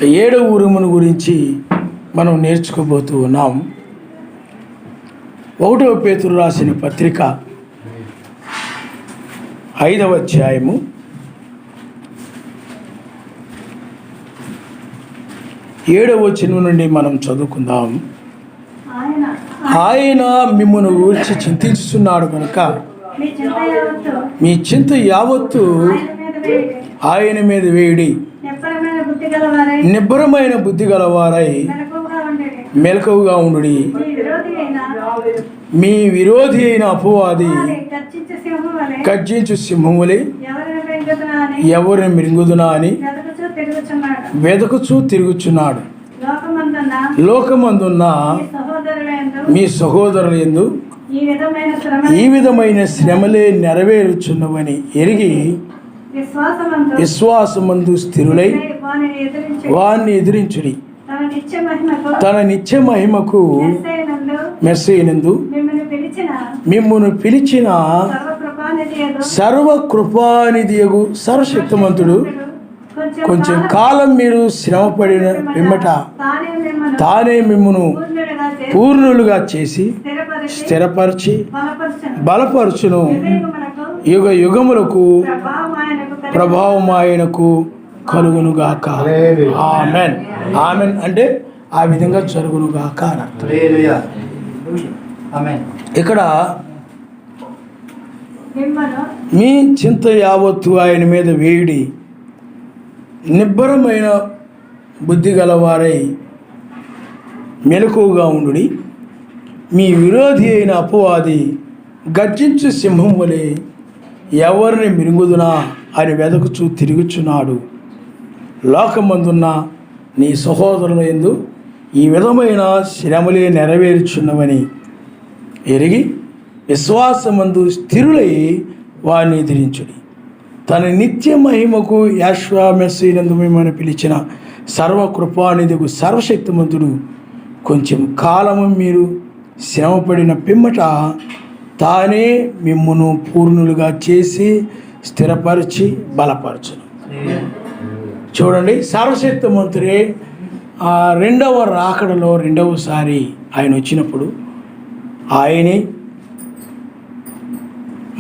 ఏడవ ఉరుమును గురించి మనం నేర్చుకోబోతూ ఉన్నాం. 1వ పేతురు రాసిన పత్రిక 5వ అధ్యాయము 7వ వచనం నుండి మనం చదువుకుందాం. ఆయన మిమ్మును గూర్చి చింతిస్తున్నాడు కనుక మీ చింత యావత్తు ఆయన మీద వేడి, నిబ్బరమైన బుద్ధి గలవారై మెలకువగా ఉండుడి. మీ విరోధి అయిన అపవాది గర్జించు సింహములే ఎవరిని మింగుదునా అని వెదకుచూ తిరుగుచున్నాడు. లోకమందున్న మీ సహోదరుల యందు ఈ విధమైన శ్రమలే నెరవేరుచున్నవని ఎరిగి విశ్వాసమందు స్థిరులై వారిని ఎదిరించుడి. తన నిత్య మహిమకు మెస్సైనందు మిమ్మును పిలిచిన సర్వకృపానిధియగు సర్వశక్తిమంతుడు కొంచెం కాలం మీరు శ్రమపడిన పిమ్మట తానే మిమ్మును పూర్ణులుగా చేసి స్థిరపరిచి బలపరచును. యుగ యుగములకు ప్రభావం ఆయనకు కలుగునుగాక. ఆమెన్. ఆమెన్ అంటే ఆ విధంగా జరుగునుగాక అని అర్థం. ఇక్కడ మీ చింత యావత్తు ఆయన మీద వేడి, నిబ్బరమైన బుద్ధి గలవారై మెలకువగా ఉండుడి. మీ విరోధి అయిన అపవాది గర్జించు సింహం వలె ఎవరిని మిరుగుదునా అని వెదకుచూ తిరుగుచున్నాడు. లోకమందున్న నీ సహోదరుల యందు ఈ విధమైన శ్రమలే నెరవేర్చున్నవని ఎరిగి విశ్వాసమందు స్థిరులై వారిని ఎదిరించుడి. తన నిత్య మహిమకు యాశ్వామెస్సైనందు మిమ్మల్ని పిలిచిన సర్వకృపానిధికు సర్వశక్తిమంతుడు కొంచెం కాలము మీరు శ్రమపడిన పిమ్మట తానే మిమ్మును పూర్ణులుగా చేసి స్థిరపరిచి బలపరచును. చూడండి, సర్వశక్తిమంతుడే రెండవ రాకడలో రెండవసారి ఆయన వచ్చినప్పుడు ఆయనే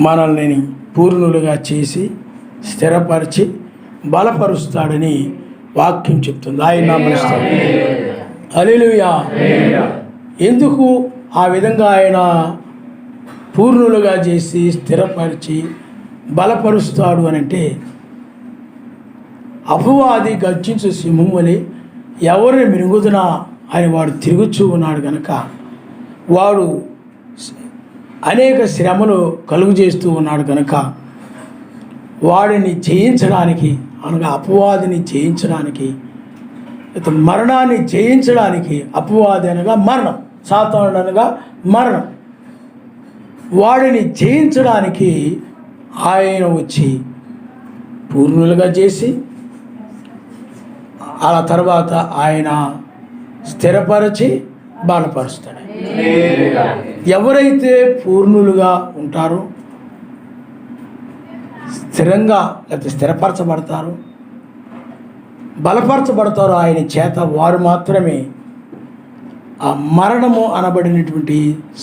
మనల్ని పూర్ణులుగా చేసి స్థిరపరిచి బలపరుస్తాడని వాక్యం చెప్తుంది. ఆయన నమస్తాడు. హల్లెలూయా. ఎందుకు ఆ విధంగా ఆయన పూర్ణులుగా చేసి స్థిరపరిచి బలపరుస్తాడు అని అంటే, అపవాది గర్జించు సింహం వలె ఎవరిని మిరుగుదునా అని వాడు తిరుగుచూ ఉన్నాడు కనుక వాడు అనేక శ్రమలు కలుగు చేస్తూ ఉన్నాడు కనుక వాడిని జయించడానికి, అనగా అపవాదిని జయించడానికి, మరణాన్ని జయించడానికి, అపవాది అనగా మరణం, సాతానుడు అనగా మరణం, వాడిని జయించడానికి ఆయన వచ్చి పూర్ణులుగా చేసి ఆ తర్వాత ఆయన స్థిరపరిచి బలపరుస్తాడు. ఎవరైతే పూర్ణులుగా ఉంటారో, స్థిరంగా లేకపోతే స్థిరపరచబడతారో, బలపరచబడతారో ఆయన చేత, వారు మాత్రమే ఆ మరణము అనబడినటువంటి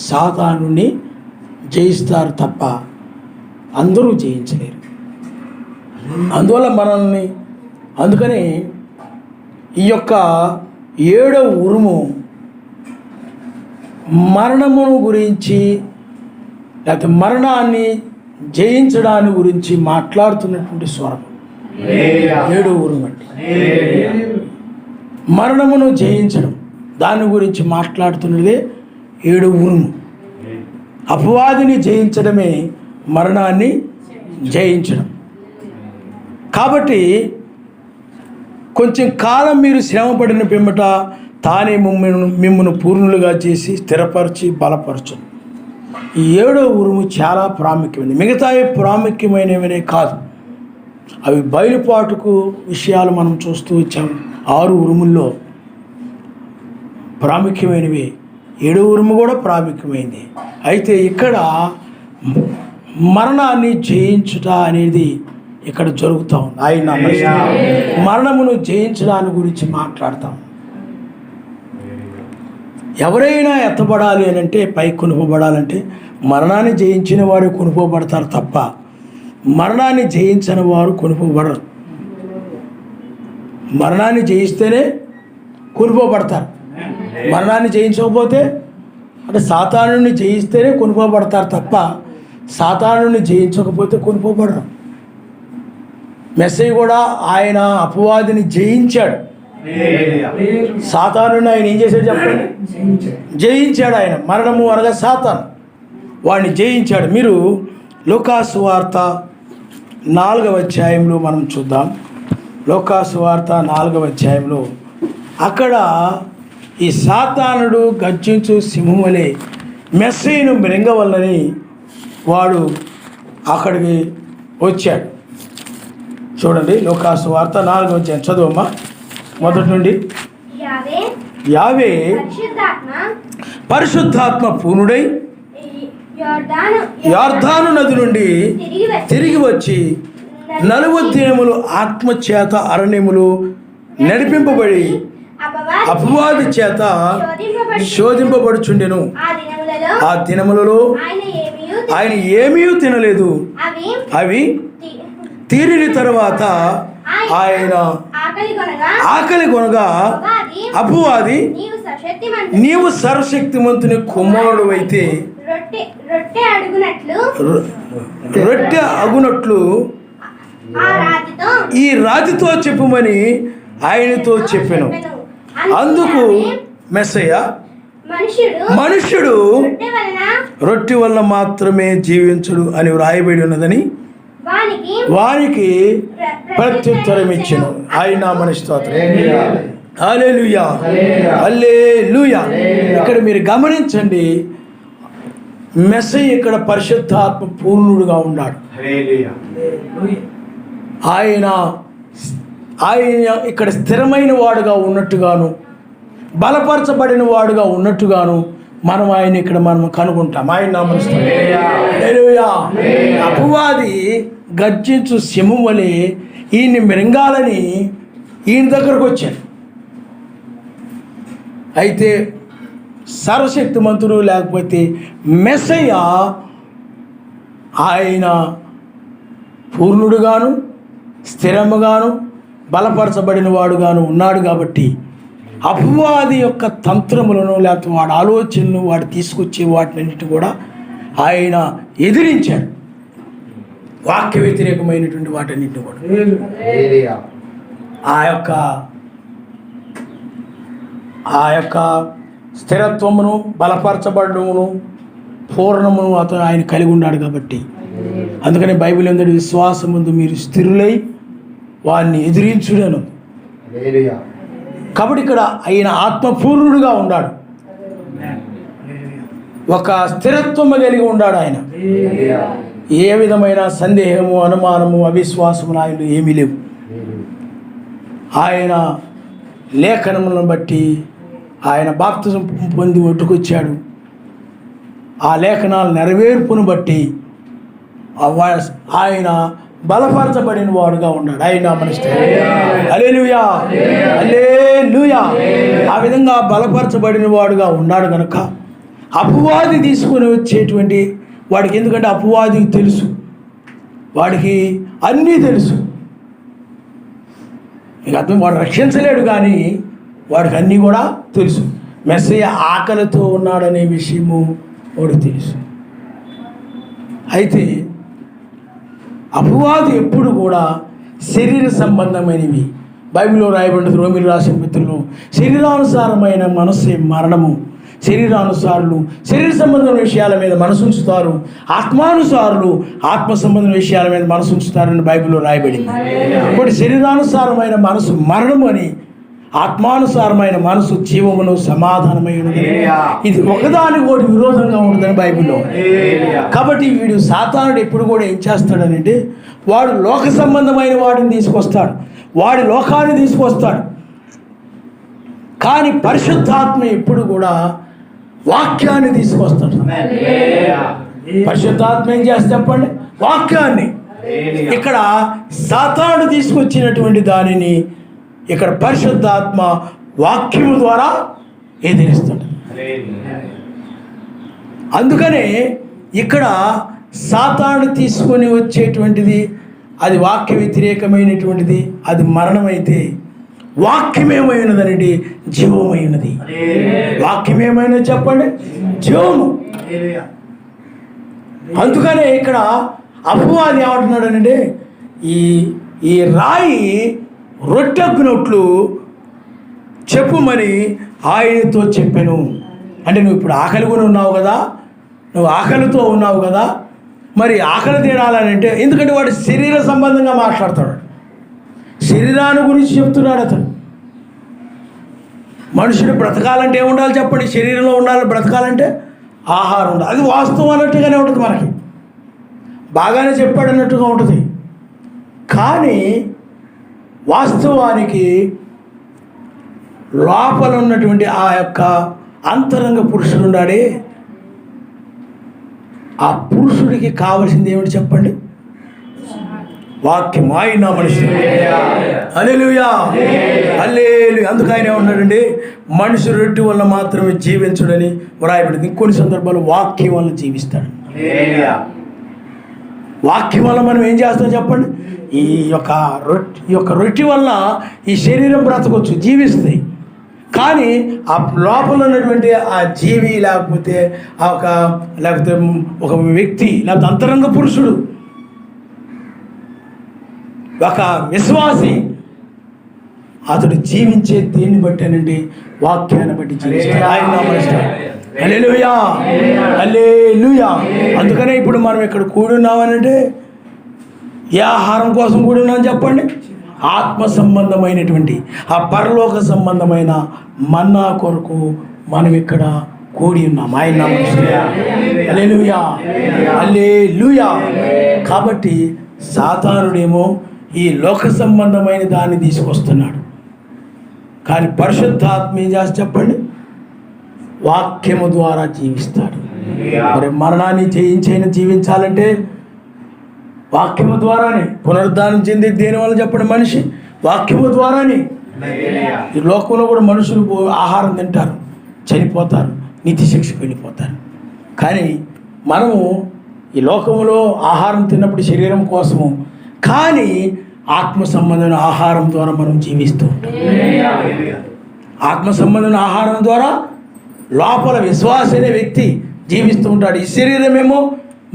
సాతానుని జయిస్తారు తప్ప అందరూ జయించలేరు. అందువల్ల అందుకని ఈ యొక్క 7వ ఉరుము మరణమును గురించి లేకపోతే మరణాన్ని జయించడాన్ని గురించి మాట్లాడుతున్నటువంటి స్వరం 7వ ఉరుము అంటే మరణమును జయించడం, దాని గురించి మాట్లాడుతున్నదే 7వ ఉరుము. అపవాదిని జయించడమే మరణాన్ని జయించడం. కాబట్టి కొంచెం కాలం మీరు శ్రమపడిన పిమ్మట తానే మిమ్మును పూర్ణులుగా చేసి స్థిరపరిచి బలపరచును. ఈ 7వ ఉరుము చాలా ప్రాముఖ్యమైనది. మిగతావి ప్రాముఖ్యమైనవనే కాదు, అవి బయలుపాటుకు విషయాలు మనం చూస్తూ వచ్చాము. 6 ఉరుముల్లో ప్రాముఖ్యమైనవి, 7వ ఉరుము కూడా ప్రాముఖ్యమైనది. అయితే ఇక్కడ మరణాన్ని జయించుట అనేది ఇక్కడ జరుగుతూ ఉంది. ఆయన మరణమును జయించడాన్ని గురించి మాట్లాడతాం. ఎవరైనా ఎత్తబడాలి అని అంటే, పైకి కొనుకోబడాలంటే మరణాన్ని జయించిన వారు కొనుకోబడతారు తప్ప మరణాన్ని జయించని వారు కొనుకోబడరు. మరణాన్ని జయిస్తేనే కొనుకోబడతారు. మరణాన్ని జయించకపోతే అంటే సాతానుని జయిస్తేనే కొనుకోబడతారు తప్ప సాతానుని జయించకపోతే కొనుకోబడరు. మెస్సయ్య కూడా ఆయన అపవాదిని జయించాడు. సాతానుని ఆయన ఏం చేశాడు చెప్పండి? జయించాడు. ఆయన మరణము అనగా సాతాను, వాడిని జయించాడు. మీరు లూకాసు వార్త 4వ అధ్యాయంలో మనం చూద్దాం. లూకాసు వార్త 4వ అధ్యాయంలో అక్కడ ఈ సాతానుడు గర్జించు సింహం వలె మెస్సయ్యను మృంగవల్లని వాడు అక్కడికి వచ్చాడు. చూడండి, లూకాసు వార్త 4వ అధ్యాయం చదువమ్మా మొదటి నుండి. యావే పరిశుద్ధాత్మ పూర్ణుడై యొర్దాను నది నుండి తిరిగి వచ్చి 40 దినములు ఆత్మచేత అరణ్యములు నడిపింపబడి అపవాది చేత శోధింపబడుచుండెను. ఆ దినములలో ఆయన ఏమీ తినలేదు. అవి తీరిన తరువాత ఆయన ఆకలి కొనగా అపవాది, నీవు సర్వశక్తిమంతుని కుమారుడు అయితే రొట్టె అగునట్లు ఈ రాతితో చెప్పుమని ఆయనతో చెప్పెను. అందుకు మెస్సయ్య, మనుష్యుడు రొట్టె వల్ల మాత్రమే జీవించుడు అని వ్రాయబడి ఉన్నదని వారికి ప్రత్యుత్తరం ఇచ్చెను. ఆయన మన స్తోత్రం. హల్లెలూయా, హల్లెలూయా. ఇక్కడ మీరు గమనించండి, మెస్సయ్య ఇక్కడ పరిశుద్ధాత్మ పూర్ణుడుగా ఉన్నాడు. ఆయన ఇక్కడ స్థిరమైన వాడుగా ఉన్నట్టుగాను, బలపరచబడిన వాడుగా ఉన్నట్టుగాను మనం ఆయన ఇక్కడ మనం కనుగొంటాం. ఆయన నామస్తు. హల్లెలూయా. అపవాది గర్జించు సింహం వలె ఈయన్ని మృంగాలని ఈయన దగ్గరకు వచ్చాడు. అయితే సర్వశక్తిమంతుడు లేకపోతే మెస్సయ్య ఆయన పూర్ణుడుగాను స్థిరముగాను బలపరచబడిన వాడుగాను ఉన్నాడు. కాబట్టి అపవాది యొక్క తంత్రములను లేకపోతే వాడి ఆలోచనలు వాడు తీసుకొచ్చే వాటినన్నిటి కూడా ఆయన ఎదిరించాడు. వాక్య వ్యతిరేకమైనటువంటి వాటన్నిటిని కూడా ఆ యొక్క స్థిరత్వమును బలపరచబడమును పూర్ణమును అతను ఆయన కలిగి ఉన్నాడు. కాబట్టి అందుకని బైబిల్ ఏంటంటే విశ్వాసం ముందు మీరు స్థిరులై వారిని ఎదిరించుడను. కాబట్టి ఇక్కడ ఆయన ఆత్మపూర్ణుడుగా ఉన్నాడు, ఒక స్థిరత్వము కలిగి ఉన్నాడు. ఆయన ఏ విధమైన సందేహము, అనుమానము, అవిశ్వాసము ఆయనలో ఏమీ లేవు. ఆయన లేఖనములను బట్టి ఆయన బాప్తిజం పొంది ఒట్టుకొచ్చాడు. ఆ లేఖనాల నెరవేర్పును బట్టి ఆయన బలపరచబడిన వాడుగా ఉన్నాడు. ఆయన మనిషి. హల్లెలూయా, హల్లెలూయా. ఆ విధంగా బలపరచబడిన వాడుగా ఉన్నాడు కనుక అపవాది తీసుకొని వచ్చేటువంటి వాడికి, ఎందుకంటే అపవాదికి తెలుసు, వాడికి అన్నీ తెలుసు. ఇక అర్థం, వాడు రక్షించలేడు కానీ వాడికి అన్నీ కూడా తెలుసు. మెస్సయ్య ఆకలితో ఉన్నాడనే విషయము వాడికి తెలుసు. అయితే అపవాది ఎప్పుడు కూడా శరీర సంబంధమైనవి, బైబిల్లో రాయబడినది రోమిలు రాసిన మిత్రులు, శరీరానుసారమైన మనస్సు మరణము, శరీరానుసారులు శరీర సంబంధమైన విషయాల మీద మనసు ఉంచుతారు, ఆత్మానుసారులు ఆత్మ సంబంధమైన విషయాల మీద మనసు ఉంచుతారని బైబిల్లో రాయబడింది. కాబట్టి శరీరానుసారమైన మనసు మరణము అని, ఆత్మానుసారమైన మనసు జీవమును సమాధానమైనది. ఇది ఒకదాని ఒకటి విరోధంగా ఉంటుందని బైబిల్లో. కాబట్టి వీడు సాతానుడు ఎప్పుడు కూడా ఏం చేస్తాడనంటే, వాడు లోక సంబంధమైన వాడిని తీసుకొస్తాడు, వాడి లోకాన్ని తీసుకొస్తాడు. కానీ పరిశుద్ధాత్మ ఎప్పుడు కూడా వాక్యాన్ని తీసుకొస్తాడు. పరిశుద్ధాత్మ ఏం చేస్తే చెప్పండి, వాక్యాన్ని. ఇక్కడ సాతాను తీసుకొచ్చినటువంటి దానిని ఇక్కడ పరిశుద్ధాత్మ వాక్యము ద్వారా ఎదిరిస్తాడు. అందుకనే ఇక్కడ సాతాను తీసుకొని వచ్చేటువంటిది అది వాక్య వ్యతిరేకమైనటువంటిది, అది మరణమైతే వాక్యమేమైనదనండి, జీవమైనది. వాక్యమేమైనది చెప్పండి, జీవము. అందుకనే ఇక్కడ అపవాది ఏమంటున్నాడనంటే, ఈ రాయి రొట్టెగ్గునట్లు చెప్పుమని ఆయనతో చెప్పాను. అంటే నువ్వు ఇప్పుడు ఆకలి కూడా ఉన్నావు కదా, నువ్వు ఆకలితో ఉన్నావు కదా, మరి ఆకలి తీరాలని అంటే, ఎందుకంటే వాడు శరీర సంబంధంగా మాట్లాడతాడు, శరీరాన్ని గురించి చెప్తున్నాడు అతను. మనుషుడు బ్రతకాలంటే ఏముండాలి చెప్పండి, శరీరంలో ఉండాలి. బ్రతకాలంటే ఆహారం ఉండాలి. అది వాస్తవం అన్నట్టుగానే ఉంటుంది, మనకి బాగానే చెప్పాడు అన్నట్టుగా ఉంటుంది. కానీ వాస్తవానికి లోపల ఉన్నటువంటి ఆ యొక్క అంతరంగ పురుషుడు ఉన్నాడే, ఆ పురుషుడికి కావలసింది ఏమిటి చెప్పండి? వాక్యం. ఆయన మనుషుడు. హల్లెలూయా, హల్లెలూయా. అందుకు ఆయన ఏమన్నాడండి, మనుషుడు రొట్టె వల్ల మాత్రమే జీవించుడని వ్రాయబడింది. ఇంకొన్ని సందర్భాలు వాక్యం వల్ల జీవిస్తాడు. వాక్యం వల్ల మనం ఏం చేస్తాం చెప్పండి? ఈ యొక్క రొట్టె వల్ల ఈ శరీరం బ్రతకొచ్చు, జీవిస్తుంది. కానీ ఆ లోపల ఉన్నటువంటి ఆ జీవి లేకపోతే ఒక వ్యక్తి లేకపోతే అంతరంగ పురుషుడు, ఒక విశ్వాసి, అతడు జీవించే దేన్ని బట్టేనండి, వాక్యాన్ని బట్టి జీవిస్తాడు. హల్లెలూయా, హల్లెలూయా. అందుకనే ఇప్పుడు మనం ఇక్కడ కూడున్నామనంటే ఏ ఆహారం కోసం కూడున్నాం చెప్పండి? ఆత్మ సంబంధమైనటువంటి ఆ పరలోక సంబంధమైన మన్నా కొరకు మనం ఇక్కడ కూడి ఉన్నాం. ఆయన హల్లెలూయా, హల్లెలూయా. కాబట్టి సాతానుడేమో ఈ లోక సంబంధమైన దాన్ని తీసుకొస్తున్నాడు, కానీ పరిశుద్ధాత్మ ఏం చేసి చెప్పండి? వాక్యము ద్వారా జీవిస్తాడు. మరి మరణాన్ని జయించైనా జీవించాలంటే వాక్యము ద్వారానే. పునరుద్ధానం చెంది దేనివల్ల చెప్పండి? మనిషి వాక్యము ద్వారానే. ఈ లోకంలో కూడా మనుషులు ఆహారం తింటారు, చనిపోతారు, నీతి శిక్షకు వెళ్ళిపోతారు. కానీ మనము ఈ లోకంలో ఆహారం తిన్నప్పుడు శరీరం కోసము, కానీ ఆత్మ సంబంధమైన ఆహారం ద్వారా మనం జీవిస్తూ ఉంటాం. ఆత్మ సంబంధమైన ఆహారం ద్వారా లోపల విశ్వాస అనే వ్యక్తి జీవిస్తూ ఉంటాడు. ఈ శరీరమేమో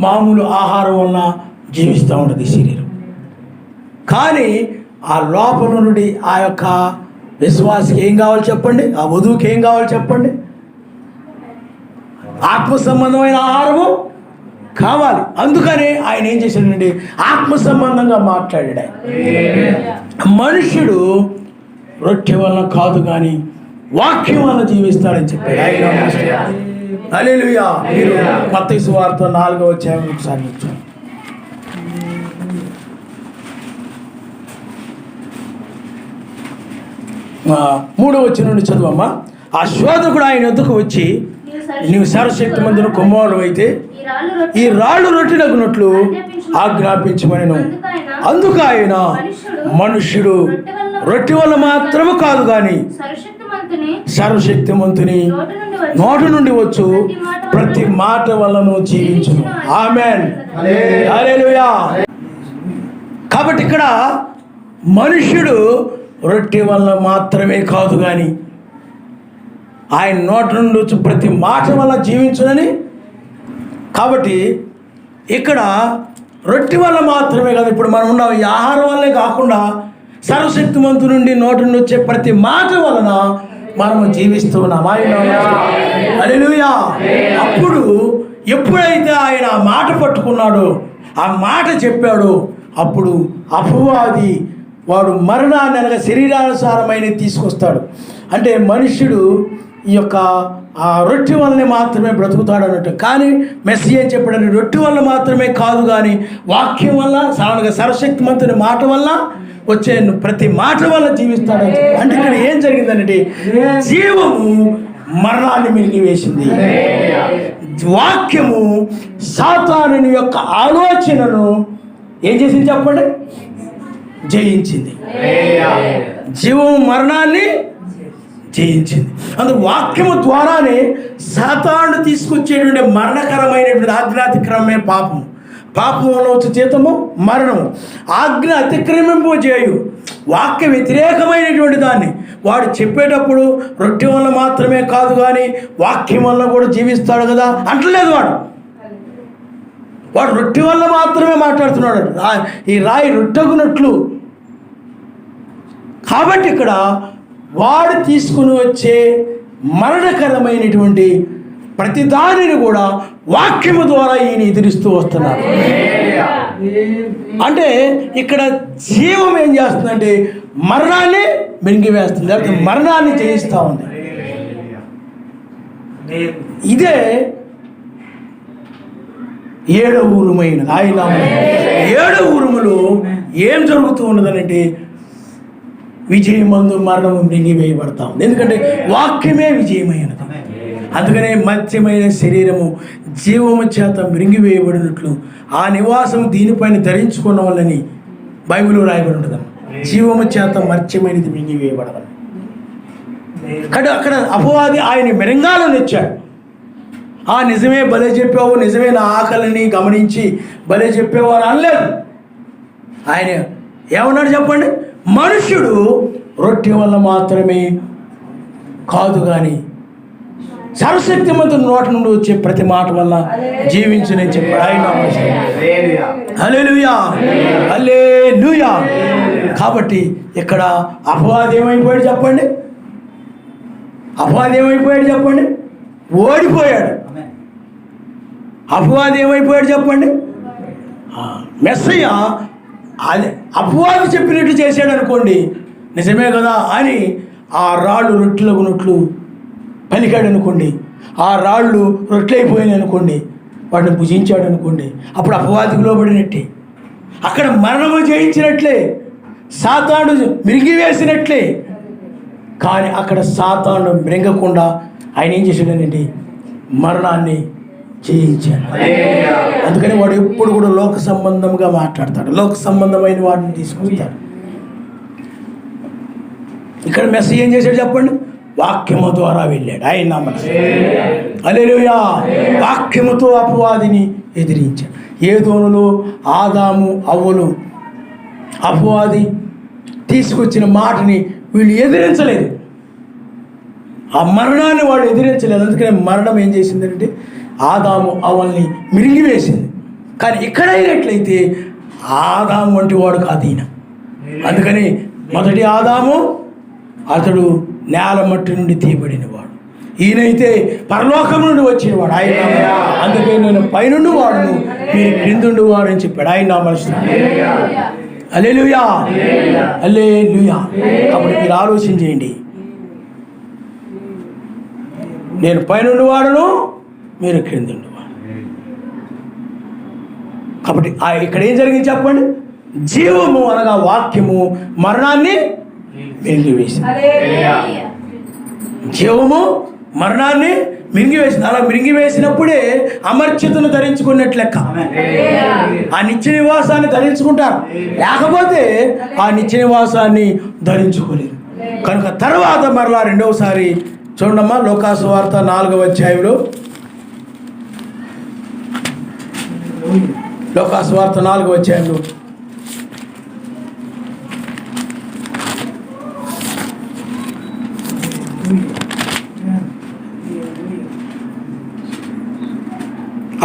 మామూలు ఆహారం వలన జీవిస్తూ ఉంటుంది ఈ శరీరం. కానీ ఆ లోపల నుండి ఆ యొక్క విశ్వాసకి ఏం కావాలి చెప్పండి? ఆ వధువుకి ఏం కావాలి చెప్పండి? ఆత్మ సంబంధమైన ఆహారము కావాలి. అందుకని ఆయన ఏం చేశాడండి? ఆత్మ సంబంధంగా మాట్లాడాడు. మనుష్యుడు రొట్టె వలన కాదు కానీ వాక్యం వలన జీవిస్తాడని చెప్పాడు ఆయన. హల్లెలూయా. మీరు మత్తయి సువార్త 4వ అధ్యాయం ఒకసారి వచ్చాను. మూడవ వచనం నుండి చదువమ్మా. ఆ శోధకుడు ఆయన వద్దకు వచ్చి, నీవు సర్వశక్తిమంతుని కుమారుడు అయితే ఈ రాళ్ళు రొట్టెలగునట్లు ఆజ్ఞాపించమనెను. అందుకు ఆయన, మనుష్యుడు రొట్టె వల్ల మాత్రము కాదు కానీ సర్వశక్తిమంతుని నోటి నుండి వచ్చు ప్రతి మాట వల్లను జీవించును. ఆమేన్, హల్లెలూయా. కాబట్టి ఇక్కడ మనుష్యుడు రొట్టె వల్ల మాత్రమే కాదు కానీ ఆయన నోటి నుండి వచ్చి ప్రతి మాట వల్ల జీవించునని. కాబట్టి ఇక్కడ రొట్టె వల్ల మాత్రమే కాదు, ఇప్పుడు మనం ఉన్నాం ఈ ఆహారం వల్లే కాకుండా సర్వశక్తిమంతు నుండి నోటి నుండి వచ్చే ప్రతి మాట వలన మనము జీవిస్తూ ఉన్నాం. హల్లెలూయా. అప్పుడు ఎప్పుడైతే ఆయన ఆ మాట పట్టుకున్నాడో, ఆ మాట చెప్పాడో, అప్పుడు అపవాది వాడు మరణాన్ని అనగా శరీరానుసారమైన తీసుకొస్తాడు. అంటే మనుష్యుడు ఈ యొక్క ఆ రొట్టె వల్లనే మాత్రమే బ్రతుకుతాడు అన్నట్టు. కానీ మెస్సీ ఏం చెప్పాడని, రొట్టె వల్ల మాత్రమే కాదు కానీ వాక్యం వల్ల, సాధారణంగా సర్వశక్తిమంతుని మాట వల్ల వచ్చే ప్రతి మాట వల్ల జీవిస్తాడని చెప్పి. అంటే ఇక్కడ ఏం జరిగిందంటే, జీవము మరణాన్ని మింగివేసింది. వాక్యము సాతానుని యొక్క ఆలోచనను ఏం చేసింది చెప్పండి? జయించింది. జీవము మరణాన్ని జయించింది. అందుకు వాక్యము ద్వారానే సాతాను తీసుకొచ్చేటువంటి మరణకరమైనటువంటి ఆజ్ఞాతిక్రమమే పాపము. పాపం వల్ల వచ్చే జీతము మరణము. ఆజ్ఞ అతిక్రమింపజేయు వాక్య వ్యతిరేకమైనటువంటి దాన్ని వాడు చెప్పేటప్పుడు రొట్టె వల్ల మాత్రమే కాదు కానీ వాక్యం వల్ల కూడా జీవిస్తాడు కదా అంటలేదు. వాడు రొట్టె వల్ల మాత్రమే మాట్లాడుతున్నాడు. ఈ రాయి రొట్టెగునట్లు. కాబట్టి ఇక్కడ వాడు తీసుకుని వచ్చే మరణకరమైనటువంటి ప్రతి దానిని కూడా వాక్యము ద్వారా ఈయన ఎదిరిస్తూ వస్తున్నారు. అంటే ఇక్కడ జీవం ఏం చేస్తుందంటే మరణాన్ని మింగివేస్తుంది, లేకపోతే మరణాన్ని జయిస్తూ ఉంది. ఇదే ఏడవ ఉరుమైనది. ఆయన ఏడవ ఉరుములో ఏం జరుగుతూ ఉన్నదనంటే విజయమందు మరణము మింగివేయబడతా ఉంది. ఎందుకంటే వాక్యమే విజయమైనది. అందుకనే మత్స్యమైన శరీరము జీవము చేత మింగివేయబడినట్లు ఆ నివాసం దీనిపైన ధరించుకున్న వాళ్ళని బైబిల్లో రాయబడి ఉంటుంది. జీవము చేత మత్స్యమైనది మింగివేయబడదని. కానీ అక్కడ అపవాది ఆయన మిరంగాలను ఇచ్చాడు. నిజమే భలే చెప్పావు, నిజమే నా ఆకలిని గమనించి భలే చెప్పావు అని అనలేదు. ఆయన ఏమన్నాడు చెప్పండి? మనుష్యుడు రొట్టె వల్ల మాత్రమే కాదు కానీ సర్వశక్తిమంతుని నోటి నుండి వచ్చే ప్రతి మాట వల్ల జీవించునని చెప్పాడు ఆయన. హల్లెలూయా, హల్లెలూయా. కాబట్టి ఇక్కడ అపవాది ఏమైపోయాడు చెప్పండి? అపవాది ఏమైపోయాడు చెప్పండి? ఓడిపోయాడు. అపవాది ఏమైపోయాడు చెప్పండి? మెస్సయ్య అది అపవాది చెప్పినట్టు చేశాడు అనుకోండి, నిజమే కదా అని ఆ రాళ్ళు రొట్టెలగునట్లు పలికాడు అనుకోండి, ఆ రాళ్ళు రొట్టెలైపోయినాయి అనుకోండి, వాటిని భుజించాడు అనుకోండి, అప్పుడు అపవాదికి లోబడినట్టే. అక్కడ మరణము జయించినట్లే, సాతాను మిరిగివేసినట్లే. కానీ అక్కడ సాతాను మింగకుండా ఆయన ఏం చేశాడనండి? మరణాన్ని జయించాడు. అందుకని వాడు ఎప్పుడు కూడా లోక సంబంధంగా మాట్లాడతాడు, లోక సంబంధమైన వాటిని తీసుకొస్తాడు. ఇక్కడ మెస్సయ్య ఏం చేశాడు చెప్పండి? వాక్యము ద్వారా వెళ్ళాడు ఆయన నామమున. హల్లెలూయా. వాక్యముతో అపవాదిని ఎదిరించాడు. ఏదోనులో ఆదాము అవ్వలు అపవాది తీసుకొచ్చిన మాటని వీళ్ళు ఎదిరించలేదు. ఆ మరణాన్ని వాళ్ళు ఎదిరించలేదు. అందుకనే మరణం ఏం చేసిందంటే ఆదాము అవ్వల్ని మిరిగివేసింది. కానీ ఇక్కడ అయినట్లయితే ఆదాము వంటి వాడు కాదు ఈయన. అందుకని మొదటి ఆదాము అతడు నేల మట్టి నుండి తీయబడినవాడు, ఈయనైతే పరలోకం నుండి వచ్చినవాడు ఆయన. అందుకే నేను పైనుండి వాడును, మీరు క్రిందుండి వాడు అని చెప్పాడు ఆయన నామమున. హల్లెలూయా, హల్లెలూయా. కాబట్టి మీరు ఆలోచన చేయండి, నేను పైనుండి వాడును, మీరు క్రిందుండి వాడు. కాబట్టి ఇక్కడ ఏం జరిగింది చెప్పండి? జీవము అనగా వాక్యము మరణాన్ని మింగివేసింది. జీవము మరణాన్ని మింగివేసింది. అలా మింగివేసినప్పుడే అమర్త్యతను ధరించుకున్నట్లు లెక్క. ఆ నిత్య నివాసాన్ని ధరించుకుంటారు, లేకపోతే ఆ నిత్య నివాసాన్ని ధరించుకోలేరు. కనుక తర్వాత మరలా రెండవసారి చూడమ్మా, లోకాసు వార్త 4వ అధ్యాయంలో, లోకాసు వార్త 4వ అధ్యాయంలో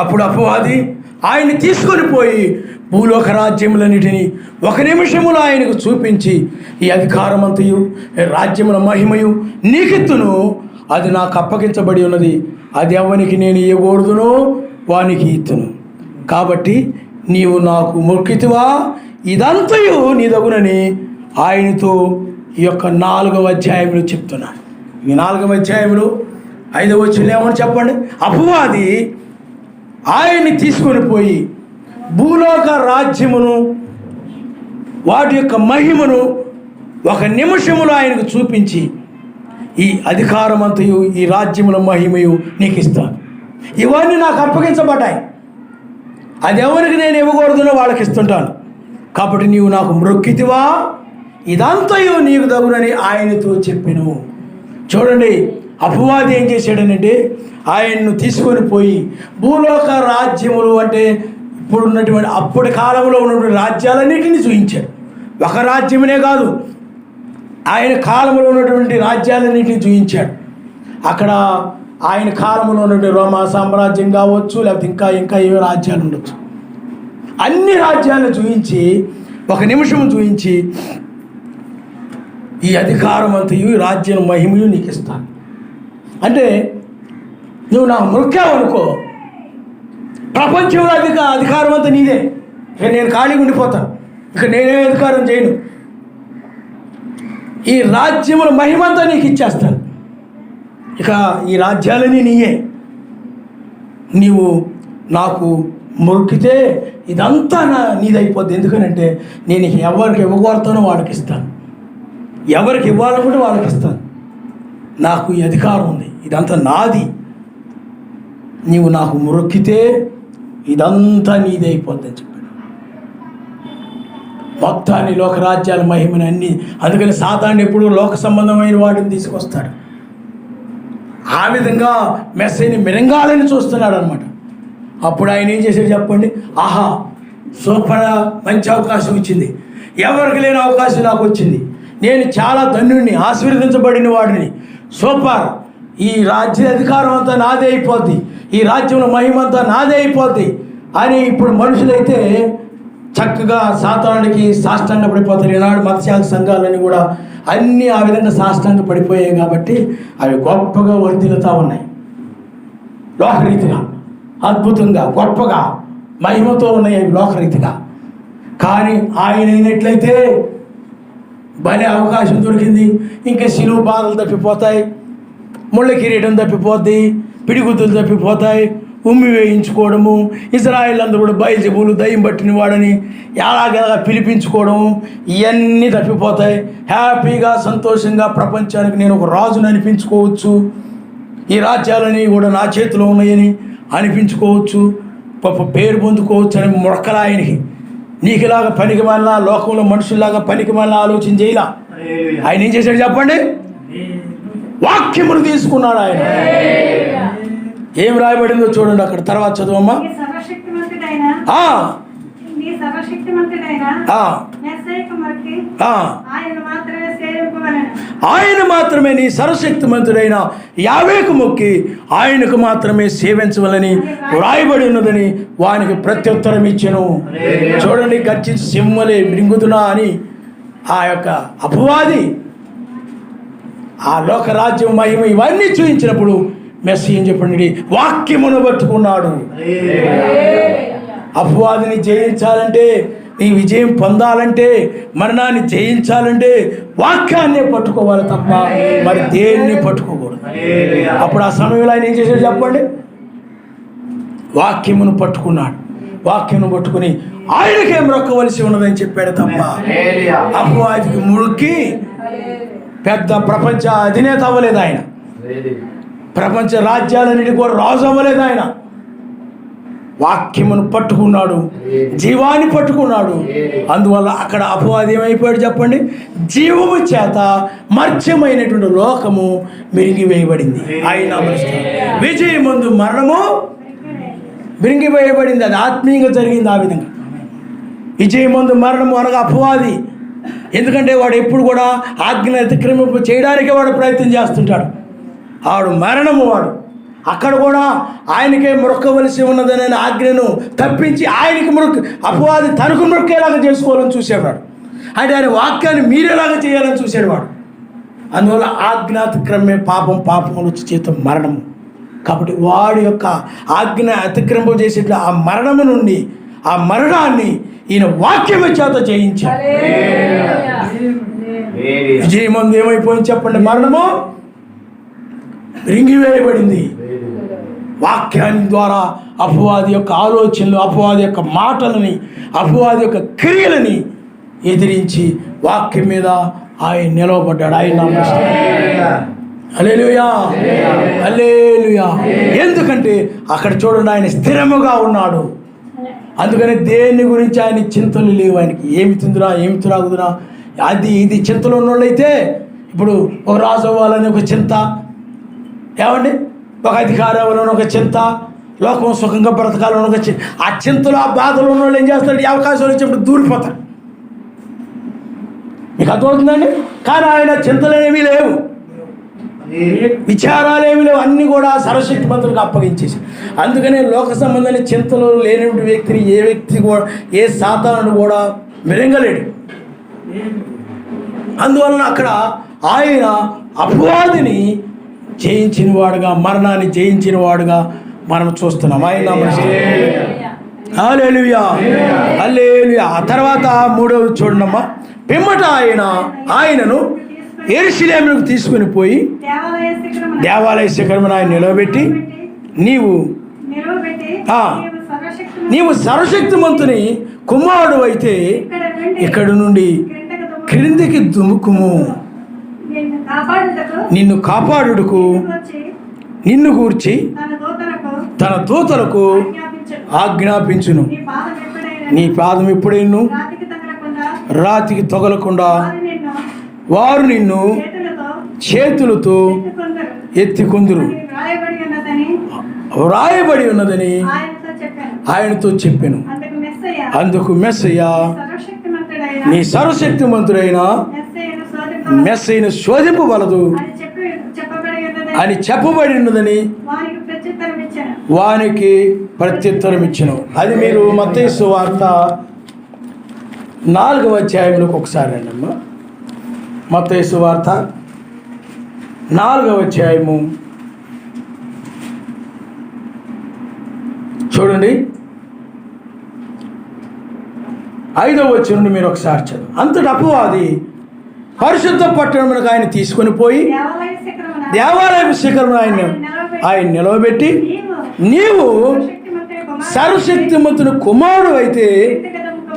అప్పుడు అపవాది ఆయన్ని తీసుకొని పోయి భూలోక రాజ్యములన్నిటినీ ఒక నిమిషములో ఆయనకు చూపించి, ఈ అధికారమంతయు రాజ్యముల మహిమయు నీకెత్తును, అది నాకు అప్పగించబడి ఉన్నది, అది ఎవనికి నేను ఇవ్వకూడదునో వానికి ఇత్తును. కాబట్టి నీవు నాకు మొక్కితివా, ఇదంతయు నీదగునని ఆయనతో ఈ యొక్క 4వ అధ్యాయంలో చెప్తున్నాను. ఈ 4వ అధ్యాయంలో 5వ వచనంలో ఏమని చెప్పండి? అపవాది ఆయన్ని తీసుకొని పోయి భూలోక రాజ్యమును వాటి యొక్క మహిమను ఒక నిమిషములో ఆయనకు చూపించి, ఈ అధికారమంతయు ఈ రాజ్యముల మహిమయు నీకు ఇస్తాను, ఇవన్నీ నాకు అప్పగించబడ్డాయి, అది ఎవరికి నేను ఇవ్వకూడదునో వాళ్ళకి ఇస్తుంటాను, కాబట్టి నీవు నాకు మ్రొక్కితివా, ఇదంతయు నీకు తగునని ఆయనతో చెప్పెను. చూడండి, అపవాది ఏం చేశాడనంటే ఆయన్ను తీసుకొని పోయి భూలోక రాజ్యములు అంటే ఇప్పుడున్నటువంటి అప్పటి కాలంలో ఉన్నటువంటి రాజ్యాలన్నిటిని చూపించాడు. ఒక రాజ్యమునే కాదు, ఆయన కాలంలో ఉన్నటువంటి రాజ్యాలన్నింటినీ చూపించాడు. అక్కడ ఆయన కాలంలో ఉన్నటువంటి రోమా సామ్రాజ్యం కావచ్చు, లేకపోతే ఇంకా ఏవో రాజ్యాలు ఉండొచ్చు. అన్ని రాజ్యాలను చూపించి ఒక నిమిషం చూపించి ఈ అధికారం అంతయు ఈ రాజ్యం మహిమయు నీకు ఇస్తాను అంటే, నువ్వు నాకు మొక్కావనుకో ప్రపంచంలో అధికారం అంతా నీదే. ఇక నేను ఖాళీగా ఉండిపోతాను, ఇక నేనే అధికారం చేయను. ఈ రాజ్యముల మహిమంతా నీకు ఇచ్చేస్తాను. ఇక ఈ రాజ్యాలని నీయే. నీవు నాకు మొక్కితే ఇదంతా నీదైపోద్ది. ఎందుకనంటే నేను ఎవరికి ఇవ్వగోరుతానో వాళ్ళకి ఇస్తాను, ఎవరికి ఇవ్వాలనుకుంటే వాళ్ళకి ఇస్తాను. నాకు ఈ అధికారం ఉంది, ఇదంతా నాది. నీవు నాకు మొక్కితే ఇదంతా నీదే అయిపోద్ది అని చెప్పాడు. మొత్తాన్ని లోకరాజ్యాల మహిమని అన్ని. అందుకని సాతాను ఎప్పుడు లోక సంబంధమైన వాటిని తీసుకొస్తాడు. ఆ విధంగా మెస్సీని మిరంగాలని చూస్తున్నాడు అనమాట. అప్పుడు ఆయన ఏం చేశాడు చెప్పండి? ఆహా, సూపర్, మంచి అవకాశం వచ్చింది, ఎవరికి లేని అవకాశం నాకు వచ్చింది, నేను చాలా ధన్యుడిని, ఆశీర్వదించబడిన వాడిని, సూపర్, ఈ రాజ్య అధికారం అంతా నాదే అయిపోద్ది, ఈ రాజ్యంలో మహిమ అంతా నాదే అయిపోద్ది అని ఇప్పుడు మనుషులైతే చక్కగా సాతానుడికి సాష్టాంగ పడిపోతారు. ఈనాడు మత్స్యాల సంఘాలని కూడా అన్నీ ఆ విధంగా సాష్టాంగ పడిపోయాయి కాబట్టి అవి గొప్పగా వర్ధిల్లుతూ ఉన్నాయి. లోకరీతిగా అద్భుతంగా గొప్పగా మహిమతో ఉన్నాయి అవి లోకరీతిగా. కానీ ఆయన అయినట్లయితే భలే అవకాశం దొరికింది. ఇంకా శిలువ బాధలు తప్పిపోతాయి, ముళ్ళ కిరీటం తప్పిపోద్ది, పిడిగుద్దులు తప్పిపోతాయి, ఉమ్మి వేయించుకోవడము, ఇజ్రాయేల్ అందరూ కూడా బయల్జెబూలు దయ్యం పట్టిన వాడని ఎలాగెలా పిలిపించుకోవడం, ఇవన్నీ తప్పిపోతాయి. హ్యాపీగా సంతోషంగా ప్రపంచానికి నేను ఒక రాజుని అనిపించుకోవచ్చు, ఈ రాజ్యాలని కూడా నా చేతిలో ఉన్నాయని అనిపించుకోవచ్చు, పేరు పొందుకోవచ్చు అని మొక్కలా ఆయనకి. నీకు ఇలాగ పనికి మళ్ళా లోకంలో మనుషుల్లాగా పనికి మళ్ళా ఆలోచన చేయలా. ఆయన ఏం చేశాడు చెప్పండి? వాక్యమును తీసుకున్నాడు ఆయన. ఏం రాయబడిందో చూడండి అక్కడ, తర్వాత చదువమ్మా. ఆయన మాత్రమే నీ సర్వశక్తిమంతుడైన యావేకు మొక్కి ఆయనకు మాత్రమే సేవించవలని వ్రాయబడి ఉన్నదని వానికి ప్రత్యుత్తరం ఇచ్చెను. చూడండి, గర్జించి సింహలే మృంగుతున్నా అని ఆ యొక్క అపవాది ఆ లోకరాజ్యం మహిమ ఇవన్నీ చూపించినప్పుడు మెస్సీ ఏం చెప్పండి? వాక్యమును పట్టుకున్నాడు. అపవాదిని జయించాలంటే, నీ విజయం పొందాలంటే, మరణాన్ని జయించాలంటే వాక్యాన్నే పట్టుకోవాలి తప్ప మరి దేన్ని పట్టుకోకూడదు. అప్పుడు ఆ సమయంలో ఆయన ఏం చేశాడు చెప్పండి? వాక్యమును పట్టుకున్నాడు. వాక్యమును పట్టుకుని ఆయనకే మొక్కవలసి ఉన్నదని చెప్పాడు తప్ప అపవాదికి ముడుక్కి పెద్ద ప్రపంచ అధినేత అవ్వలేదు ఆయన. ప్రపంచ రాజ్యాలన్నిటి కూడా రాజు అవ్వలేదు ఆయన. వాక్యమును పట్టుకున్నాడు, జీవాన్ని పట్టుకున్నాడు. అందువల్ల అక్కడ అపవాది ఏమైపోయాడు చెప్పండి? జీవము చేత మర్త్యమైనటువంటి లోకము మిరిగివేయబడింది. ఆయన విజయమందు మరణము మిరిగివేయబడింది. అది ఆత్మీయంగా జరిగింది. ఆ విధంగా విజయమందు మరణము అనగా అపవాది. ఎందుకంటే వాడు ఎప్పుడు కూడా ఆజ్ఞ అతిక్రమింపు చేయడానికే వాడు ప్రయత్నం చేస్తుంటాడు. ఆడు మరణము వాడు. అక్కడ కూడా ఆయనకే మొక్కవలసి ఉన్నదనే ఆజ్ఞను తప్పించి ఆయనకి అపవాది తనకు మొక్కేలాగా చేసుకోవాలని చూసేవాడు. అంటే ఆయన వాక్యాన్ని మీరేలాగా చేయాలని చూసాడు వాడు. అందువల్ల ఆజ్ఞాతిక్రమే పాపములు చేత మరణము. కాబట్టి వాడి యొక్క ఆజ్ఞ అతిక్రమం చేసే ఆ మరణము నుండి ఆ మరణాన్ని ఈయన వాక్యమే చేత జయించాడు. విజయమందు ఏమైపోయింది చెప్పండి? మరణము రింగివేయబడింది. వాక్యాన్ని ద్వారా అపవాది యొక్క ఆలోచనలు, అపవాది యొక్క మాటలని, అపవాది యొక్క క్రియలని ఎదిరించి వాక్యం మీద ఆయన నిలవబడ్డాడు. ఆయన హల్లెలూయా, హల్లెలూయా. ఎందుకంటే అక్కడ చూడండి, ఆయన స్థిరముగా ఉన్నాడు. అందుకని దేని గురించి ఆయన చింతలు లేవు. ఆయనకి ఏమి తిందురా, ఏమి త్రాగుదురా, అది ఇది చింతలు ఉన్నోళ్ళైతే ఇప్పుడు ఒక రాజు అవ్వాలని ఒక చింత, ఏమండి ఒక అధికారం అవ్వాలని ఒక చింత, లోకం సుఖంగా బ్రతకాలని ఒక చింత. ఆ చింతలు ఆ బాధలు ఉన్న వాళ్ళు ఏం చేస్తాడు, ఈ అవకాశాలు వచ్చినప్పుడు దూరిపోతారు. మీకు అర్థమవుతుందండి? కానీ ఆయన చింతలేమీ లేవు, విచారాలు ఏమి లేవు, అన్నీ కూడా సర్వశక్తి మంత్రులకు అప్పగించేసి. అందుకనే లోక సంబంధమైన చింతలు లేని వ్యక్తిని ఏ వ్యక్తి కూడా, ఏ సాతానుడు కూడా మిరంగలేడు. అందువలన అక్కడ ఆయన అపవాదిని జయించిన వాడుగా, మరణాన్ని జయించిన వాడుగా మనం చూస్తున్నాం. ఆయన హల్లెలూయా, హల్లెలూయా. ఆ తర్వాత 3వది చూడండమ్మా. పిమ్మట ఆయనను యెరూషలేముకు తీసుకుని పోయి దేవాలయ శిఖరమున ఆయన నిలవబెట్టి, నీవు సర్వశక్తిమంతుని కుమారుడు అయితే ఇక్కడి నుండి క్రిందికి దుముకుము, నిన్ను కాపాడుటకు నిన్ను గూర్చి తన దూతలకు ఆజ్ఞాపించును. నీ పాదం ఎప్పుడైనా రాతికి తగలకుండా వారు నిన్ను చేతులతో ఎత్తికొందురు వ్రాయబడి ఉన్నదని ఆయనతో చెప్పాను. అందుకు మెస్సయ్య, నీ సర్వశక్తిమంతుడైన మెస్సయ్యను శోధింపవలదు అని చెప్పబడి ఉన్నదని వానికి ప్రత్యుత్తరం ఇచ్చెను. అది మీరు మత్తయి సువార్త 4వ అధ్యాయంలోకి ఒకసారి రండి అమ్మా. మత్తయి సువార్త 4వ అధ్యాయము చూడండి, 5వ వచనం నుండి మీరు ఒకసారి చదువు. అంతటి అపవాది పరిశుద్ధ పట్టణమునకు ఆయన తీసుకొని పోయి దేవాలయ శిఖరమున ఆయన నిలవబెట్టి, నీవు సర్వశక్తిమంతుని కుమారుడు అయితే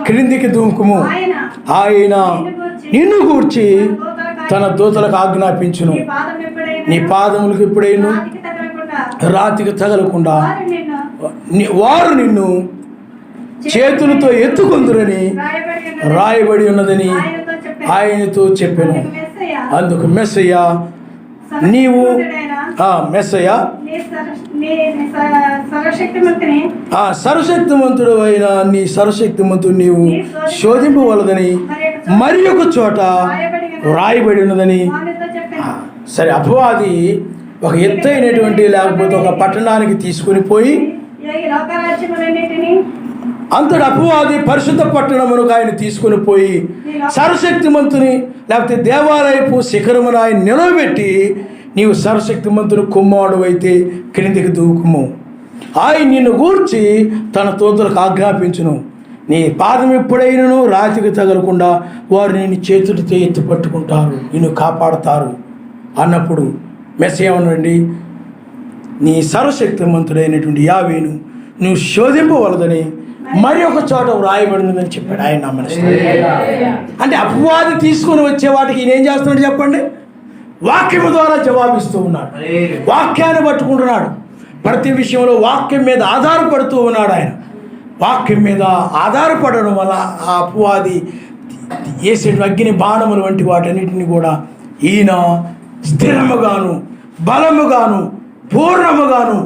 క్రిందికి దుముకుము, ఆయన నిన్ను గూర్చి తన దూతలకు ఆజ్ఞాపించును. నీ పాదములకు ఎప్పుడైనా రాతికి తగలకుండా వారు నిన్ను చేతులతో ఎత్తుకొందురని రాయబడి ఉన్నదని ఆయనతో చెప్పాను. అందుకు మెస్సయ్య, నీవు మెస్సయ్య సర్వశక్తిమంతుడు అయిన నీ సర్వశక్తిమంతుడు నీవు శోధింపవలదని మరి ఒక చోట వ్రాయబడి ఉన్నదని. సరే, అపవాది ఒక ఎత్తైనటువంటి లేకపోతే ఒక పట్టణానికి తీసుకుని పోయి, అంతటి అపవాది పరిశుద్ధ పట్టణమునకు ఆయన తీసుకుని పోయి సర్వశక్తిమంతుని లేకపోతే దేవాలయపు శిఖరమును ఆయన నిలవబెట్టి, నీవు సర్వశక్తిమంతుని కుమారుడు అయితే క్రిందికి దూకుము, ఆయన నిన్ను గూర్చి తన దూతలకు ఆజ్ఞాపించును. నీ పాదం ఎప్పుడైనను రాతికి తగలకుండా వారు నిన్ను చేతులతో ఎత్తి పట్టుకుంటారు, నిన్ను కాపాడుతారు అన్నప్పుడు మెస్సయ్య ఏమనండి, నీ సర్వశక్తిమంతుడైనటువంటి యావేను నువ్వు శోధింపవలదని మరి ఒక చోట వ్రాయబడిందని చెప్పాడు ఆయన నా మనసు. అంటే అపవాది తీసుకొని వచ్చే వాటికి ఈయన ఏం చేస్తున్నాడు చెప్పండి? వాక్యము ద్వారా జవాబిస్తూ ఉన్నాడు, వాక్యాన్ని పట్టుకుంటున్నాడు. ప్రతి విషయంలో వాక్యం మీద ఆధారపడుతూ ఉన్నాడు ఆయన. వాక్యం మీద ఆధారపడడం వల్ల ఆ అపవాది వేసే అగ్ని బాణములు వంటి వాటన్నిటిని కూడా ఈయన స్థిరముగాను బలముగాను పూర్ణముగాను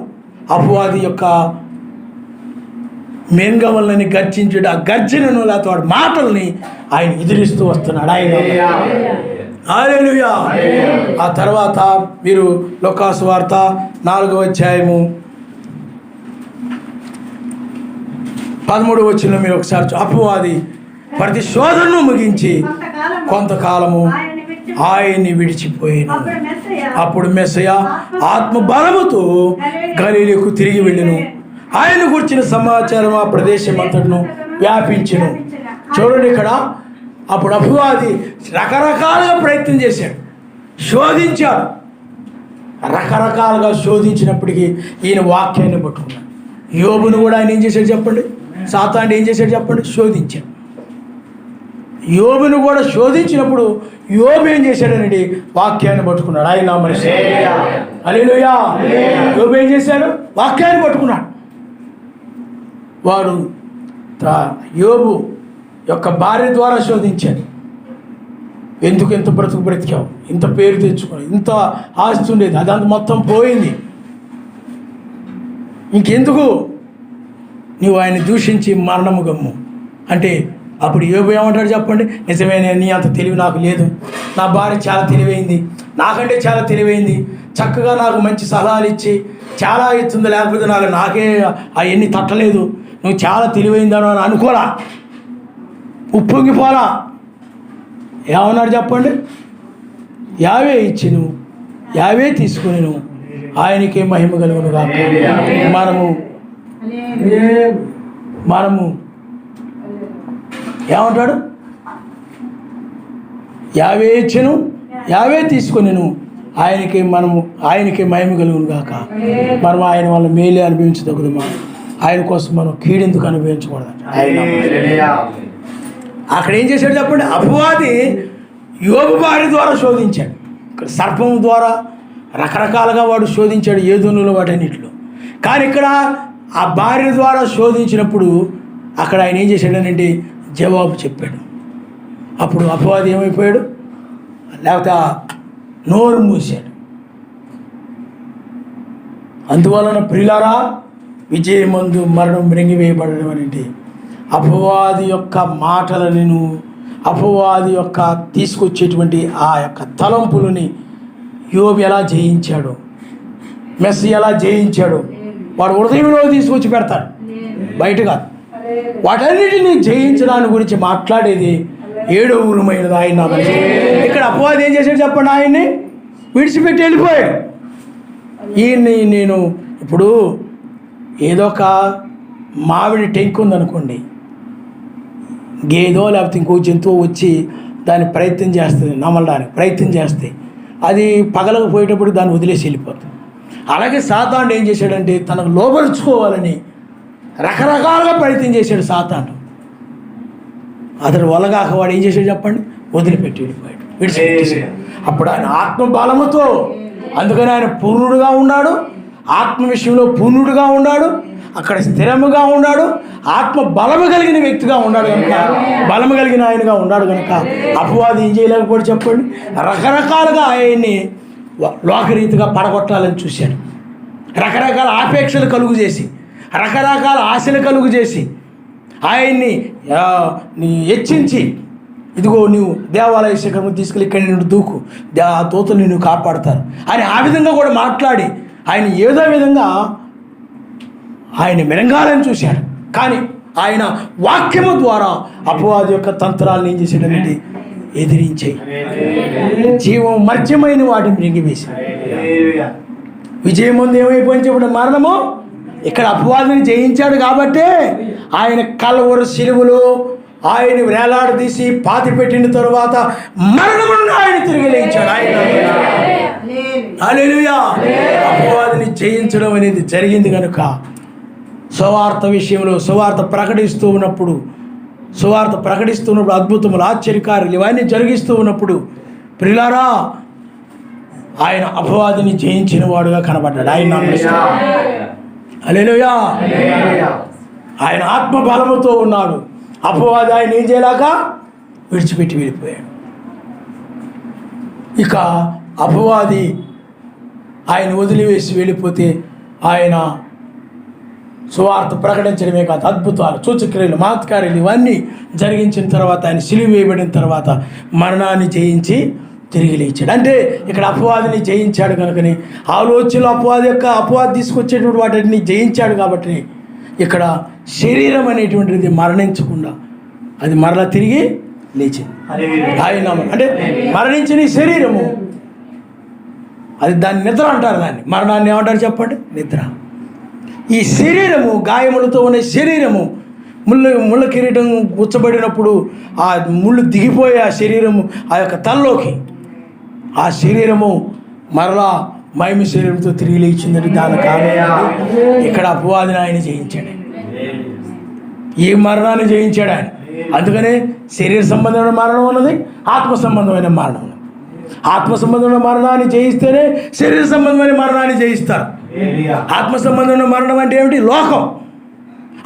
అపవాది యొక్క మెంగవల్ని గర్జించడు, ఆ గర్జనను లేకపోతే వాడి మాటల్ని ఆయన ఎదిరిస్తూ వస్తున్నాడు ఆయన. హల్లెలూయా. ఆ తర్వాత మీరు లూకాసు వార్త 4వ అధ్యాయము 13వ వచనంలో మీరు ఒకసారి అపవాది ప్రతి శోధనను ముగించి కొంతకాలము ఆయన్ని విడిచిపోయిన. అప్పుడు మెస్సయ్య ఆత్మ బలముతో గలీలీకు తిరిగి వెళ్ళెను. ఆయన గురించిన సమాచారం ఆ ప్రదేశం అంతటను వ్యాపించెను. చూడండి ఇక్కడ, అప్పుడు అపవాది రకరకాలుగా ప్రయత్నం చేశాడు, శోధించాడు. రకరకాలుగా శోధించినప్పటికీ ఈయన వాక్యాన్ని పట్టుకున్నాడు. యోబును కూడా ఆయన ఏం చేశాడు చెప్పండి? సాతాను ఏం చేశాడు చెప్పండి? శోధించాడు. యోబును కూడా శోధించినప్పుడు యోబు ఏం చేశాడనండి? వాక్యాన్ని పట్టుకున్నాడు. ఆయన మనిషి హల్లెలూయా. యోబు ఏం చేశాడు? వాక్యాన్ని పట్టుకున్నాడు. వాడు యోబు యొక్క భార్య ద్వారా శోధించాడు. ఎందుకు ఇంత బ్రతికావు, ఇంత పేరు తెచ్చుకుని, ఇంత ఆస్తి ఉండేది, అదంతా మొత్తం పోయింది, ఇంకెందుకు నువ్వు ఆయన దూషించి మరణము గమ్ము అంటే అప్పుడు యోబు ఏమంటాడు చెప్పండి? నిజమే, నీ అంత తెలివి నాకు లేదు, నా భార్య చాలా తెలివైంది, నాకంటే చాలా తెలివైంది, చక్కగా నాకు మంచి సలహాలు ఇచ్చి చాలా ఇస్తుంది, లేకపోతే నాకే అవన్నీ తట్టలేదు, నువ్వు చాలా తెలివైందాను అని అనుకోరా, ఉప్పొంగిపోరా. ఏమన్నాడు చెప్పండి? యావే ఇచ్చిను, యావే తీసుకుని ఆయనకే మహిమ కలుగును కాక. మనము ఏమంటాడు? యావే ఇచ్చెను, యావే తీసుకొనిను ఆయనకే మహిమ కలుగును కాక. మనం ఆయన వల్ల మేలే అనుభవించదగుదమా? ఆయన కోసం మనం కీడెందుకు అనుభవించకూడదు? అక్కడ ఏం చేశాడు చెప్పండి? అపవాది యోబు భార్య ద్వారా శోధించాడు. ఇక్కడ సర్పం ద్వారా రకరకాలుగా వాడు శోధించాడు, ఏదోనులో వాటన్నిటిలో. కానీ ఇక్కడ ఆ భార్య ద్వారా శోధించినప్పుడు అక్కడ ఆయన ఏం చేశాడనంటే జవాబు చెప్పాడు. అప్పుడు అపవాది ఏమైపోయాడు? లేకపోతే నోరు మూసాడు. అందువలన ప్రియులారా, విజయమందు మరణం మృంగివేయబడడం అంటే అపవాది యొక్క మాటలను, అపవాది యొక్క తీసుకొచ్చేటువంటి ఆ యొక్క తలంపులని యోబు ఎలా జయించాడు, మెస్సి ఎలా జయించాడు, వాడు హృదయంలో తీసుకొచ్చి పెడతాడు, బయట కాదు. వాటన్నిటిని జయించడాన్ని గురించి మాట్లాడేది 7వ ఉరుమైనది ఆయన. ఇక్కడ అపవాది ఏం చేశాడు చెప్పండి? ఆయన్ని విడిచిపెట్టి వెళ్ళిపోయాడు. ఈయన్ని నేను ఇప్పుడు ఏదో ఒక మామిడి టెంక్ ఉందనుకోండి, గేదో లేకపోతే ఇంకో జంతువు వచ్చి దాన్ని ప్రయత్నం చేస్తుంది, నమలడానికి ప్రయత్నం చేస్తే అది పగలకపోయేటప్పుడు దాన్ని వదిలేసి వెళ్ళిపోతుంది. అలాగే సాతాను ఏం చేశాడంటే తనకు లోబరుచుకోవాలని రకరకాలుగా ప్రయత్నం చేశాడు సాతాను. అతడు వలగాక వాడు ఏం చేశాడు చెప్పండి? వదిలిపెట్టి వెళ్ళిపోయాడు, విడిచిపెట్టేసాడు. అప్పుడు ఆయన ఆత్మ బలముతో, అందుకని ఆయన పూర్ణుడుగా ఉన్నాడు, ఆత్మ విషయంలో పూర్ణుడుగా ఉన్నాడు, అక్కడ స్థిరముగా ఉన్నాడు, ఆత్మ బలము కలిగిన వ్యక్తిగా ఉన్నాడు కనుక, బలము కలిగిన ఆయనగా ఉన్నాడు కనుక అపవాది ఏం చేయలేకపోతే చెప్పండి? రకరకాలుగా ఆయన్ని లోకరీతిగా పడగొట్టాలని చూశాడు. రకరకాల ఆపేక్షలు కలుగు చేసి, రకరకాల ఆశలు కలుగు చేసి, ఆయన్ని హెచ్చించి, ఇదిగో నువ్వు దేవాలయ శిఖరము తీసుకెళ్ళి ఇక్కడి నుండి దూకు, ఆ దూతలు నిన్ను కాపాడతారు అని ఆ విధంగా కూడా మాట్లాడి ఆయన ఏదో విధంగా ఆయన మిరంగాలని చూశాడు. కానీ ఆయన వాక్యము ద్వారా అపవాది యొక్క తంత్రాలను ఏం చేశాడంటే ఎదిరించాయి, జీవం మర్జ్యమైన వాటిని మింగివేశాడు. విజయం ముందు ఏమైపోయింది చెప్పడం? మరణము. ఇక్కడ అపవాదిని జయించాడు కాబట్టే ఆయన కల్వరి శిలువలో ఆయన వేలాడదీసి పాతి పెట్టిన తరువాత మరణమును ఆయన తిరిగి లేచాడు. ఆయన హల్లెలూయా. అపవాదిని జయించడం అనేది జరిగింది కనుక సువార్త విషయంలో సువార్త ప్రకటిస్తున్నప్పుడు అద్భుతములు, ఆశ్చర్యకార్యాలు ఇవన్నీ జరిగిస్తూ ఉన్నప్పుడు ప్రియులారా, ఆయన అపవాదిని జయించిన వాడుగా కనబడ్డాడు. ఆయన హల్లెలూయా. ఆయన ఆత్మ బలముతో ఉన్నాడు. అపవాది ఆయన ఏం చేయలేక విడిచిపెట్టి వెళ్ళిపోయాడు. ఇక అపవాది ఆయన వదిలివేసి వెళ్ళిపోతే ఆయన సువార్త ప్రకటించడమే కాదు, అద్భుతాలు, సూచక్రియలు, మహత్కార్యాలు ఇవన్నీ జరిగించిన తర్వాత ఆయన సిలువ వేయబడిన తర్వాత మరణాన్ని జయించి తిరిగి లేచాడు. అంటే ఇక్కడ అపవాదిని జయించాడు కనుకని ఆలోచనలు అపవాది తీసుకొచ్చేటువంటి వాటిని జయించాడు కాబట్టి ఇక్కడ శరీరం అనేటువంటిది మరణించకుండా అది మరలా తిరిగి లేచింది. ఆయన అంటే మరణించిన శరీరము, అది దాన్ని నిద్ర అంటారు. దాన్ని మరణాన్ని ఏమంటారు చెప్పండి? నిద్ర. ఈ శరీరము, గాయములతో ఉన్న శరీరము, ముళ్ళ కిరీటం గుచ్చబడినప్పుడు ఆ ముళ్ళు దిగిపోయే ఆ శరీరము ఆ యొక్క తలలోకి, ఆ శరీరము మరలా మహిమ శరీరంతో తిరిగి లేచిందని దాని కారణం ఇక్కడ అపవాదిని ఆయన జయించాడు. ఈ మరణాన్ని జయించాడు ఆయన. అందుకనే శరీర సంబంధమైన మరణం ఉన్నది, ఆత్మ సంబంధమైన మరణం ఉన్నది. ఆత్మ సంబంధమైన మరణాన్ని జయిస్తేనే శరీర సంబంధమైన మరణాన్ని జయిస్తారు. ఆత్మ సంబంధమైన మరణం అంటే ఏమిటి? లోకం.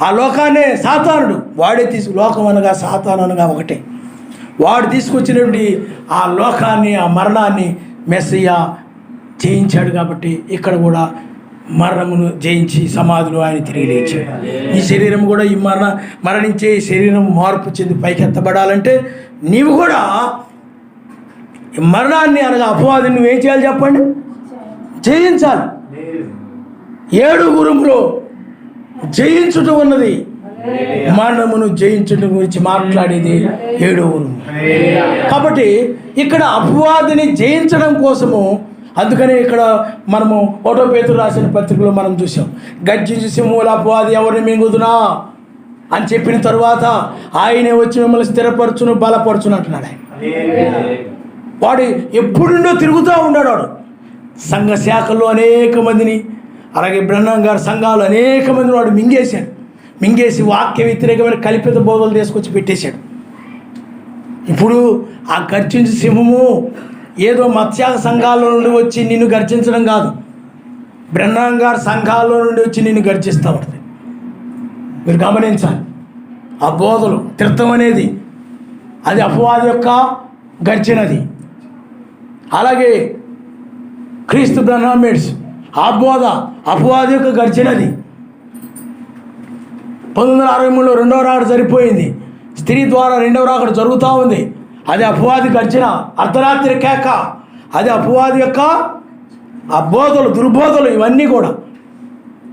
ఆ లోకాన్నే సాతానుడు వాడే లోకం అనగా సాతాను అనగా ఒకటే. వాడు తీసుకొచ్చినటువంటి ఆ లోకాన్ని, ఆ మరణాన్ని మెస్సియా జయించాడు. కాబట్టి ఇక్కడ కూడా మరణమును జయించి సమాధిలో ఆయన తిరిగి లేచాడు. ఈ శరీరం కూడా ఈ మరణించే ఈ శరీరం మార్పు చెంది పైకెత్తబడాలంటే నీవు కూడా ఈ మరణాన్ని అనగా అపవాదిని నువ్వేం చేయాలి చెప్పండి? జయించాలి. 7 ఉరుములో జయించుట ఉన్నది. మరణమును జయించడం గురించి మాట్లాడేది 7వ ఉరుము. కాబట్టి ఇక్కడ అపవాదిని జయించడం కోసము, అందుకనే ఇక్కడ మనము 1 పేతురు రాసిన పత్రికలో మనం చూసాం, గర్జించు సింహముల అపవాది ఎవరిని మింగుదునా అని చెప్పిన తరువాత ఆయనే వచ్చి మిమ్మల్ని స్థిరపరచును, బలపరచును అంటున్నాడు ఆయన. వాడు ఎప్పుడుండో తిరుగుతూ ఉన్నాడు. వాడు సంఘ శాఖల్లో అనేక మందిని, అలాగే బ్రహ్మం గారి సంఘాలు అనేక మందిని వాడు మింగేసి వాక్య వ్యతిరేకమైన కల్పిత బోధలు తీసుకొచ్చి పెట్టేశాడు. ఇప్పుడు ఆ గర్జించు సింహము ఏదో మత్స్యాగ సంఘాల నుండి వచ్చి నిన్ను గర్జించడం కాదు, బ్రహ్మం గారి సంఘాల్లో నుండి వచ్చి నిన్ను గర్జిస్తూ ఉంటుంది. మీరు గమనించాలి. ఆ బోధలు తీర్థం అనేది అది అపవాది యొక్క గర్జనది. అలాగే క్రీస్తు బ్రహ్మామిడ్స్ ఆ బోధ అపవాది యొక్క గర్జనది. 1963లో 2వ రాకడ సరిపోయింది, స్త్రీ ద్వారా 2వ రాకడ జరుగుతూ ఉంది. అది అపవాది గర్జన, అర్ధరాత్రి కేక, అది అపవాది యొక్క ఆ బోధలు, దుర్బోధలు ఇవన్నీ కూడా.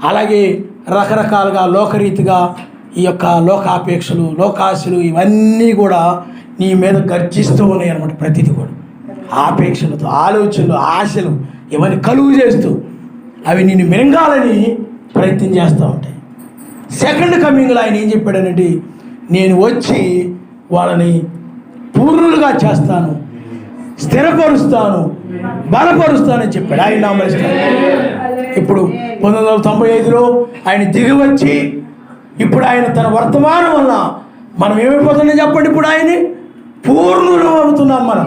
అలాగే రకరకాలుగా లోకరీతిగా ఈ యొక్క లోకాపేక్షలు, లోకాశలు ఇవన్నీ కూడా నీ మీద గర్జిస్తూ ఉన్నాయి అన్నమాట. ప్రతిదీ కూడా ఆపేక్షలతో, ఆలోచనలు, ఆశలు ఇవన్నీ కలుగు చేస్తూ అవి నిన్ను మింగాలని ప్రయత్నం చేస్తూ ఉంటాయి. సెకండ్ కమింగ్లో ఆయన ఏం చెప్పాడనంటే, నేను వచ్చి వాళ్ళని పూర్ణులుగా చేస్తాను, స్థిరపరుస్తాను, బలపరుస్తానని చెప్పాడు. ఆయన నామరిస్తాను. ఇప్పుడు 1995లో ఆయన దిగివచ్చి ఇప్పుడు ఆయన తన వర్తమానం వల్ల మనం ఏమైపోతున్నాం చెప్పండి? ఇప్పుడు ఆయన్ని పూర్ణులు అవుతున్నాం, మనం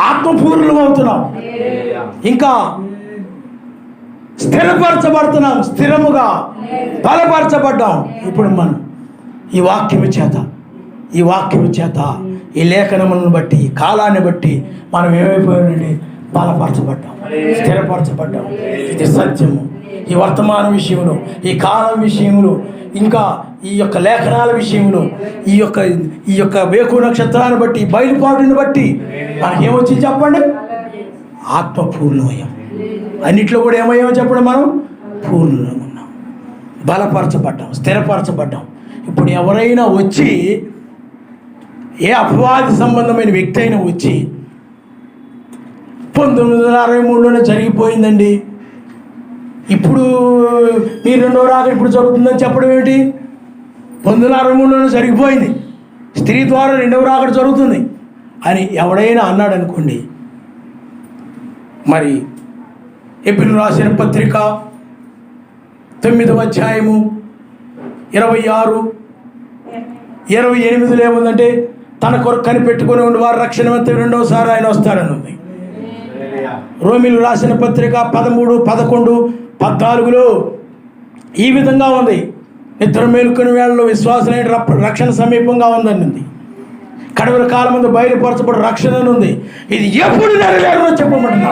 ఆత్మపూర్ణులు అవుతున్నాం, ఇంకా స్థిరపరచబడుతున్నాం, స్థిరముగా బలపరచబడ్డాం. ఇప్పుడు మనం ఈ వాక్యము చేత ఈ లేఖనములను బట్టి, ఈ కాలాన్ని బట్టి మనం ఏమైపోయామండి? బలపరచబడ్డాం, స్థిరపరచబడ్డాం. ఇది సత్యము. ఈ వర్తమాన విషయంలో, ఈ కాలం విషయంలో, ఇంకా ఈ యొక్క లేఖనాల విషయంలో, ఈ యొక్క వేకు నక్షత్రాన్ని బట్టి, బయలుపాటుని బట్టి మనకేమొచ్చింది చెప్పండి? ఆత్మపూర్ణమయ్యాం. అన్నిట్లో కూడా ఏమయ్యామో చెప్పండి? మనం పూర్ణంగా ఉన్నాం, బలపరచబడ్డాం, స్థిరపరచబడ్డాం. ఇప్పుడు ఎవరైనా వచ్చి, ఏ అపవాది సంబంధమైన వ్యక్తి అయినా వచ్చి 1963లోనే జరిగిపోయిందండి, ఇప్పుడు మీ 2వ రాకడ ఇప్పుడు జరుగుతుందని చెప్పడం ఏమిటి? 1963లోనే జరిగిపోయింది, స్త్రీ ద్వారా 2వ రాకడ జరుగుతుంది అని ఎవడైనా అన్నాడు అనుకోండి, మరి ఎబ్రీయులకు రాసిన పత్రిక 9వ అధ్యాయము 26, 28లో ఏముందంటే, తన కొరకు కనిపెట్టుకుని ఉండి వారు రక్షణ వెంట 2వసారి ఆయన వస్తాడని ఉంది. రోమీయులకు రాసిన పత్రిక 13, 11, 14లో ఈ విధంగా ఉంది, నిద్ర మేలుకుని వేళలో విశ్వాసమైన రక్షణ సమీపంగా ఉందని. కడవరి కాలం ముందు బయలుపరచబడి రక్షణ ఉంది. ఇది ఎప్పుడు నెరవేరునో చెప్పమంటున్నా.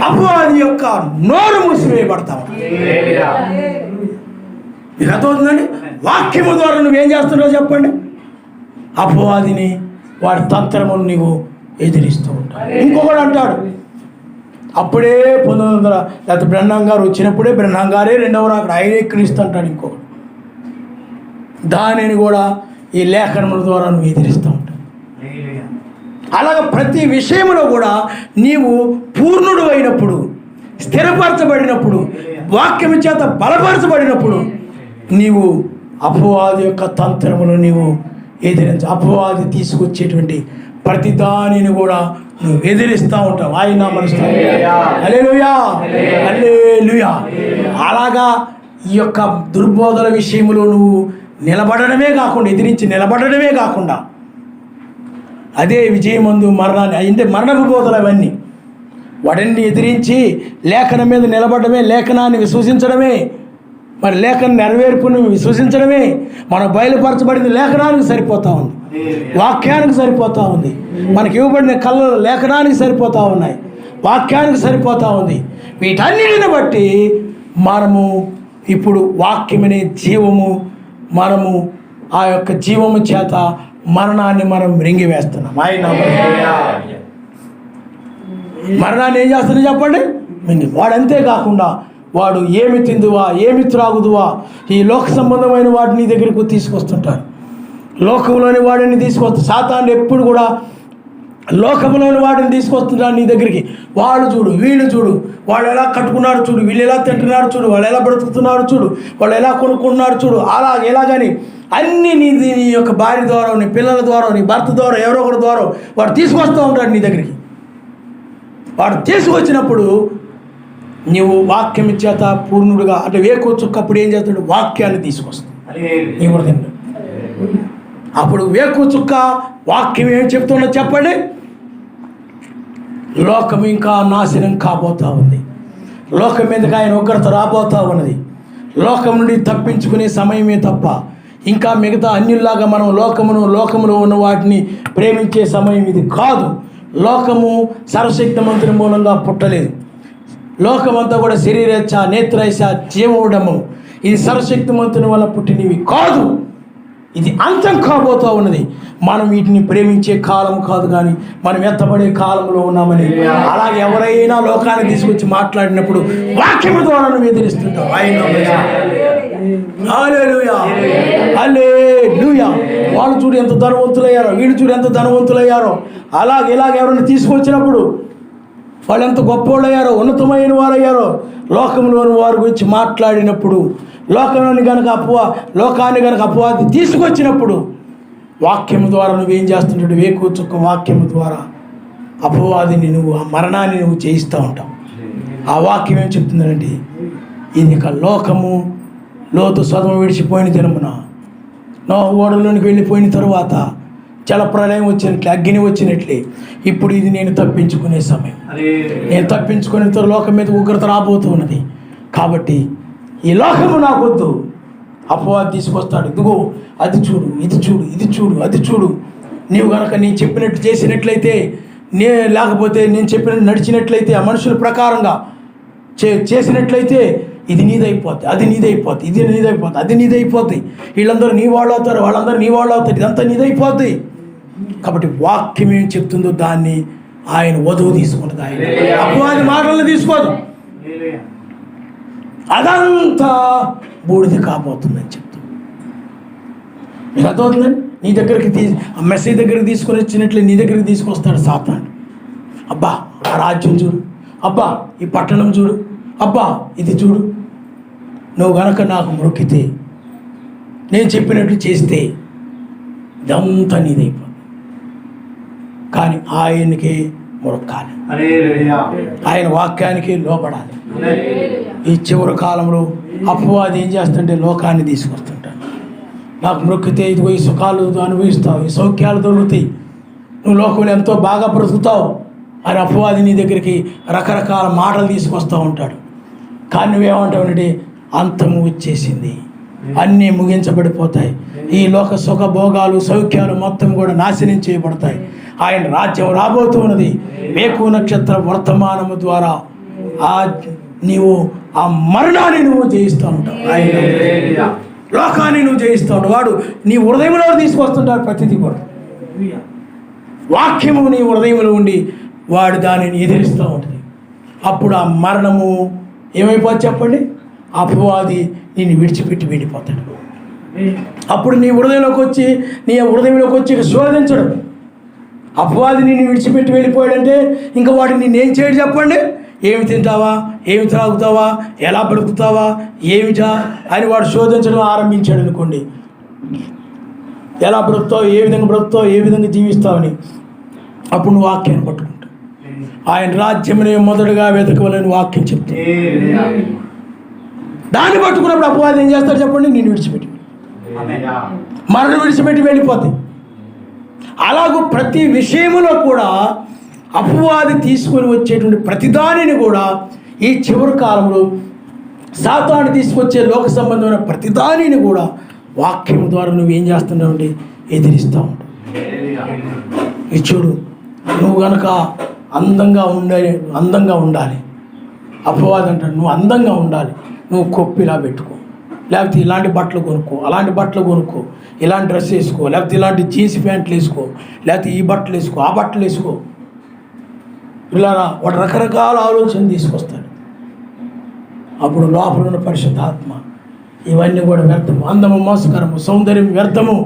అపవాది యొక్క నోరు మూసివేయబడతావు. మీకు అర్థమవుతుందండి? వాక్యము ద్వారా నువ్వేం చేస్తున్నావు చెప్పండి? అపవాదిని, వాడి తంత్రములు నీవు ఎదిరిస్తూ ఉంటావు. ఇంకొకడు అంటాడు, అప్పుడే 1900 లేకపోతే బ్రహ్మం గారు వచ్చినప్పుడే బ్రహ్మం గారే 2వ రాకడ, ఆయనే క్రీస్తు అంటాడు ఇంకొకడు. దానిని కూడా ఈ లేఖనముల ద్వారా నువ్వు ఎదిరిస్తూ ఉంటావు. అలాగ ప్రతి విషయంలో కూడా నీవు పూర్ణుడు అయినప్పుడు, స్థిరపరచబడినప్పుడు, వాక్యము చేత బలపరచబడినప్పుడు నీవు అపవాది యొక్క తంత్రములు నీవు ఎదిరించు. అపవాది తీసుకొచ్చేటువంటి ప్రతి దానిని కూడా నువ్వు ఎదిరిస్తూ ఉంటావు. ఆయన నామమున హల్లెలూయా, హల్లెలూయా. అలాగా ఈ యొక్క దుర్బోధల విషయంలో నువ్వు నిలబడడమే కాకుండా, ఎదిరించి నిలబడడమే కాకుండా, అదే విజయమందు మరణాన్ని, అంటే మరణపు బోధలు అవన్నీ వాటిని ఎదిరించి లేఖనం మీద నిలబడమే, లేఖనాన్ని విశ్వసించడమే మరి లేఖన నెరవేర్పును విశ్వసించడమే మనకు బయలుపరచబడింది లేఖనానికి సరిపోతూ ఉంది, వాక్యానికి సరిపోతూ ఉంది. మనకి ఇవ్వబడిన కళ్ళలు లేఖనానికి సరిపోతూ ఉన్నాయి, వాక్యానికి సరిపోతూ ఉంది. వీటన్నిటిని బట్టి మనము ఇప్పుడు వాక్యమనే జీవము, మనము ఆ యొక్క జీవము చేత మరణాన్ని మనం మృంగివేస్తున్నాం. ఆయన మరణాన్ని ఏం చేస్తున్నా చెప్పండి, వాడు అంతేకాకుండా వాడు ఏమి తిందువా, ఏమి త్రాగుదువా, ఈ లోక సంబంధమైన వాటిని దగ్గరకు తీసుకొస్తుంటాడు. లోకంలోని వాడిని తీసుకొస్తా, సాతాను ఎప్పుడు కూడా లోకంలోని వాడిని తీసుకొస్తున్నాడు నీ దగ్గరికి. వాళ్ళు చూడు, వీళ్ళు చూడు, వాళ్ళు ఎలా కట్టుకున్నారు చూడు, వీళ్ళు ఎలా తింటున్నారు చూడు, వాళ్ళు ఎలా బ్రతుకుతున్నారు చూడు, వాళ్ళు ఎలా కొనుక్కున్నారు చూడు, ఎలాగని అన్నీ నీ యొక్క భార్య ద్వారా, నీ పిల్లల ద్వారా, నీ భర్త ద్వారా, ఎవరో ఒకరి ద్వారా వాడు తీసుకొస్తూ ఉంటాడు నీ దగ్గరికి. వాడు తీసుకొచ్చినప్పుడు నీవు వాక్యం చేత పూర్ణుడుగా, అంటే వేకు చుక్కప్పుడు ఏం చేస్తాడు, వాక్యాన్ని తీసుకొస్తాడు నీ హృదయంలో. అప్పుడు వేకు చుక్క వాక్యం ఏం చెప్తుండో చెప్పండి, లోకం ఇంకా నాశనం కాబోతూ ఉంది, లోకం మీదకి ఆయన ఉగ్రత రాబోతూ ఉన్నది. లోకం నుండి తప్పించుకునే సమయమే తప్ప ఇంకా మిగతా అన్యుల్లాగా మనం లోకములో ఉన్న వాటిని ప్రేమించే సమయం ఇది కాదు. లోకము సర్వశక్తిమంతుని మూలంగా పుట్టలేదు. లోకమంతా కూడా శరీరేచ్ఛ, నేత్రేచ్ఛ, జీవోడము, ఇది సర్వశక్తిమంతుని వల్ల పుట్టినవి కాదు. ఇది అంతం కాబోతూ ఉన్నది. మనం వీటిని ప్రేమించే కాలం కాదు, కానీ మనం ఎత్తబడే కాలంలో ఉన్నామని. అలాగే ఎవరైనా లోకాన్ని తీసుకొచ్చి మాట్లాడినప్పుడు వాక్యము ద్వారా నువ్వు ఎదిరిస్తుంటావు. హల్లెలూయా, హల్లెలూయా. వాళ్ళు చూడు ఎంత ధనవంతులయ్యారో, వీళ్ళు చూడు ఎంత ధనవంతులయ్యారో. ఇలాగ ఎవరైనా తీసుకొచ్చినప్పుడు వాళ్ళు ఎంత గొప్పవాళ్ళు అయ్యారో, ఉన్నతమైన వారు అయ్యారో, లోకంలోని వారి గురించి మాట్లాడినప్పుడు, లోకాన్ని కనుక అపవాది తీసుకొచ్చినప్పుడు వాక్యము ద్వారా నువ్వేం చేస్తుంటాడు, వేకు చుక్క వాక్యము ద్వారా అపవాదిని నువ్వు, ఆ మరణాన్ని నువ్వు చేయిస్తూ ఉంటావు. ఆ వాక్యం ఏం చెప్తుందంటే, ఇది ఇక లోకము లోతు సొదమ విడిచిపోయిన దినమున, నోహు ఓడలోనికి వెళ్ళిపోయిన తరువాత జలప్రలయం వచ్చినట్లే, అగ్ని వచ్చినట్లే ఇప్పుడు ఇది నేను తప్పించుకునే సమయం. నేను తప్పించుకునే లోకం మీద ఉగ్రత రాబోతూ ఉన్నది. కాబట్టి ఈ లోకము నాకొద్దు. అపవాది తీసుకొస్తాడు, ఇదిగో అది చూడు, ఇది చూడు, ఇది చూడు, అది చూడు. నీవు కనుక నేను చెప్పినట్టు చేసినట్లయితే, లేకపోతే నేను చెప్పినట్టు నడిచినట్లయితే, ఆ మనుషుల ప్రకారంగా చేసినట్లయితే ఇది నీదైపోద్ది, అది నీదైపోద్ది, ఇది నీదైపోద్ది, అది నీదైపోద్ది. వీళ్ళందరూ నీ వాళ్ళు అవుతారు, వాళ్ళందరూ నీ వాళ్ళు అవుతారు, ఇదంతా నీదైపోద్ది. కాబట్టి వాక్యం ఏం చెప్తుందో దాన్ని ఆయన వధువు తీసుకుంటుంది. ఆయన అపవాది మాటలను తీసుకోదు, అదంతా బూడిద కాబోతుందని చెప్తుంది. మీకు అర్థమవుతుందండి? నీ దగ్గరికి మెసేజ్ దగ్గరికి తీసుకొని వచ్చినట్లే నీ దగ్గరికి తీసుకొస్తాడు సాతాను. అబ్బా ఆ రాజ్యం చూడు, అబ్బా ఈ పట్టణం చూడు, అబ్బా ఇది చూడు, నువ్వు గనక నాకు మొక్కితే, నేను చెప్పినట్లు చేస్తే ఇదంతా నీదైపోతుంది. కానీ ఆయనకి మొక్కాలి, ఆయన వాక్యానికి లోపడాలి. ఈ చివరి కాలంలో అపవాది ఏం చేస్తుంటే లోకాన్ని తీసుకొస్తుంటాడు. నాకు మొక్కితే ఇదిగో ఈ సుఖాలు అనుభవిస్తావు, ఈ సౌఖ్యాలు దొరుకుతాయి, నువ్వు లోకంలో ఎంతో బాగా బ్రతుకుతావు అని అపవాది నీ దగ్గరికి రకరకాల మాటలు తీసుకొస్తూ ఉంటాడు. కానీ నువ్వేమంటావు, అంతము వచ్చేసింది, అన్నీ ముగించబడిపోతాయి, ఈ లోక సుఖ భోగాలు సౌఖ్యాలు మొత్తం కూడా నాశనం చేయబడతాయి, ఆయన రాజ్యం రాబోతూ ఉన్నది. వేకు నక్షత్ర వర్తమానము ద్వారా నీవు ఆ మరణాన్ని నువ్వు జయిస్తూ ఉంటావు, ఆయన లోకాన్ని నువ్వు జయిస్తూ ఉంటావు. వాడు నీ హృదయంలో తీసుకొస్తుంటాడు ప్రతిదీ కూడా. వాక్యము నీ హృదయంలో ఉండి వాడు దానిని ఎదిరిస్తూ ఉంటుంది. అప్పుడు ఆ మరణము ఏమైపోతుంది చెప్పండి, అపవాది నిన్ను విడిచిపెట్టి వెళ్ళిపోతాడు. అప్పుడు నీ హృదయంలోకి వచ్చి శోధించడం. అపవాది నిన్ను విడిచిపెట్టి వెళ్ళిపోయాడంటే ఇంకా వాడు నిన్నేం చేయడు చెప్పండి. ఏమి తింటావా, ఏమి త్రాగుతావా, ఎలా బ్రతుకుతావా, ఏమిటా అని వాడు శోధించడం ఆరంభించాడు అనుకోండి. ఎలా బ్రతుకుతావు, ఏ విధంగా బ్రతుకుతావు, ఏ విధంగా జీవిస్తావని. అప్పుడు నువ్వు వాక్యాన్ని పట్టుకుంటావు. ఆయన రాజ్యమునే మొదటగా వెతకవలని వాక్యం చెప్తే దాన్ని పట్టుకున్నప్పుడు అపవాది ఏం చేస్తాడు చెప్పండి, నేను విడిచిపెట్టి మరణం విడిచిపెట్టి వెళ్ళిపోతాయి. అలాగూ ప్రతి విషయములో కూడా అపవాది తీసుకొని వచ్చేటువంటి ప్రతిదానిని కూడా ఈ చివరి కాలంలో సాతాను తీసుకొచ్చే లోక సంబంధమైన ప్రతిదానిని కూడా వాక్యం ద్వారా నువ్వేం చేస్తున్నావు అంటే ఎదిరిస్తూ ఉంటావు. ఇది చూడు, నువ్వు కనుక అందంగా ఉండాలి. అపవాదం అంటాడు నువ్వు అందంగా ఉండాలి, నువ్వు కొప్పిలా పెట్టుకో, లేకపోతే ఇలాంటి బట్టలు కొనుక్కో, అలాంటి బట్టలు కొనుక్కో, ఇలాంటి డ్రెస్ వేసుకో, లేకపోతే ఇలాంటి జీన్స్ ప్యాంట్లు వేసుకో, లేకపోతే ఈ బట్టలు వేసుకో, ఆ బట్టలు వేసుకో. ఇలా వాడు రకరకాల ఆలోచన తీసుకొస్తాడు. అప్పుడు లోపల ఉన్న పరిశుద్ధాత్మ ఇవన్నీ కూడా వ్యర్థము, అందము మోసకరము, సౌందర్యం వ్యర్థము,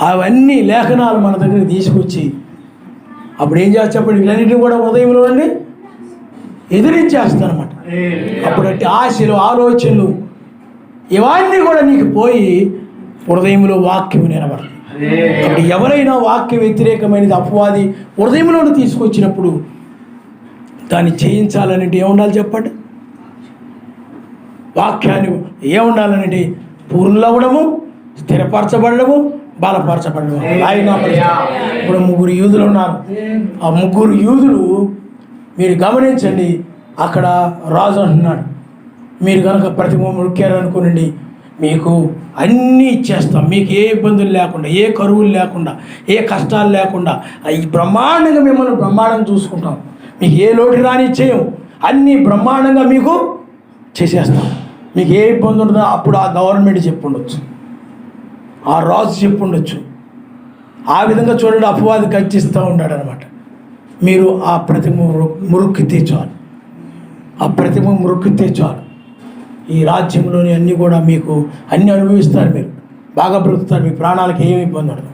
అవన్నీ లేఖనాలు మన దగ్గర తీసుకొచ్చి అప్పుడు ఏం చేస్తాడు, వీళ్ళన్నింటినీ కూడా ఉదయంలో అండి ఎదిరించేస్తానమాట. అప్పుడు ఆశలు, ఆలోచనలు ఇవన్నీ కూడా నీకు పోయి హృదయంలో వాక్యం నిలబడదు. అప్పుడు ఎవరైనా వాక్య వ్యతిరేకమైనది అపవాది హృదయంలోనే తీసుకొచ్చినప్పుడు దాన్ని చేయించాలనంటే ఏముండాలి చెప్పండి? వాక్యాన్ని ఏముండాలనంటే పూర్ణులవ్వడము, స్థిరపరచబడము, బలపరచబడము. ఆయన ఇప్పుడు 3 యూదులు ఉన్నారు. ఆ 3 యూదులు మీరు గమనించండి, అక్కడ రాజు అంటున్నాడు, మీరు కనుక ప్రతిమ మొక్కారు అనుకోనండి, మీకు అన్నీ ఇచ్చేస్తాం, మీకు ఏ ఇబ్బందులు లేకుండా, ఏ కరువులు లేకుండా, ఏ కష్టాలు లేకుండా ఈ బ్రహ్మాండంగా మిమ్మల్ని బ్రహ్మాండంగా చూసుకుంటాం, మీకు ఏ లోటు రాని చేయం, అన్నీ బ్రహ్మాండంగా మీకు చేసేస్తాం, మీకు ఏ ఇబ్బంది ఉంటుందో. అప్పుడు ఆ గవర్నమెంట్ చెప్పుండొచ్చు, ఆ రాజు చెప్పుండొచ్చు. ఆ విధంగా చూడండి, అపవాది గర్జిస్తూ ఉన్నాడు అనమాట. మీరు ఆ ప్రతిమ మురుక్కితే చాలు, ఆ ప్రతిమ మురుక్కితే చాలు, ఈ రాజ్యంలోని అన్నీ కూడా మీకు అన్నీ అనుభవిస్తారు, మీరు బాగా బ్రతుకుతారు, మీ ప్రాణాలకు ఏమి ఇబ్బంది ఉండదు.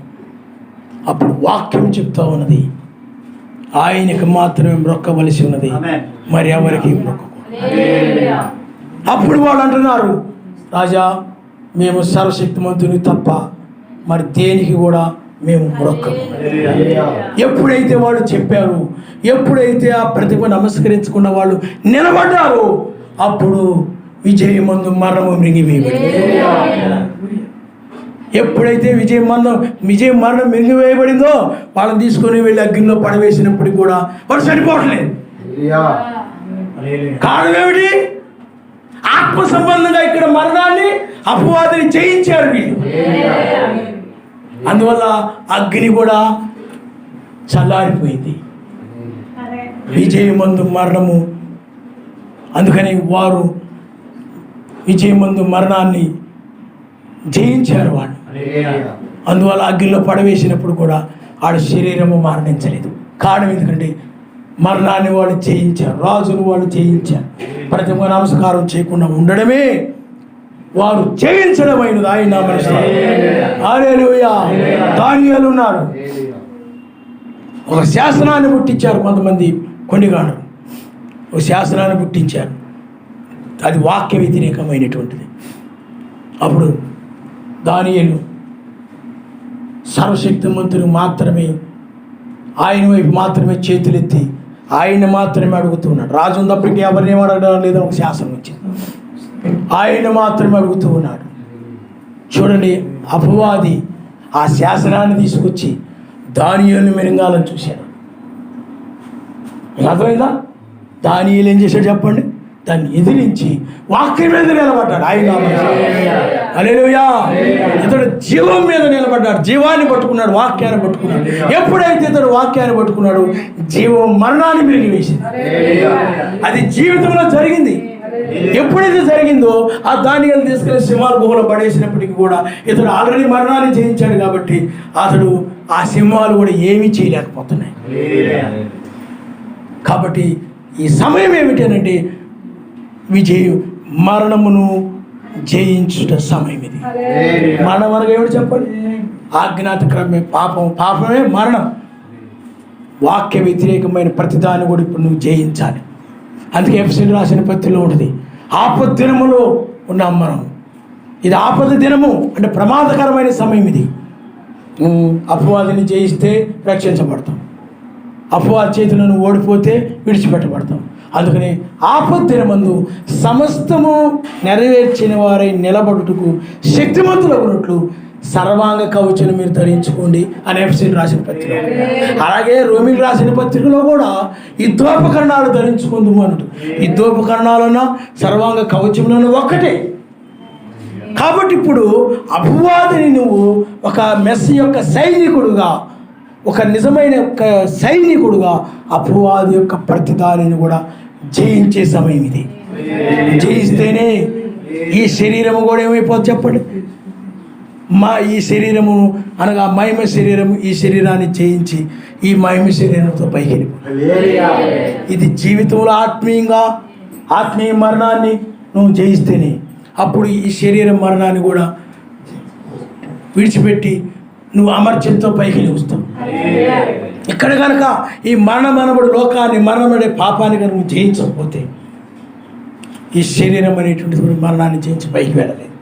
అప్పుడు వాక్యం చెప్తా ఉన్నది, ఆయనకు మాత్రమే మొక్కవలసి ఉన్నది, మరి ఎవరికి మొక్కకూడదు. అప్పుడు వాళ్ళు అంటున్నారు, రాజా మేము సర్వశక్తిమంతుని తప్ప మరి దేనికి కూడా మేము మొక్కము. ఎప్పుడైతే వాళ్ళు చెప్పారు, ఎప్పుడైతే ఆ ప్రతిభ నమస్కరించుకున్న వాళ్ళు నిలబడ్డారు, అప్పుడు విజయమందు మరణము మింగివేయబడింది. ఎప్పుడైతే విజయ మరణం మింగివేయబడిందో వాళ్ళని తీసుకొని వెళ్ళి అగ్నిలో పడవేసినప్పటికి కూడా వాడు సరిపోవట్లేదు. కారణం ఏమిటి? ఆత్మ సంబంధంగా ఇక్కడ మరణాన్ని, అపవాదిని జయించారు వీళ్ళు. అందువల్ల అగ్ని కూడా చల్లారిపోయింది, విజయమందు మరణము. అందుకని వారు విజయమందు మరణాన్ని జయించారు వాళ్ళు. అందువల్ల అగ్నిలో పడవేసినప్పుడు కూడా ఆడ శరీరము మరణించలేదు. కారణం ఎందుకంటే మరణాన్ని వాళ్ళు జయించారు, రాజును వాళ్ళు జయించారు. ప్రతిమ నమస్కారం చేయకుండా ఉండడమే వారు జయించడమైనది. ఆయన హల్లెలూయా. దానియేలు ఉన్నాడు, ఒక శాసనాన్ని పుట్టించారు కొంతమంది కొన్నిగాడు, ఒక శాసనాన్ని పుట్టించారు, అది వాక్య వ్యతిరేకమైనటువంటిది. అప్పుడు దానియేలు సర్వశక్తిమంతుడు మాత్రమే, ఆయన వైపు మాత్రమే చేతులెత్తి ఆయన మాత్రమే అడుగుతున్నాడు. రాజు ఉన్నప్పటికీ ఎవరిని అడగడం లేదని ఒక శాసనం వచ్చింది, ఆయన మాత్రమే అడుగుతూ ఉన్నాడు. చూడండి, అపవాది ఆ శాసనాన్ని తీసుకొచ్చి దానియేలుని మిరింగాలని చూశాడు. అర్థమైందా? దానియేలు ఏం చేశాడు చెప్పండి? దాన్ని ఎదిరించి వాక్యం మీద నిలబడ్డాడు. ఆయన హల్లెలూయా. ఇతడు జీవం మీద నిలబడ్డాడు, జీవాన్ని పట్టుకున్నాడు, వాక్యాన్ని పట్టుకున్నాడు. ఎప్పుడైతే ఇతడు వాక్యాన్ని పట్టుకున్నాడు, జీవం మరణాన్ని మిరిగివేసింది. అది జీవితంలో జరిగింది. ఎప్పుడైతే జరిగిందో ఆ దానియేలు తీసుకెళ్లి సింహాల గుహలో పడేసినప్పటికీ కూడా ఇతడు ఆల్రెడీ మరణాన్ని జయించాడు కాబట్టి అతడు ఆ సింహాలు కూడా ఏమీ చేయలేకపోతున్నాయి. కాబట్టి ఈ సమయం ఏమిటంటే మరణమును జయించుట సమయం ఇది. మరణం అనగా ఏమిటి చెప్పండి? ఆజ్ఞాతక్రమే పాపమే మరణం. వాక్య వ్యతిరేకమైన ప్రతిదాన్ని కూడా ఇప్పుడు నువ్వు జయించాలి. అందుకే ఎఫెసీయులకు రాసిన పత్రికలో ఉంటుంది, ఆపద దినములో ఉన్నాం మనం. ఇది ఆపద దినము అంటే ప్రమాదకరమైన సమయం ఇది. అపవాదిని జయిస్తే రక్షించబడతాం, అపవాది చేతిలో నువ్వు ఓడిపోతే విడిచిపెట్టబడతాం. అందుకని ఆపద దినమందు సమస్తము నెరవేర్చిన వారై నిలబడుటకు శక్తిమంతులు ఉన్నట్లు సర్వాంగ కవచను మీరు ధరించుకోండి అని ఎఫెసీయులకు రాసిన పత్రిక. అలాగే రోమీయులకు రాసిన పత్రికలో కూడా యుద్ధోపకరణాలు ధరించుకుందాము అన్నట్టు. యుద్ధోపకరణాలన్నా సర్వాంగ కవచములను ఒక్కటే. కాబట్టి ఇప్పుడు అపవాదిని నువ్వు ఒక మెస్సి యొక్క సైనికుడుగా, ఒక నిజమైన ఒక సైనికుడుగా అపవాది యొక్క ప్రతిదానిని కూడా జయించే సమయం ఇది. జయిస్తేనే ఈ శరీరము కూడా ఏమైపోతుంది చెప్పండి. ఈ శరీరము అనగా మహిమ శరీరము ఈ శరీరాన్ని జయించి ఈ మహిమ శరీరంతో పైకి వెళ్ళిపోతుంది. ఇది జీవితంలో ఆత్మీయ మరణాన్ని నువ్వు జయిస్తేనే అప్పుడు ఈ శరీరం మరణాన్ని కూడా విడిచిపెట్టి నువ్వు అమర్చంతో పైకి లేస్తావు. ఇక్కడ కనుక ఈ మరణమనబడు లోకాన్ని, మరణమడే పాపాన్ని కనుక నువ్వు జయించకపోతే ఈ శరీరం అనేటువంటి మరణాన్ని జయించి పైకి వెళ్ళలేదు.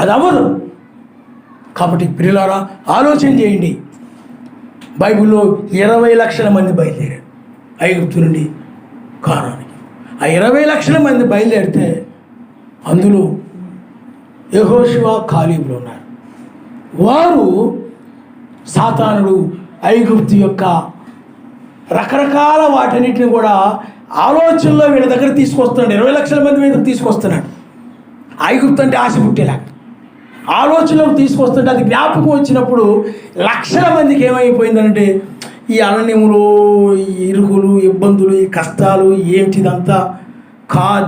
అది అవ్వదు. కాబట్టి ప్రియులారా ఆలోచన చేయండి. బైబిల్లో 20 లక్షల మంది బయలుదేరారు ఐగుప్తు నుండి కానానికి. ఆ 20 లక్షల మంది బయలుదేరితే అందులో యెహోషువ, కాలేబులు ఉన్నారు. వారు సాతానుడు ఐగుప్తు యొక్క రకరకాల వాటన్నిటిని కూడా ఆలోచనలో వీళ్ళ దగ్గర తీసుకొస్తున్నాడు. 20 లక్షల మంది మీద తీసుకొస్తున్నాడు. ఐగుప్తు అంటే ఆశ పుట్టేలాగా ఆలోచనలోకి తీసుకొస్తుంటే అది జ్ఞాపకం వచ్చినప్పుడు లక్షల మందికి ఏమైపోయిందంటే ఈ అరణ్యములు, ఈ ఇరుకులు, ఇబ్బందులు, ఈ కష్టాలు ఏమిటిదంతా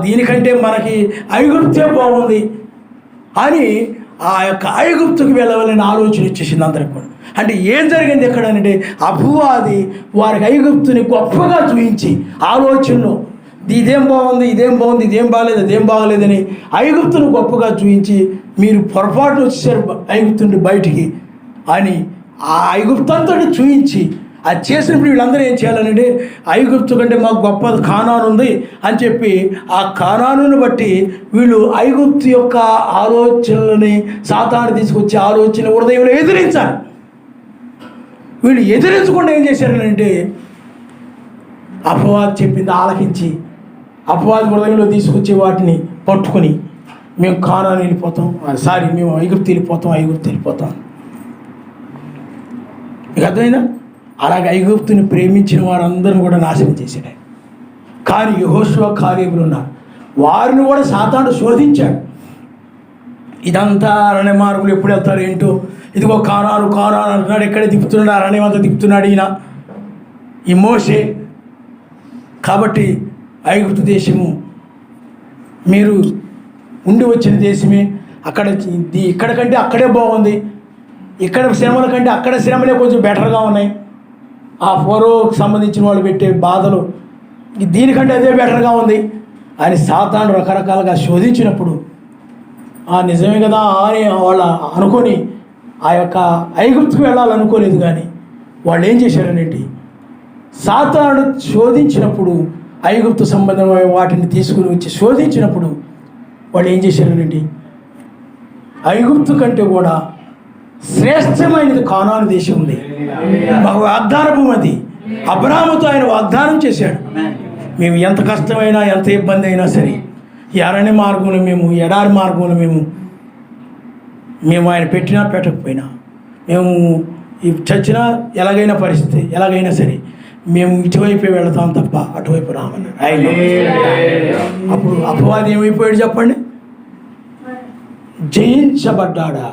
దీనికంటే మనకి ఐగుప్తే బాగుంది అని ఆ యొక్క ఐగుప్తుకు వెళ్ళవాలని ఆలోచన వచ్చేసింది అందరికి కూడా. అంటే ఏం జరిగింది ఎక్కడ అంటే అపవాది వారికి ఐగుప్తుని గొప్పగా చూపించి ఆలోచనలో ఇదేం బాగుంది, ఇదేం బాగుంది, ఇదేం బాగలేదు, అదేం బాగలేదని ఐగుప్తును గొప్పగా చూపించి మీరు పొరపాటు వచ్చేసారు ఐగుప్తు నుండి బయటికి అని ఆ ఐగుప్తు అంతటి చూపించి అది చేసినప్పుడు వీళ్ళందరూ ఏం చేయాలంటే ఐగుప్తు కంటే మాకు గొప్ప కానాను ఉంది అని చెప్పి ఆ కానానుని బట్టి వీళ్ళు ఐగుప్తు యొక్క ఆలోచనలని సాతాను తీసుకొచ్చే ఆలోచన హృదయంలో ఎదిరించాలి. వీళ్ళు ఎదిరించకుండా ఏం చేశారనంటే అపవాది చెప్పింది ఆలకించి అపవాది హృదయంలో తీసుకొచ్చే వాటిని పట్టుకొని మేము కానాను వెళ్ళిపోతాం, మేము ఐగుప్తు వెళ్ళిపోతాం. మీకు అర్థమైందా? అలాగే ఐగుప్తుని ప్రేమించిన వారందరూ కూడా నాశనం చేశాడు. కానీ యెహోషువ, కాలేబులు ఉన్నారు. వారిని కూడా సాతాను శోధించాడు. ఇదంతా అరణ్య మార్గులు ఎప్పుడు వెళ్తారు ఏంటో, ఇదిగో కానాను అంటున్నాడు, ఎక్కడే తిప్పుతున్నాడు, అరణ్యం అంతా తిప్పుతున్నాడు ఈ మోషే. కాబట్టి ఐగుప్తు దేశము మీరు ఉండి వచ్చిన దేశమే, ఇక్కడ కంటే అక్కడే బాగుంది, ఇక్కడ శ్రమల కంటే అక్కడ శ్రమలే కొంచెం బెటర్గా ఉన్నాయి, ఆ ఫరోకి సంబంధించిన వాళ్ళు పెట్టే బాధలు దీనికంటే అదే బెటర్గా ఉంది అని సాతాను రకరకాలుగా శోధించినప్పుడు నిజమే కదా అని వాళ్ళు అనుకొని ఆ యొక్క ఐగుప్తుకు వెళ్ళాలనుకోలేదు. కానీ వాళ్ళు ఏం చేశారనేటి సాతాను శోధించినప్పుడు ఐగుప్తు సంబంధమైన వాటిని తీసుకుని వచ్చి శోధించినప్పుడు వాళ్ళు ఏం చేశారనేటి ఐగుప్తు కంటే కూడా శ్రేష్టమైనది కానాను దేశం ఉంది, వాగ్దాన భూమి. అది అబ్రాహాముతో ఆయన వాగ్దానం చేశాడు, మేము ఎంత కష్టమైనా ఎంత ఇబ్బంది అయినా సరే ఈ అరణ్య మార్గంలో మేము ఎడారి మార్గంలో మేము ఆయన పెట్టినా పెట్టకపోయినా మేము ఈ చచ్చినా ఎలాగైనా పరిస్థితి ఎలాగైనా సరే మేము ఇటువైపే వెళతాం తప్ప అటువైపు రామన్నాడు ఆయన. అప్పుడు అపవాది ఏమైపోయాడు చెప్పండి? జయించబడ్డాడా?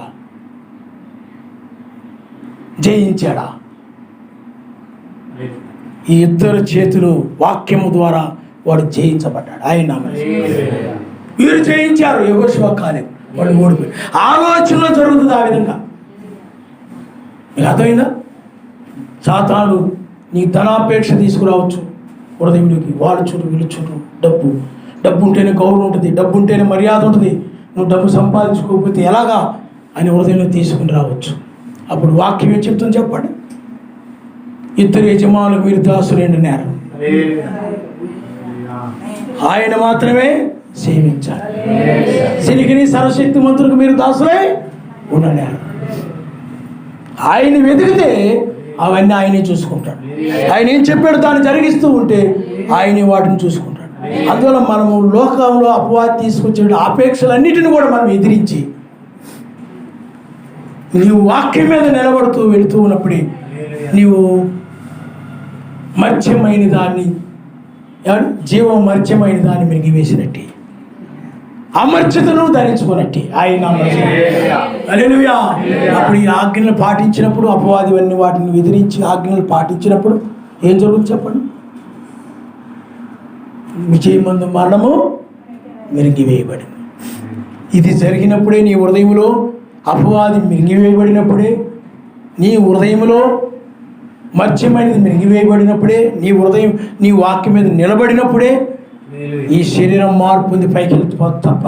జయించాడా? ఈ ఇద్దరు చేతులు వాక్యము ద్వారా వాడు జయించబడ్డాడు. ఆయన వీరు జయించారు, యెహోషువ, కాలేబు. వాళ్ళు ఓడిపోయి ఆలోచనలో జరుగుతుంది ఆ విధంగా. మీకు అర్థమైందా? సాతాను నీ ధనాపేక్ష తీసుకురావచ్చు హృదయంలోకి. వాళ్ళు చూడు, వీళ్ళు చూడు, డబ్బు ఉంటేనే గౌరవం ఉంటుంది, డబ్బు ఉంటేనే మర్యాద ఉంటుంది, నువ్వు డబ్బు సంపాదించుకోకపోతే ఎలాగా అని హృదయంలో తీసుకుని రావచ్చు. అప్పుడు వాక్యం ఏం చెప్తుంది చెప్పండి? ఇద్దరు యజమానులు మీరు దాసులేండి నేరం, ఆయన మాత్రమే సేవించాలి. సిరికిని సర్వశక్తి మంత్రులకు మీరు దాసులే ఉండనేరు. ఆయన వెతికితే అవన్నీ ఆయనే చూసుకుంటాడు. ఆయన ఏం చెప్పాడు దాన్ని జరిగిస్తూ ఉంటే ఆయనే వాటిని చూసుకుంటాడు. అందువల్ల మనము లోకంలో అపవాది తీసుకొచ్చే ఆపేక్షలన్నిటిని కూడా మనం ఎదిరించి నీవు వాక్యం మీద నిలబడుతూ వెళుతూ ఉన్నప్పుడే నీవు మత్స్యమైన దాన్ని, జీవం మత్స్యమైన దాన్ని మింగివేసినట్టే, అమర్చతను ధరించుకున్నట్టే ఆయన. హల్లెలూయా. అప్పుడు ఈ ఆజ్ఞలు పాటించినప్పుడు, అపవాదివన్నీ వాటిని ఎదిరించి ఆజ్ఞలు పాటించినప్పుడు ఏం జరుగుతుంది చెప్పండి? విజయమందు మరణము మింగివేయబడింది. ఇది జరిగినప్పుడే నీ హృదయంలో అపవాది మింగివేయబడినప్పుడే, నీ హృదయంలో మత్స్యమైనది మింగివేయబడినప్పుడే, నీ హృదయం నీ వాక్యం మీద నిలబడినప్పుడే ఈ శరీరం మార్పు పొంది పైకి వెళ్తుంది తప్ప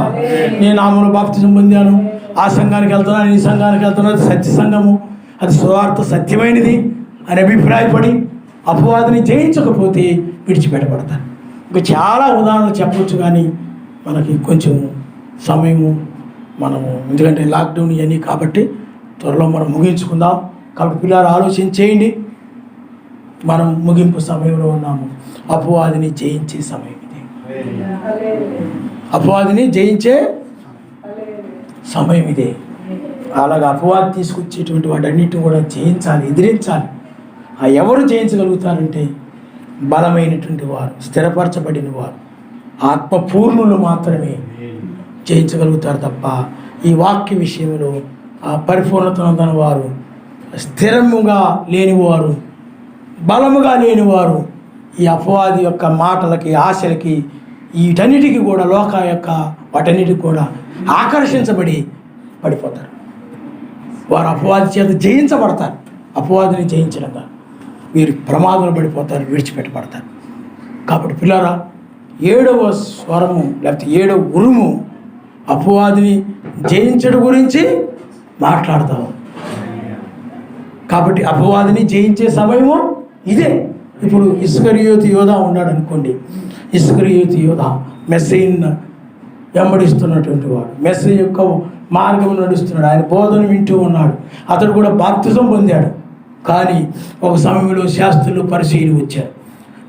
నేను ఆమెను బాప్తిజం పొందాను, ఆ సంఘానికి వెళ్తున్నాను, ఈ సంఘానికి వెళ్తున్నాను, అది సత్య సంఘము, అది సువార్త సత్యమైనది అని అభిప్రాయపడి అపవాదిని జయించకపోతే విడిచిపెట్టబడతాను. ఇంకా చాలా ఉదాహరణలు చెప్పవచ్చు, కానీ మనకి కొంచెం సమయము మనము, ఎందుకంటే లాక్డౌన్ ఇవన్నీ కాబట్టి త్వరలో మనం ముగించుకుందాం. కాబట్టి పిల్లలు ఆలోచన చేయండి, మనం ముగింపు సమయంలో ఉన్నాము. అపవాదిని జయించే సమయం ఇది, అపవాదిని జయించే సమయం ఇదే. అలాగా అపవాది తీసుకొచ్చేటువంటి వాటన్నిటిని కూడా జయించాలి, ఎదిరించాలి. ఆ ఎవరు జయించగలుగుతారంటే బలమైనటువంటి వారు, స్థిరపరచబడిన వారు, ఆత్మపూర్ణులు మాత్రమే జయించగలుగుతారు తప్ప ఈ వాక్య విషయంలో ఆ పరిపూర్ణత పొందని వారు, స్థిరముగా లేనివారు, బలముగా లేనివారు ఈ అపవాది యొక్క మాటలకి, ఆశలకి, వీటన్నిటికీ కూడా లోక యొక్క వాటన్నిటికి కూడా ఆకర్షించబడి పడిపోతారు. వారు అపవాది చేత జయించబడతారు. అపవాదిని జయించడంగా వీరు ప్రమాదంలో పడిపోతారు, విడిచిపెట్టబడతారు. కాబట్టి పిల్లరా, 7వ స్వరము లేకపోతే 7వ ఉరుము అపవాదిని జయించడం గురించి మాట్లాడతాము. కాబట్టి అపవాదిని జయించే సమయము ఇదే. ఇప్పుడు ఇస్కరియోతు యోధా ఉన్నాడు అనుకోండి. ఇస్కరియోతు యోధా మెస్సీని వెంబడిస్తున్నటువంటి వాడు, మెస్సీ యొక్క మార్గం నడుస్తున్నాడు, ఆయన బోధన వింటూ ఉన్నాడు. అతడు కూడా బాప్తిజం పొందాడు. కానీ ఒక సమయంలో శాస్త్రులు, పరిశీలి వచ్చారు.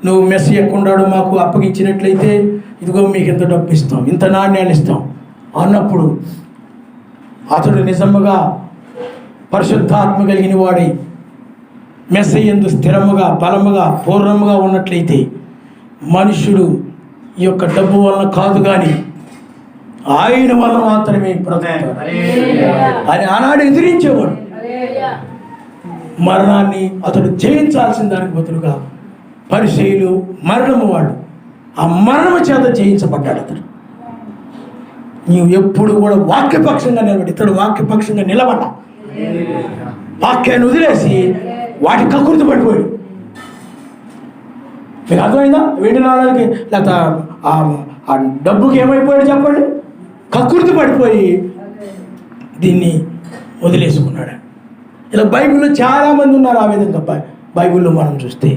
నువ్వు మెస్సీ ఎక్కున్నాడు మాకు అప్పగించినట్లయితే ఇదిగో మీకు ఇంత డబ్బు ఇస్తాం, ఇంత నాణ్యాలు ఇస్తాం అన్నప్పుడు అతడు నిజముగా పరిశుద్ధాత్మ కలిగిన వాడై మెస్సీ యందు స్థిరముగా, బలముగా, పూర్ణముగా ఉన్నట్లయితే మనుషుడు ఈ యొక్క డబ్బు వలన కాదు కానీ ఆయన వల్ల మాత్రమే బ్రతుకుతాడు అని ఆనాడు ఎదిరించేవాడు. మరణాన్ని అతడు జయించాల్సిన దానికి బదులుగా పరిశీలు మరణము వాడు, ఆ మరణము చేత జయించబడ్డాడు అతడు. నీవు ఎప్పుడు కూడా వాక్యపక్షంగా నిలబడి, ఇతడు వాక్యపక్షంగా నిలబడ్డా, వాక్యాన్ని వదిలేసి వాటి కకృతి పడిపోయాడు. మీకు అర్థమైందా? వెండి నాణాలకి లేకపోతే ఆ డబ్బుకి ఏమైపోయాడు చెప్పండి? కకృతి పడిపోయి దీన్ని వదిలేసుకున్నాడు. ఇలా బైబిల్లో చాలామంది ఉన్నారు ఆ విధంగా. బైబిల్లో మనం చూస్తే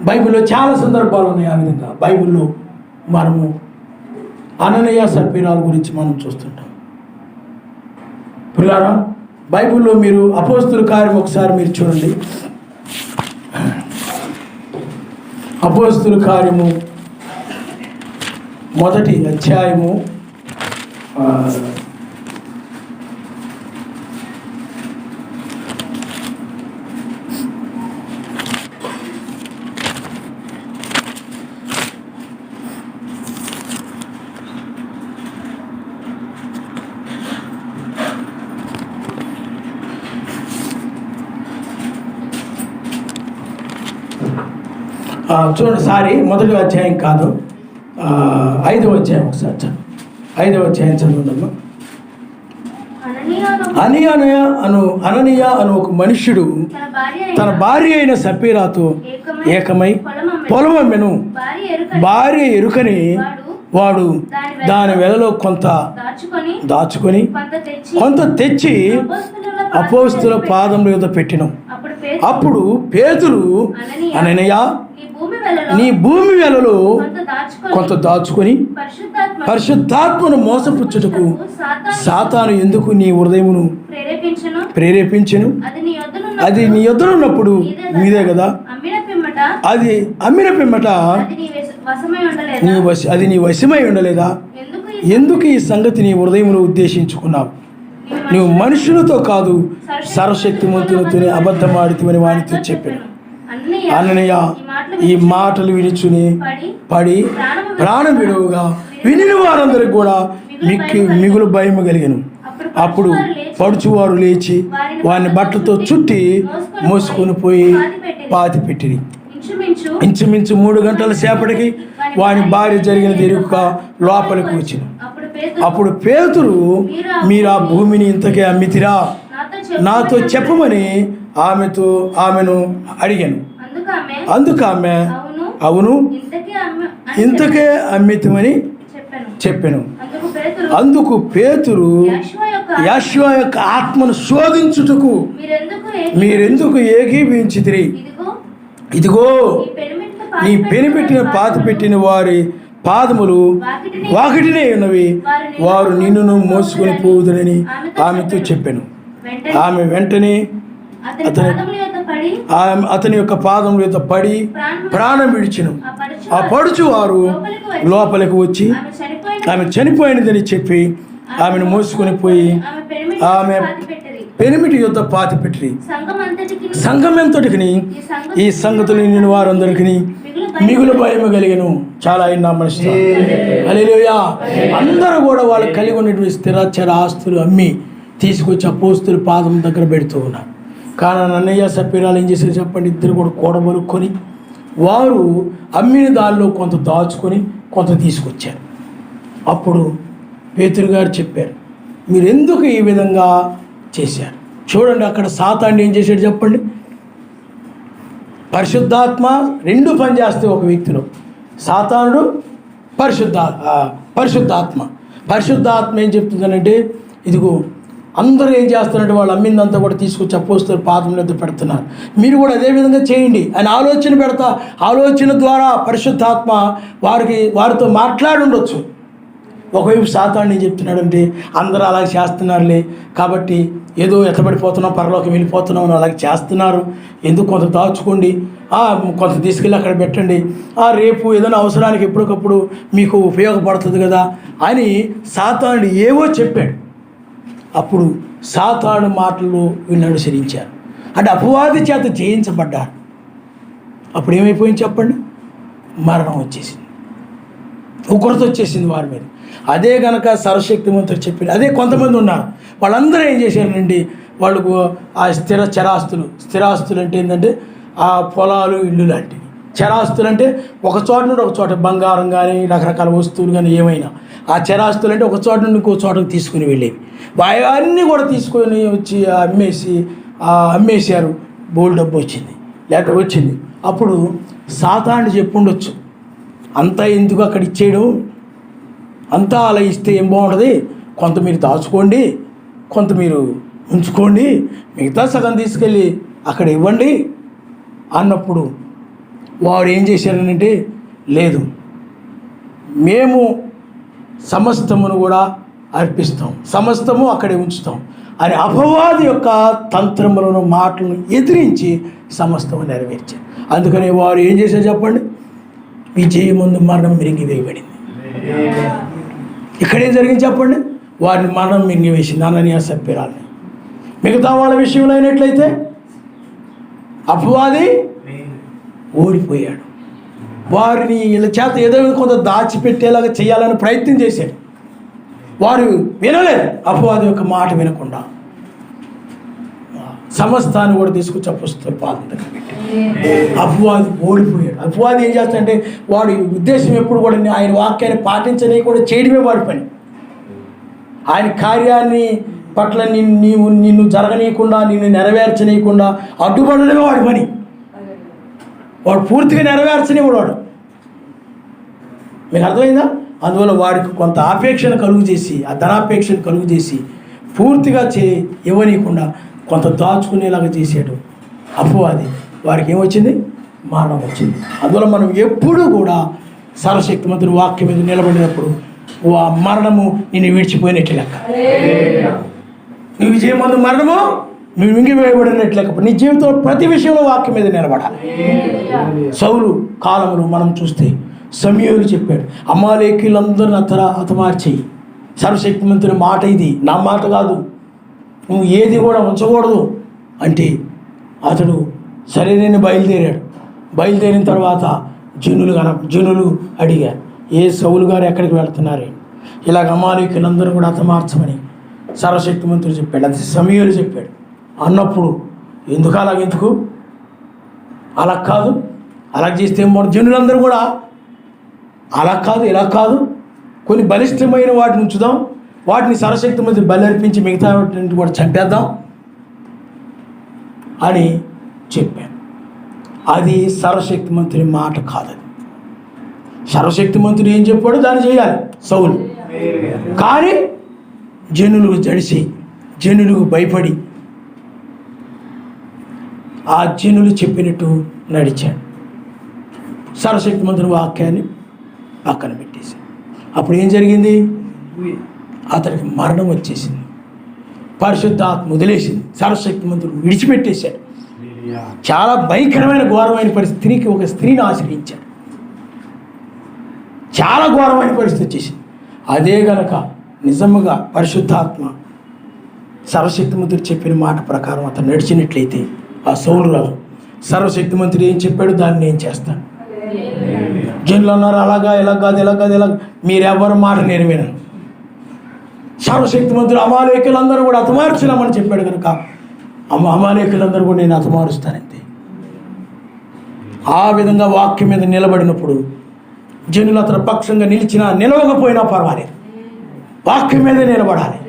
బైబిల్లో చాలా సందర్భాలు ఉన్నాయి ఆ విధంగా. బైబిల్లో మనము అననీయ సప్పీరాల గురించి మనం చూస్తుంటాం. పిల్లారా, బైబిల్లో మీరు అపోస్తుల కార్యం ఒకసారి మీరు చూడండి. అపోస్తుల కార్యము 1వ అధ్యాయము 1వ అధ్యాయం కాదు, 5వ అధ్యాయం ఒకసారి 5వ అధ్యాయం చదువుదమ్మా. అననీయ అను ఒక మనుష్యుడు తన భార్య అయిన సప్పీరాతో ఏకమై పొలం అమ్మెను. భార్య ఎరుకని వాడు దాని వెలలో కొంత దాచుకొని కొంత తెచ్చి అపోస్తుల పాదముల యొద్ద పెట్టినం. అప్పుడు పేతురు, అననీయ, నీ భూమి వెలలో కొంత దాచుకొని పరిశుద్ధాత్మను మోసపుచ్చుటకు సాతాను ఎందుకు నీ హృదయమును ప్రేరేపించెను? అది నీ యొద్దన ఉన్నప్పుడు మీదే కదా. అది అమ్మిన పిమ్మట అది నీ వశమై ఉండలేదా? ఎందుకు ఈ సంగతి నీ హృదయమును ఉద్దేశించుకున్నావు? నువ్వు మనుషులతో కాదు సర్వశక్తిమంతునితోనే అబద్ధమాడుతావని వానితో చెప్పాను. అననీయ ఈ మాటలు వినిచుని పడి ప్రాణం విడువగా వినిన వారందరికి కూడా మిగులు భయము కలిగెను. అప్పుడు పడుచువారు లేచి వాని బట్టలతో చుట్టి మోసుకొని పోయి పాతి పెట్టిరి. ఇంచుమించు 3 గంటల సేపటికి వాని భార్య జరిగినది ఎరుక లోపలికి వచ్చిన. అప్పుడు పేతురు, మీరు ఆ భూమిని ఇంతకే అమ్మితిరా, నాతో చెప్పమని ఆమెను అడిగాను. అందుకు ఆమె, అవును, ఇంతకే అమ్మితమని చెప్పాను. అందుకు పేతురు, యెహోవా యొక్క ఆత్మను శోధించుటకు మీరెందుకు ఏకీభవించితిరి? ఇదిగో నీ పెనిపెట్టిన పాతి పెట్టిన వారి పాదములు వాకిటినే ఉన్నవి, వారు నిన్నును మోసుకొని పోవుదునని ఆమెతో చెప్పాను. ఆమె వెంటనే అతని యొక్క పాదముల యొక్క పడి ప్రాణం విడిచెను. ఆ పడుచు వారు లోపలికి వచ్చి ఆమె చనిపోయినదని చెప్పి ఆమెను మోసుకొని పోయి ఆమె పెనిమిటి యొద్ద పాతి పెట్టిరి. సంఘం ఎంతటికి ఈ సంగతులు నిన్ను వారందరికీ మిగులు భయము కలిగెను. చాలా అయినా మనిషి హల్లెలూయా. అందరూ కూడా వాళ్ళు కలిగి ఉన్నటువంటి స్థిరచర ఆస్తులు అమ్మి తీసుకొచ్చి అపోస్తుల పాదం దగ్గర పెడుతూ ఉన్నారు. కానీ అన్నయ్య సప్పిరాలు ఏం చేశారు చెప్పండి? ఇద్దరు కూడా కూడబలుకొని వారు అమ్మిన దానిలో కొంత దాచుకొని కొంత తీసుకొచ్చారు. అప్పుడు పేతురు గారు చెప్పారు, మీరు ఎందుకు ఈ విధంగా చేశారు? చూడండి, అక్కడ సాతానుడు ఏం చేశాడు చెప్పండి? పరిశుద్ధాత్మ రెండు పనిచేస్తాయి ఒక వ్యక్తిలో. సాతానుడు, పరిశుద్ధాత్మ ఏం చెప్తుందనంటే, ఇదిగో అందరూ ఏం చేస్తారంటే వాళ్ళు అమ్మిందంతా కూడా తీసుకొచ్చి అపోస్తలుల పాదం మీద పెడుతున్నారు, మీరు కూడా అదే విధంగా చేయండి అని ఆలోచన ద్వారా పరిశుద్ధాత్మ వారితో మాట్లాడి ఉండొచ్చు. ఒకవైపు సాతానుడు ఏం చెప్తున్నాడంటే, అందరూ అలాగే చేస్తున్నారులే కాబట్టి ఏదో ఎత్తబడిపోతున్నాం, పరలోకి వెళ్ళిపోతున్నాం అని అలాగే చేస్తున్నారు, ఎందుకు కొంత దాచుకోండి, కొంత తీసుకెళ్ళి అక్కడ పెట్టండి, రేపు ఏదైనా అవసరానికి ఎప్పటికప్పుడు మీకు ఉపయోగపడుతుంది కదా అని సాతానుడు ఏవో చెప్పాడు. అప్పుడు సాతాను మాటలు వీళ్ళు అనుసరించారు, అంటే అపవాది చేత జయించబడ్డారు. అప్పుడు ఏమైపోయింది చెప్పండి? మరణం వచ్చేసింది, ఉగ్రత వచ్చేసింది వారి మీద. అదే కనుక సర్వశక్తిమంతుడు చెప్పింది. అదే కొంతమంది ఉన్నారు, వాళ్ళందరూ ఏం చేశారండి, వాళ్ళకు ఆ స్థిరాస్తులు అంటే ఏంటంటే ఆ పొలాలు, ఇళ్ళు లాంటివి. చరాస్తులు అంటే ఒక చోట నుండి ఒక చోట బంగారం కానీ రకరకాల వస్తువులు కానీ ఏమైనా, ఆ చరాస్తులు అంటే ఒక చోట నుండి ఇంకో చోటకు తీసుకుని వెళ్ళేవి. అవన్నీ కూడా తీసుకొని వచ్చి అమ్మేశారు. బోల్డ్ డబ్బు వచ్చింది. అప్పుడు సాతానుడు చెప్పుండొచ్చు, అంతా ఎందుకు అక్కడ ఇచ్చేయడం, అంతా అలా ఇస్తే ఏం బాగుంటుంది, కొంత మీరు దాచుకోండి, కొంత మీరు ఉంచుకోండి, మిగతా సగం తీసుకెళ్ళి అక్కడ ఇవ్వండి అన్నప్పుడు వారు ఏం చేశారనంటే, లేదు మేము సమస్తమును కూడా అర్పిస్తాం, సమస్తము అక్కడే ఉంచుతాం అని అపవాది యొక్క తంత్రములను మాటలను ఎదిరించి సమస్తము నెరవేర్చారు. అందుకని వారు ఏం చేశారు చెప్పండి? విజయం ముందు మరణం మిరింగివేయబడింది. ఇక్కడేం జరిగింది చెప్పండి? వారిని మరణం మింగివేసింది, అననీయ సప్పిరాలని. మిగతా వాళ్ళ విషయంలో అయినట్లయితే అపవాది ఓడిపోయాడు. వారిని వీళ్ళ చేత ఏదో కొంత దాచిపెట్టేలాగా చేయాలని ప్రయత్నం చేశాడు. వారు వినలేదు, అపవాది యొక్క మాట వినకుండా సమస్తాన్ని కూడా తీసుకొచ్చి అపోస్తలుల పాదం దగ్గర పెట్టి అపవాది ఓడిపోయాడు. అపవాది ఏం చేస్తాడంటే, వాడి ఉద్దేశం ఎప్పుడు కూడా ఆయన వాక్యాన్ని పాటించని కూడా చేయడమే వాడి పని. ఆయన కార్యాన్ని పట్ల నిన్ను జరగనీయకుండా, నిన్ను నెరవేర్చనీయకుండా అడ్డుపడడమే వాడి పని. వాడు పూర్తిగా నెరవేర్చనివాడు వాడు. మీకు అర్థమైందా? అందువల్ల వాడికి కొంత ఆపేక్షను కలుగు చేసి, ఆ ధనాపేక్షను కలుగు చేసి పూర్తిగా ఇవ్వనీయకుండా కొంత దాచుకునేలాగా చేసాడు అపవాది. వారికి ఏమొచ్చింది? మరణం వచ్చింది. అందువల్ల మనం ఎప్పుడూ కూడా సర్వశక్తిమంతుని వాక్యం మీద నిలబడినప్పుడు ఆ మరణము నిన్ను విడిచిపోయినట్టు లెక్క. నీ విజయం ముందు మరణము నువ్వు మింగివేయబడినట్లు లెక్క. నీ జీవితంలో ప్రతి విషయంలో వాక్యం మీద నిలబడాలి. సౌలు కాలంలో మనం చూస్తే సమూయేలు చెప్పాడు, అమాలేకీయులందరిని హతమార్చేయి. సర్వశక్తిమంతుని మాట ఇది, నా మాట కాదు. నువ్వు ఏది కూడా ఉంచకూడదు అంటే అతడు సరేనని బయలుదేరిన తర్వాత జనులు అడిగారు, ఏ సౌలు గారు ఎక్కడికి వెళ్తున్నారు, ఇలాగ అమాలేకులందరూ కూడా హతమార్చమని సర్వశక్తిమంతుడు చెప్పాడు. అది సమూయేలు చెప్పాడు. అన్నప్పుడు ఎందుకు అలా కాదు, అలా చేస్తే జనులందరూ కూడా అలా కాదు ఇలా కాదు, కొన్ని బలిష్టమైన వాటిని ఉంచుదాం, వాటిని సర్వశక్తిమంతుడు బలి అర్పించి మిగతా వాటిని కూడా చంపేద్దాం అని చెప్పాను. అది సర్వశక్తిమంతుని మాట కాదు. సర్వశక్తిమంతుడు ఏం చెప్పాడో దాన్ని చేయాలి సౌలు. కానీ జనులకు జడిసి, జనులకు భయపడి ఆ జనులు చెప్పినట్టు నడిచాడు. సర్వశక్తిమంతుని వాక్యాన్ని పక్కన పెట్టేసి అప్పుడు ఏం జరిగింది? అతడికి మరణం వచ్చేసింది. పరిశుద్ధాత్మ వదిలేసింది. సర్వశక్తిమంతుడు విడిచిపెట్టేశాడు. చాలా భయంకరమైన ఘోరమైన పరిస్థితికి ఒక స్త్రీని ఆశ్రయించాడు. చాలా ఘోరమైన పరిస్థితి వచ్చేసింది. అదే గనక నిజముగా పరిశుద్ధాత్మ సర్వశక్తిమంతుడు చెప్పిన మాట ప్రకారం అతను నడిచినట్లయితే ఆ సౌలు రాజు సర్వశక్తిమంతుడు ఏం చెప్పాడు దాన్ని నేను చేస్తాను. జనులు అన్నారు అలాగా ఇలా కాదు మీరెవరు మాట నెరవేరను. సర్వశక్తిమంతుడు అమాలేకులందరూ కూడా హతమార్చున్నామని చెప్పాడు కనుక అమాలేకులందరూ కూడా నేను హతమారుస్తానంతే. ఆ విధంగా వాక్యం మీద నిలబడినప్పుడు జనులు అతని పక్షంగా నిలిచినా నిలవకపోయినా పర్వాలేదు, వాక్యం మీద నిలబడాలి.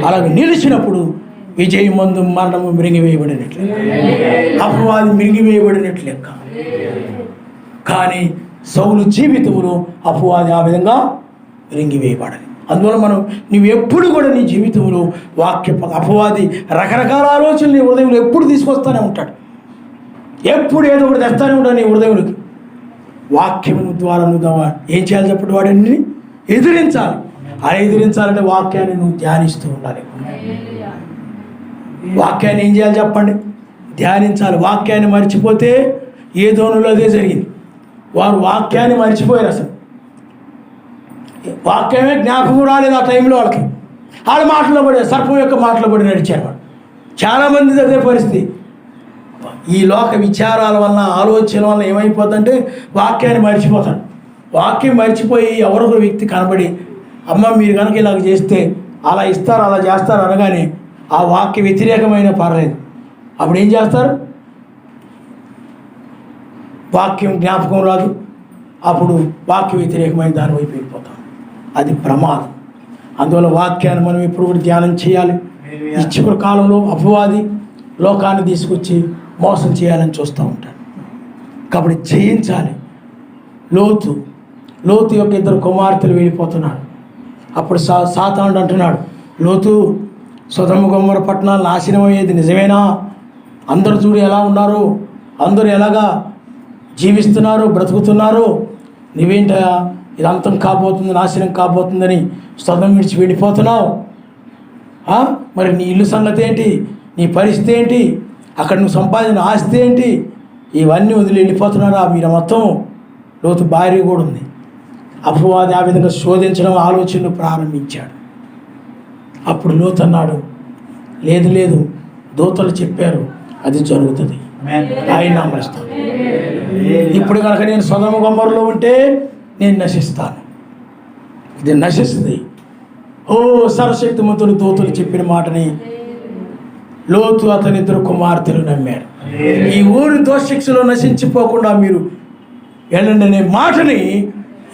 అలాగే నిలిచినప్పుడు విజయమందు మరణము మిరిగివేయబడినట్లు, అపవాది మిరిగివేయబడినట్లు లెక్క. కానీ సౌలు జీవితంలో అపవాది ఆ విధంగా మిరిగివేయబడాలి. అందువల్ల నువ్వు ఎప్పుడు కూడా నీ జీవితంలో అపవాది రకరకాల ఆలోచనలు నీ హృదయంలో ఎప్పుడు తీసుకొస్తూనే ఉంటాడు. ఎప్పుడు ఏదో ఒకటి తెస్తానే ఉంటాడు నీ హృదయంలోకి. వాక్యం ద్వారా నువ్వు ఏం చేయాలి చెప్పండి? వాడిని ఎదిరించాలి. అలా ఎదిరించాలంటే వాక్యాన్ని నువ్వు ధ్యానిస్తూ ఉండాలి. వాక్యాన్ని ఏం చేయాలి చెప్పండి? ధ్యానించాలి. వాక్యాన్ని మర్చిపోతే ఏ దోనులో అదే జరిగింది. వారు వాక్యాన్ని మర్చిపోయారు. అసలు వాక్యమే జ్ఞాపకం రాలేదు ఆ టైంలో వాళ్ళకి. వాళ్ళ మాటలో పడి సర్పం యొక్క మాటలో పడి నడిచారు వాళ్ళు. చాలామంది అదే పరిస్థితి. ఈ లోక విచారాల వలన ఆలోచన వలన ఏమైపోతుందంటే వాక్యాన్ని మర్చిపోతాడు. వాక్యం మర్చిపోయి ఎవరొక వ్యక్తి కనబడి అమ్మ మీరు కనుక ఇలాగ చేస్తే అలా ఇస్తారు అలా చేస్తారు అనగానే ఆ వాక్య వ్యతిరేకమైన పర్లేదు. అప్పుడు ఏం చేస్తారు? వాక్యం జ్ఞాపకం రాదు. అప్పుడు వాక్య వ్యతిరేకమైన దాని వైపు వెళ్ళిపోతాం. అది ప్రమాదం. అందువల్ల వాక్యాన్ని మనం ఎప్పుడు కూడా ధ్యానం చేయాలి. ఈ చివరి కాలంలో అపవాది లోకాన్ని తీసుకొచ్చి మోసం చేయాలని చూస్తూ ఉంటాడు. కాబట్టి జయించాలి. లోతు యొక్క 2 కుమార్తెలు వెళ్ళిపోతున్నాడు. అప్పుడు సాతానుడు అంటున్నాడు, లోతు సొదొమ గొమొర్రా పట్టణాలు నాశనం అయ్యేది నిజమేనా? అందరూ చూడు ఎలా ఉన్నారు, అందరూ ఎలాగా జీవిస్తున్నారు, బ్రతుకుతున్నారు. నువ్వేంటయా ఇది అంతం కాబోతుంది, నాశనం కాబోతుందని సొదొమ విడిచి వెళ్ళిపోతున్నావు. మరి నీ ఇల్లు సంగతి ఏంటి, నీ పరిస్థితి ఏంటి, అక్కడ నువ్వు సంపాదించిన ఆస్తి ఏంటి, ఇవన్నీ వదిలి వెళ్ళిపోతున్నారా మీరు మొత్తం? లోతు భార్య కూడా ఉంది. అపవాది ఆ విధంగా శోధించడం ఆలోచనలు ప్రారంభించాడు. అప్పుడు లోతు అన్నాడు, లేదు దూతలు చెప్పారు అది జరుగుతుంది, ఆయన నమ్మస్తాను. ఇప్పుడు కనుక నేను సొదొమ గొమొర్రాలో ఉంటే నేను నశిస్తాను, ఇది నశిస్తుంది. సర్వశక్తిమంతుడు దూతలు చెప్పిన మాటని లోతు అతని 2 కుమార్తెలు నమ్మారు. ఈ ఊరి దోషశిక్షలో నశించిపోకుండా మీరు వెళ్ళండి అనే మాటని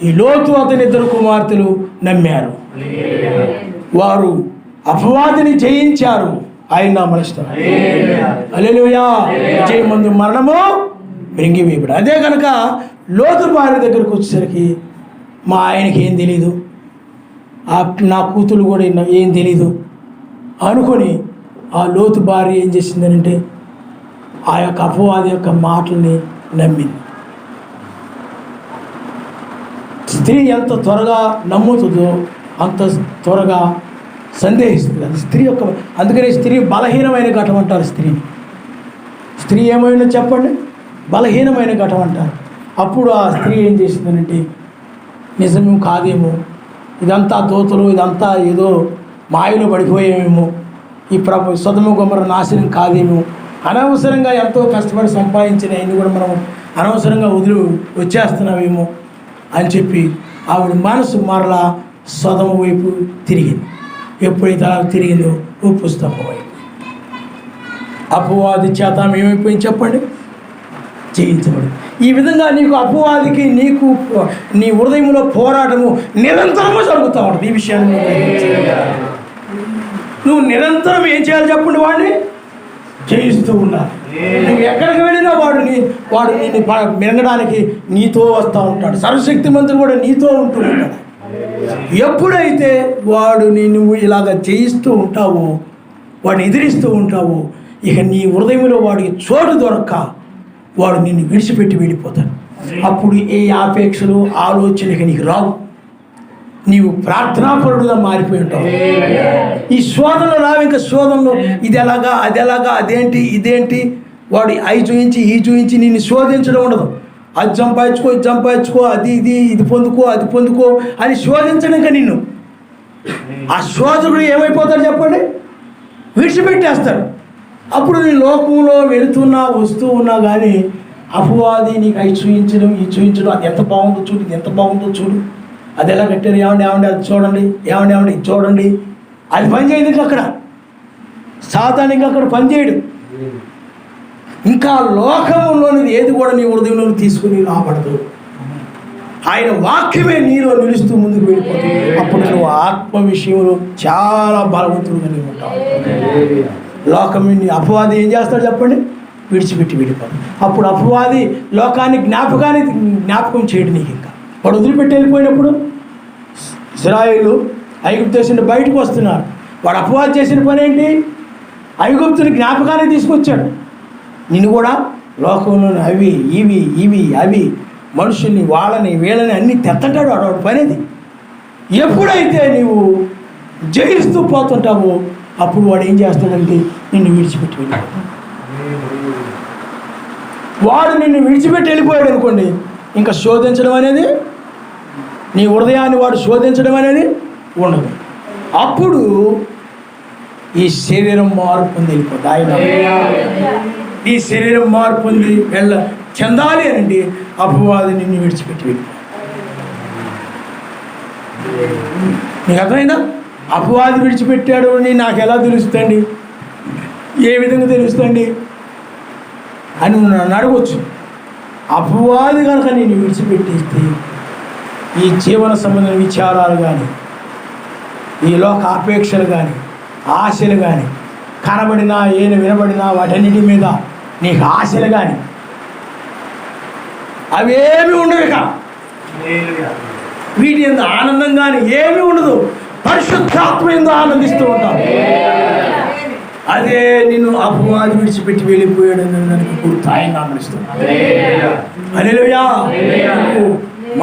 ఈ లోతు అతని 2 కుమార్తెలు నమ్మారు. వారు అపవాదిని జయించారు, ఆయన నామమున. హల్లెలూయా. విజయమందు మరణము మింగివేయబడి. అదే కనుక లోతు భార్య దగ్గరకు వచ్చేసరికి మా ఆయనకి ఏం తెలీదు, నా కూతురు కూడా ఏం తెలీదు అనుకొని ఆ లోతు భార్య ఏం చేసిందనంటే ఆ యొక్క అపవాది యొక్క మాటల్ని నమ్మింది. స్త్రీ ఎంత త్వరగా నమ్ముతుందో అంత త్వరగా సందేహిస్తుంది. అది స్త్రీ యొక్క, అందుకని స్త్రీ బలహీనమైన ఘటం అంటారు. స్త్రీ ఏమైనా చెప్పండి, బలహీనమైన ఘటం అంటారు. అప్పుడు ఆ స్త్రీ ఏం చేసిందనంటే నిజమేం కాదేమో, ఇదంతా దోతలు, ఇదంతా ఏదో మాయలో పడిపోయేమేమో ఈ సొదొమ గొమొర్రా నాశనం కాదేమో, అనవసరంగా ఎంతో కష్టపడి సంపాదించిన అన్ని కూడా మనం అనవసరంగా వదిలి వచ్చేస్తున్నామేమో అని చెప్పి ఆవిడ మనసు మరలా సొదొమ వైపు తిరిగింది. ఎప్పుడైతే అలా తిరిగిందో ఉప్పు స్తంభం వైపు. అపవాది చేత ఏమైపోయింది చెప్పండి? జయించబడి. ఈ విధంగా నీకు అపవాదికి నీకు నీ హృదయంలో పోరాటము నిరంతరము జరుగుతూ ఉంటుంది. ఈ విషయాన్ని నువ్వు నిరంతరం ఏం చేయాలి చెప్పండి? వాడిని జయిస్తూ ఉండాలి. నువ్వు ఎక్కడికి వెళ్ళినా వాడు నిన్ను మింగడానికి నీతో వస్తూ ఉంటాడు. సర్వశక్తిమంతుడు కూడా నీతో ఉంటూ ఉంటాడు. ఎప్పుడైతే నువ్వు ఇలాగ జయిస్తూ ఉంటావో, వాడిని ఎదిరిస్తూ ఉంటావో, ఇక నీ హృదయంలో వాడికి చోటు దొరక్క వాడు నిన్ను విడిచిపెట్టి వెళ్ళిపోతాడు. అప్పుడు ఏ ఆపేక్షలు ఆలోచనకి నీకు రావు. నీవు ప్రార్థనాపరుడుగా మారిపోయి ఉంటావు. ఈ శోధనలో రావు. ఇంకా శోధనలో ఇది ఎలాగా, అది ఎలాగా, అదేంటి, ఇదేంటి, వాడు అవి చూయించి ఈ చూయించి నిన్ను శోధించడం ఉండదు. అది సంపాదించుకో, ఇది సంపాదించుకో, ఇది పొందుకో, అది పొందుకో అని శోధించడం. ఇంకా నిన్ను ఆ శోధకుడు ఏమైపోతాడు చెప్పండి? విడిచిపెట్టేస్తాడు. అప్పుడు నీ లోకంలో వెళుతున్నా వస్తూ ఉన్నా కానీ అపవాది నీకు అవి చూయించడం, ఈ చూయించడం, అది ఎంత బాగుందో చూడు, ఇది ఎంత బాగుందో చూడు, అది ఎలా కట్టారు, ఏమండి అది చూడండి, ఏమండి ఇది చూడండి, అది పని చేయదు. ఇంకా అక్కడ సాతానికి అక్కడ పని చేయడు. ఇంకా లోకంలోనిది ఏది కూడా నీ హృదయంలో తీసుకుని రాబడదు. ఆయన వాక్యమే నీలో నిలుస్తూ ముందుకు వెళ్ళిపోతుంది. అప్పుడు నువ్వు ఆత్మ విషయంలో చాలా బలవంతుడుగా నీవు ఉంటావు. లోకం అపవాది ఏం చేస్తాడు చెప్పండి? విడిచిపెట్టి వెళ్ళిపోతాడు. అప్పుడు అపవాది లోకాన్ని జ్ఞాపకం చేయడు నీకు. ఇంకా వాడు వదిలిపెట్టి వెళ్ళిపోయినప్పుడు ఇశ్రాయేలు ఐగుప్తు దేశం బయటకు వస్తున్నారు. వాడు అపవాది చేసిన పని ఏంటి? ఐగుప్తుని జ్ఞాపకాన్ని తీసుకొచ్చాడు. నిన్ను కూడా లోకంలో అవి అవి మనుషుల్ని వాళ్ళని వీళ్ళని అన్నీ తెత్తంటాడు. వాడు పనేది. ఎప్పుడైతే నీవు జయిస్తూ పోతుంటావో అప్పుడు వాడు ఏం చేస్తాడంటే నిన్ను విడిచిపెట్టి వెళ్ళిపోతాడు. వాడు నిన్ను విడిచిపెట్టి వెళ్ళిపోయాడు అనుకోండి, ఇంకా శోధించడం అనేది, నీ హృదయాన్ని వాడు శోధించడం అనేది ఉండదు. అప్పుడు ఈ శరీరం మార్పు పొంది వెళ్ళిపోతుంది. ఆయన ఈ శరీరం మార్పు పొంది చెందాలి అనండి అపవాది నిన్ను విడిచిపెట్టి వెళ్ళిపోతాడు. నీకు అర్థమైందా? అపవాది విడిచిపెట్టాడు అని నాకు ఎలా తెలుస్తుంది, ఏ విధంగా తెలుస్తుంది అని నన్ను అడగవచ్చు. అపవాది కనుక నేను విడిచిపెట్టేస్తే ఈ జీవన సంబంధ విచారాలు కానీ, ఈ లోక అపేక్షలు కానీ, ఆశలు కానీ, కనబడినా వినబడినా వాటన్నిటి మీద నీకు ఆశలు కానీ అవేమీ ఉండవు. ఇక వీటి ఎంత ఆనందం కానీ ఏమీ ఉండదు. పరిశుద్ధాత్మ ఎందు ఆనందిస్తూ ఉంటాం. అదే నిన్ను అపవాది విడిచిపెట్టి వెళ్ళిపోయాడని దానికి గుర్తు ఆయన ఆనందిస్తున్నాడు. హల్లెలూయా.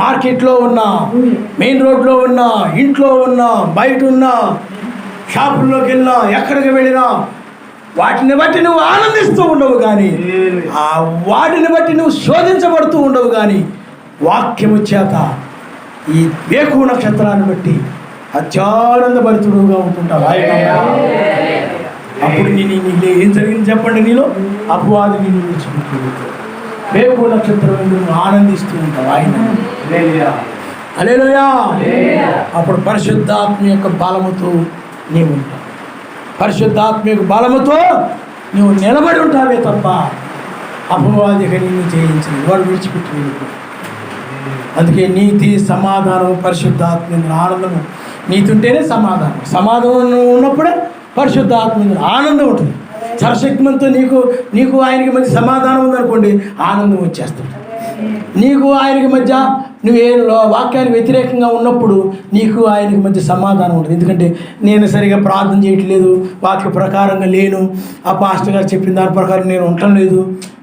మార్కెట్లో ఉన్నా, మెయిన్ రోడ్లో ఉన్నా, ఇంట్లో ఉన్నా, బయట ఉన్నా, షాపుల్లోకి వెళ్ళినా, ఎక్కడికి వెళ్ళినా వాటిని బట్టి నువ్వు ఆనందిస్తూ ఉండవు కానీ, ఆ వాటిని బట్టి నువ్వు శోధించబడుతూ ఉండవు కానీ, వాక్యము చేత ఈ వేకు నక్షత్రాన్ని బట్టి అత్యానందభరితుడుగా ఉంటుంటావు. అప్పుడు నీకు ఏం జరిగింది చెప్పండి? నీలో అపవాది నిన్ను విడిచిపెట్టి వేకు నక్షత్రం నువ్వు ఆనందిస్తూ ఉంటావు. ఆయన హల్లెలూయా. అప్పుడు పరిశుద్ధాత్మ యొక్క బలముతో నీవు ఉంటావు. పరిశుద్ధాత్మ యొక్క బలముతో నువ్వు నిలబడి ఉంటావే తప్ప అపవాదిగా నిన్ను జయించిన వాడు విడిచిపెట్టి వెళ్ళిపోయి. అందుకే నీతి, సమాధానం, పరిశుద్ధాత్మ ఆనందము. నీతి ఉంటేనే సమాధానం ఉన్నప్పుడే పరిశుద్ధాత్మ ఆనందం ఉంటుంది. సర్వశక్తిమంతో నీకు ఆయనకి మధ్య సమాధానం ఉందనుకోండి, ఆనందం వచ్చేస్తుంది. నీకు ఆయనకి మధ్య నువ్వే వాక్యానికి వ్యతిరేకంగా ఉన్నప్పుడు నీకు ఆయనకి మధ్య సమాధానం ఉంటుంది. ఎందుకంటే నేను సరిగా ప్రార్థన చేయట్లేదు, వాక్య ప్రకారంగా లేను, ఆ పాస్టర్ గారు చెప్పిన దాని ప్రకారం నేను ఉండటం లేదు,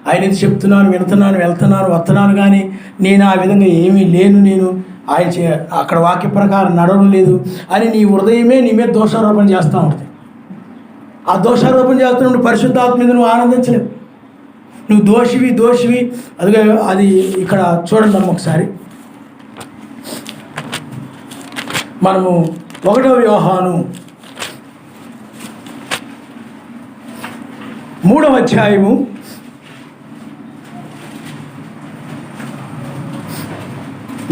ఆయన చెప్తున్నాను, వింటున్నాను, వెళ్తున్నాను, వస్తున్నాను, కానీ నేను ఆ విధంగా ఏమీ లేను, నేను ఆయన అక్కడ వాక్య ప్రకారం నడవడం లేదు అని నీ హృదయమే నీ మీద దోషారోపణ చేస్తూ ఉంటుంది. ఆ దోషారోపణ చేస్తున్నప్పుడు పరిశుద్ధాత్మ మీద నువ్వు ఆనందించలేవు. నువ్వు దోషివి. అది ఇక్కడ చూడండి అమ్మ ఒకసారి. మనము 1వ యోహాను 3వ అధ్యాయము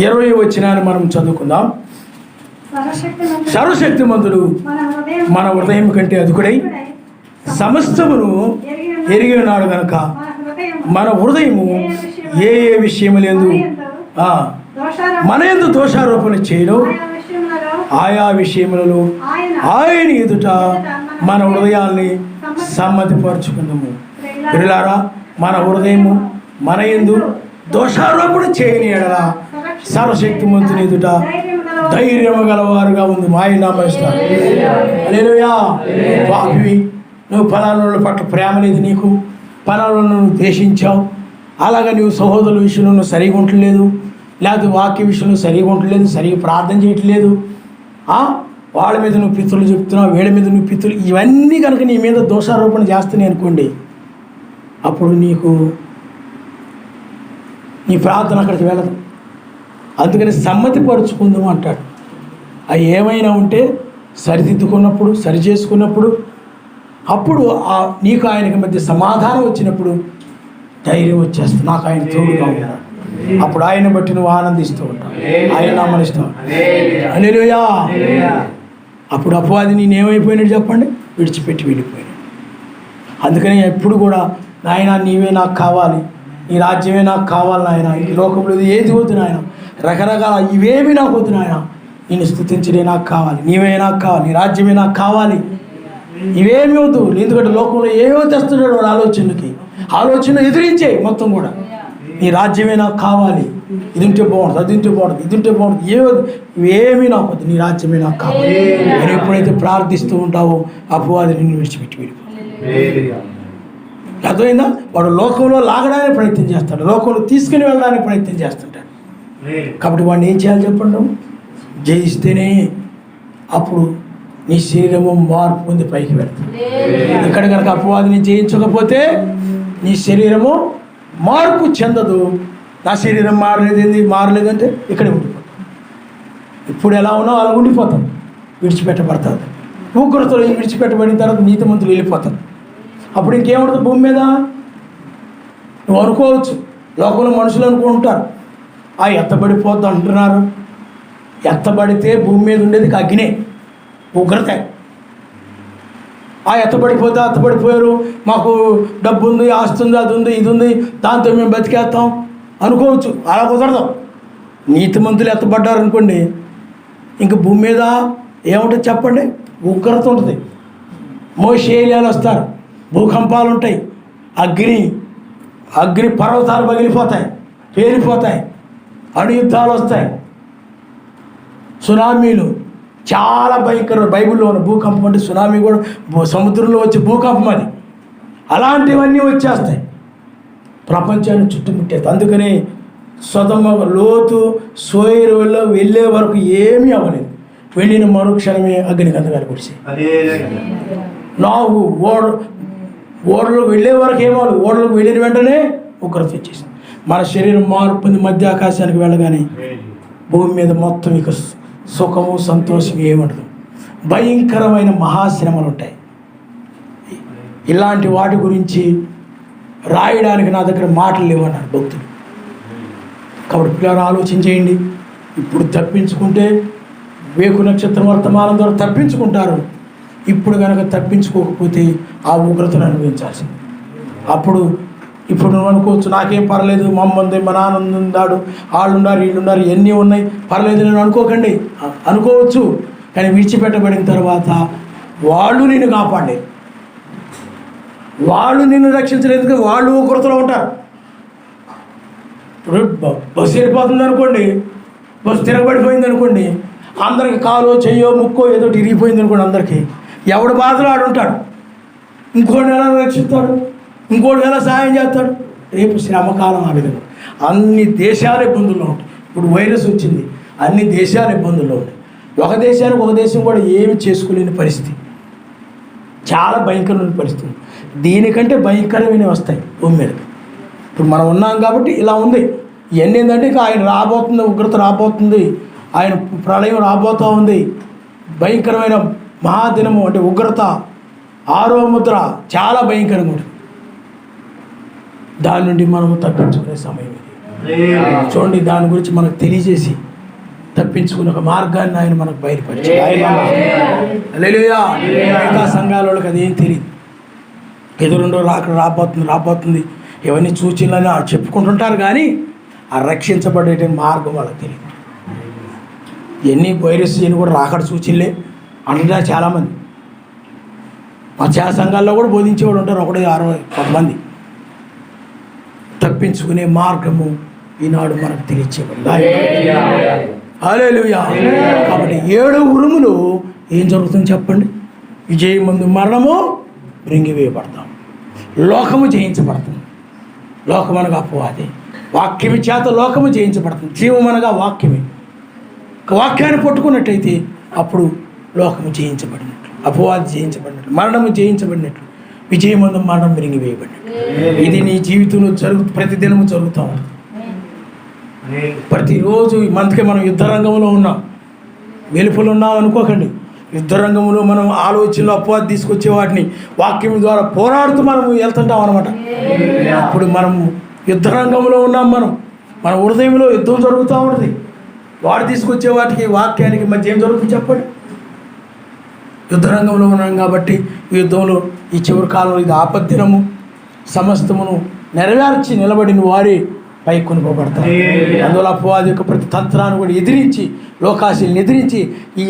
20వ వచనాన్ని మనం చదువుకుందాం. సర్వశక్తిమంతుడు మన హృదయం కంటే అధికుడై సమస్తమును ఎరిగి ఉన్నాడు గనక మన హృదయము ఏ ఏ విషయము లేదు మన యందు దోషారోపణ చేయను. ఆయా విషయములలో ఆయన ఎదుట మన హృదయాల్ని సమ్మతిపరుచుకుందాము. పిల్లారా, మన హృదయము మన యందు దోషారోపణ చేయని ఎడల సర్వశక్తిమంతుని ఎదుట ధైర్యము గలవారుగా ఉంది. ఆయన నామస్తారు. హల్లెలూయా. పాపివి, నువ్వు ఫలానా పట్ల ప్రేమ లేదు, నీకు ఫలానా నువ్వు ద్వేషించావు, అలాగా నువ్వు సహోదరుల విషయంలో నువ్వు సరిగా ఉండలేదు, లేకపోతే వాక్య విషయంలో సరిగా ఉండలేదు, సరిగా ప్రార్థన చేయట్లేదు, వాళ్ళ మీద నువ్వు పితృలు చెప్తున్నావు, వీళ్ళ మీద నువ్వు పితృలు, ఇవన్నీ కనుక నీ మీద దోషారోపణ చేస్తున్నాయి అనుకోండి, అప్పుడు నీ ప్రార్థన అక్కడికి వెళ్ళదు. అందుకని సమ్మతిపరుచుకుందాం అంటాడు. అవి ఏమైనా ఉంటే సరిదిద్దుకున్నప్పుడు, సరి చేసుకున్నప్పుడు, అప్పుడు నీకు ఆయనకి మధ్య సమాధానం వచ్చినప్పుడు ధైర్యం వచ్చేస్తుంది. నాకు ఆయన తోడుగా ఉన్నాడు. అప్పుడు ఆయన బట్టి నువ్వు ఆనందిస్తూ ఉంటావు, ఆయన నామనిస్తావు. హల్లెలూయా. అప్పుడు అపవాది నేనేమైపోయినాడు చెప్పండి, విడిచిపెట్టి వెళ్ళిపోయినాడు. అందుకని ఎప్పుడు కూడా నాయన నీవే నాకు కావాలి, నీ రాజ్యమే నాకు కావాలి నాయన, ఈ లోకంలో ఏది వద్దు నాయన, రకరకాల ఇవేమి నాకు వద్దు నాయన, నేను స్తుతించడే నాకు కావాలి, నీవే నాకు కావాలి, నీ రాజ్యమే నాకు కావాలి, ఇవేమి వద్దు. ఎందుకంటే లోకంలో ఏమో తెస్తున్నాడు వాడు ఆలోచన ఎదిరించే మొత్తం కూడా, నీ రాజ్యమే నాకు కావాలి, ఇది ఉంటే బాగుంటుంది, అది ఉంటే బాగుంటుంది, ఇది ఉంటే బాగుంటుంది, ఇవేమీ నాకు వద్దు, నీ రాజ్యమే నాకు కావాలి. నేను ఎప్పుడైతే ప్రార్థిస్తూ ఉంటావో అపవాది నిన్ను విడిచిపెట్టి వెళ్ళిపోతుంది. అర్థమైందా? వాడు లోకంలో లాగడానికి ప్రయత్నం చేస్తాడు, లోకంలో తీసుకుని వెళ్ళడానికి ప్రయత్నం చేస్తుంటాడు. కాబట్టి వాడిని ఏం చేయాలి చెప్పండి? జయిస్తేనే అప్పుడు నీ శరీరము మార్పు పొంది పైకి వెళ్తుంది. ఇక్కడ కనుక అపవాదిని జయించకపోతే నీ శరీరము మార్పు చెందదు. నా శరీరం మారలేదంటే ఇక్కడే ఉండిపోతాం. ఇప్పుడు ఎలా ఉన్నావు అలా ఉండిపోతాం, విడిచిపెట్టబడతారు. ఉగ్రతలో విడిచిపెట్టబడిన తర్వాత నీతిమంతులు వెళ్ళిపోతారు. అప్పుడు ఇంకేముంటుంది భూమి మీద? నువ్వు అనుకోవచ్చు, లోకంలో మనుషులు అనుకుంటారు ఎత్తబడిపోద్దు అంటున్నారు. ఎత్తబడితే భూమి మీద ఉండేది అగ్నే, ఉగ్రత. ఎత్తబడిపోయారు, మాకు డబ్బు ఉంది, ఆస్తి ఉంది, అది ఉంది, ఇది ఉంది, దాంతో మేము బతికేస్తాం అనుకోవచ్చు. అలా కుదరదు. నీతిమంతులు ఎత్తబడ్డారు అనుకోండి, ఇంక భూమి మీద ఏముంటుంది చెప్పండి? ఉగ్రత ఉంటుంది. మోషేలియాలు వస్తారు, భూకంపాలు ఉంటాయి, అగ్ని పర్వతాలు పగిలిపోతాయి, పేలిపోతాయి, అణుయుద్ధాలు వస్తాయి, సునామీలు, చాలా భయంకర. బైబిల్లో ఉన్న భూకంపం అంటే సునామీ కూడా సముద్రంలో వచ్చే భూకంపం అది. అలాంటివన్నీ వచ్చేస్తాయి, ప్రపంచాన్ని చుట్టుముట్టేది. అందుకని లోతు సోయరులో వెళ్ళే వరకు ఏమీ అవ్వలేదు, వెళ్ళిన మరుక్షణమే అగ్ని గంధకాలు కురిసాయి. ఓడలో వెళ్ళే వరకు ఏమవ్వాలి, ఓడలకు వెళ్ళిన వెంటనే ఉగ్రత వచ్చేసింది. మన శరీరం మార్పు మధ్య ఆకాశానికి వెళ్ళగానే భూమి మీద మొత్తం ఇక సుఖము సంతోషం ఏముండదు, భయంకరమైన మహాశ్రమలు ఉంటాయి. ఇలాంటి వాటి గురించి రాయడానికి నా దగ్గర మాటలు లేవన్నారు భక్తులు. కాబట్టి పిల్లలు ఆలోచన చేయండి. ఇప్పుడు తప్పించుకుంటే వేకు నక్షత్రం వర్తమానం ద్వారా తప్పించుకుంటారు. ఇప్పుడు కనుక తప్పించుకోకపోతే ఆ ఉగ్రతను అనుభవించాల్సింది. ఇప్పుడు నువ్వు అనుకోవచ్చు, నాకేం పర్లేదు, మా అమ్మ ఉంది, మా నాన్న ఉన్నాడు, వాళ్ళున్నారు, వీళ్ళున్నారు, ఎన్ని ఉన్నాయి, పర్లేదు నేను అనుకోకండి. అనుకోవచ్చు, కానీ విడిచిపెట్టబడిన తర్వాత వాళ్ళు నిన్ను కాపాడలేదు, వాళ్ళు నిన్ను రక్షించలేదు, వాళ్ళు ఉగ్రతలో ఉంటారు. ఇప్పుడు బస్సు వెళ్ళిపోతుంది అనుకోండి, బస్సు తిరగబడిపోయింది అనుకోండి, అందరికి కాలో చెయ్యో ముక్కో ఏదో ఇరిగిపోయింది అనుకోండి, అందరికీ ఎవడు బాధలో ఆడుంటాడు. ఇంకోటి ఎలా రక్షిస్తాడు, ఇంకోటి ఎలా సహాయం చేస్తాడు? రేపు శ్రమకాలం ఆ విధంగా అన్ని దేశాల ఇబ్బందుల్లో ఉంటాయి. ఇప్పుడు వైరస్ వచ్చింది, అన్ని దేశాల ఇబ్బందుల్లో ఉంటాయి. ఒక దేశానికి ఒక దేశం కూడా ఏమి చేసుకోలేని పరిస్థితి, చాలా భయంకరమైన పరిస్థితి. దీనికంటే భయంకరమైనవి వస్తాయి భూమి మీద. ఇప్పుడు మనం ఉన్నాం కాబట్టి ఇలా ఉంది. ఇవన్నీ ఏంటంటే ఇక ఆయన రాబోతుంది, ఉగ్రత రాబోతుంది, ఆయన ప్రళయం రాబోతూ ఉంది, భయంకరమైన మహాదినము అంటే ఉగ్రత, 6వ ముద్ర చాలా భయంకరంగా ఉంటుంది. దాని నుండి మనము తప్పించుకునే సమయం ఇది. చూడండి, దాని గురించి మనకు తెలియజేసి తప్పించుకునే ఒక మార్గాన్ని ఆయన మనకు బయలుపరిచాడు. హల్లెలూయా. మిగతా సంఘాల వాళ్ళకి అదేం తెలియదు. ఎదురుండో రాబోతుంది ఇవన్నీ సూచనలని చెప్పుకుంటుంటారు, కానీ ఆ రక్షించబడే మార్గం వాళ్ళకి తెలియదు. ఎన్ని వైరస్ అని కూడా రాకడ సూచనలే అంటున్నారు చాలామంది. మా చాలా సంఘాల్లో కూడా బోధించేవాడు ఉంటారు, 60 మంది. తప్పించుకునే మార్గము ఈనాడు మనకు తెలియచేవాడు. హల్లెలూయా. కాబట్టి 7 ఉరుములు ఏం జరుగుతుంది చెప్పండి? విజయమందు మరణము మృంగివేయబడతాం, లోకము జయించబడుతుంది. లోకమనగా అపవాది, వాక్యమి చేత లోకము జయించబడుతుంది. జీవమనగా వాక్యమే. వాక్యాన్ని పట్టుకున్నట్టయితే అప్పుడు లోకము జయించబడినట్లు, అపవాది జయించబడినట్లు, మరణము జయించబడినట్లు, విజయమందు మరణం మృంగివేయబడినట్లు. ఇది నీ జీవితంలో ప్రతిదినము జరుగుతూ ఉంటుంది. ప్రతిరోజు మనకే మనం యుద్ధ రంగంలో ఉన్నాం, వెలుపులు ఉన్నాం అనుకోకండి. యుద్ధ రంగంలో మనం ఆలోచనలు అపవాది తీసుకొచ్చే వాటిని వాక్యం ద్వారా పోరాడుతూ మనం వెళ్తుంటాం అనమాట. అప్పుడు మనం యుద్ధ రంగంలో ఉన్నాం. మన హృదయంలో యుద్ధం జరుగుతూ ఉంటుంది. వాడు తీసుకొచ్చే వాటికి వాక్యానికి మధ్య ఏం జరుగుతుంది చెప్పండి? యుద్ధ రంగంలో ఉన్నాం కాబట్టి ఈ యుద్ధంలో ఈ చివరి కాలంలో ఇది ఆపద్దినము, సమస్తమును నెరవేర్చి నిలబడిన వారి పై కొనుకోబడతారు. అందువల్ల అపవాది యొక్క ప్రతి తంత్రాన్ని కూడా ఎదిరించి, లోకాశీలను ఎదిరించి, ఈ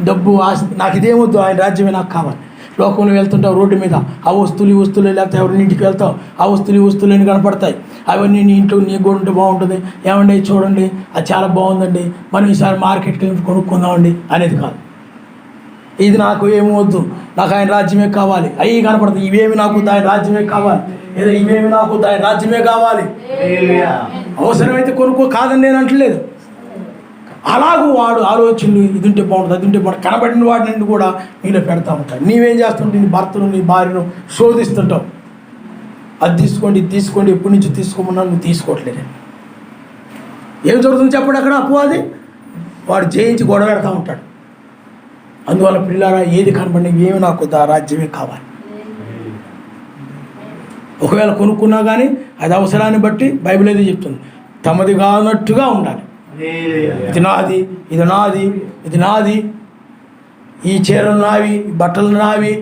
డబ్బు ఆస్తి నాకు ఇదేమొద్దు, ఆయన రాజ్యమే నాకు కావాలి. లోకంలో వెళ్తుంటావు రోడ్డు మీద, ఆ వస్తువులు ఈ వస్తువులు, లేకపోతే ఎవరిని ఇంటికి వెళ్తావు, ఆ వస్తువులు ఈ వస్తువులు కనపడతాయి. అవన్నీ నీ ఇంట్లో నీ కూడా ఉంటే బాగుంటుంది. ఏమండి చూడండి అది చాలా బాగుందండి, మనం ఈసారి మార్కెట్కి వెళ్ళి కొనుక్కుందామండి అనేది కాదు. ఇది నాకు ఏమి వద్దు, నాకు ఆయన రాజ్యమే కావాలి. అవి కనపడతాయి. ఇవేమి నాకు ఆయన రాజ్యమే కావాలి, ఏదో ఇవేమి నాకు ఆయన రాజ్యమే కావాలి. అవసరమైతే కొనుక్కో, కాదని నేను అంటలేదు. అలాగూ వాడు ఆలోచనలు ఇది ఉంటే బాగుంటుంది, అది ఉంటే బాగుంటుంది, కనబడిన వాడిని కూడా నీలో పెడతా ఉంటాడు. నీవేం చేస్తుంటే నీ భర్తను నీ భార్యను శోధిస్తుంటావు. అది తీసుకోండి, ఇది తీసుకోండి, ఎప్పటి నుంచి తీసుకోమన్నా నువ్వు తీసుకోవట్లేదు. ఏం జరుగుతుంది చెప్పండి? అక్కడ అపవాది వాడు జయించి గొడవ పెడతా ఉంటాడు. అందువల్ల పిల్లారా, ఏది కనబడి ఏమి నాకు ఆ రాజ్యమే కావాలి. ఒకవేళ కొనుక్కున్నా కానీ అది అవసరాన్ని బట్టి బైబిల్ ఏదో చెప్తుంది, తమది కానట్టుగా ఉండాలి. ఇది నాది, ఇది నాది, ఇది నాది, ఈ చీరలు నావి, ఈ బట్టలు నావి,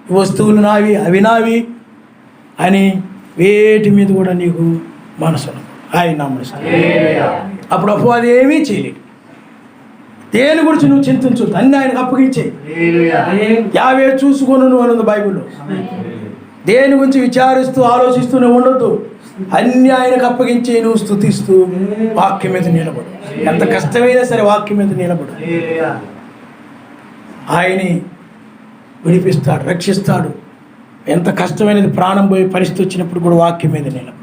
ఈ వస్తువులు నావి, అవి నావి అని వేటి మీద కూడా నీకు మనసు ఆయన నమ్మడు. అప్పుడు అపవాది ఏమీ చేయలేదు. దేని గురించి నువ్వు చింతించు, అన్ని ఆయనకు అప్పగించే. యావే చూసుకొని నువ్వు అన్నది బైబిల్లో. దేని గురించి విచారిస్తూ ఆలోచిస్తూనే ఉండొద్దు. అన్ని ఆయనకు అప్పగించి నువ్వు స్తుతిస్తూ వాక్యం మీద నిలబడు. ఎంత కష్టమైనా సరే వాక్యం మీద నిలబడు. ఆయన్ని విడిపిస్తాడు, రక్షిస్తాడు. ఎంత కష్టమైనది ప్రాణం పోయే పరిస్థితి వచ్చినప్పుడు కూడా వాక్యం మీద నిలబడు.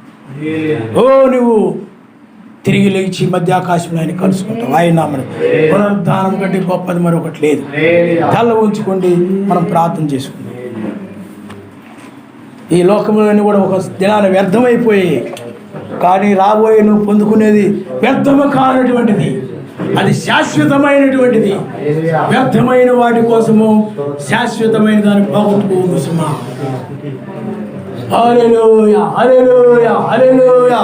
నువ్వు తిరిగి లేచి మధ్యాకాశంలో ఆయన కలుసుకుంటావు. ఆయన నామమున పునరుద్ధానం కంటే గొప్పది మరొకటి లేదు. తల ఉంచుకోండి, మనం ప్రార్థన చేసుకుందాం. ఈ లోకంలోని కూడా ఒక దినాన వ్యర్థమైపోయాయి, కానీ రాబోయే నువ్వు పొందుకునేది వ్యర్థము కానటువంటిది, అది శాశ్వతమైనటువంటిది. వ్యర్థమైన వాటి కోసము శాశ్వతమైన దాన్ని పోగొట్టుకోవద్దు సుమా. హల్లెలూయా, హల్లెలూయా, హల్లెలూయా.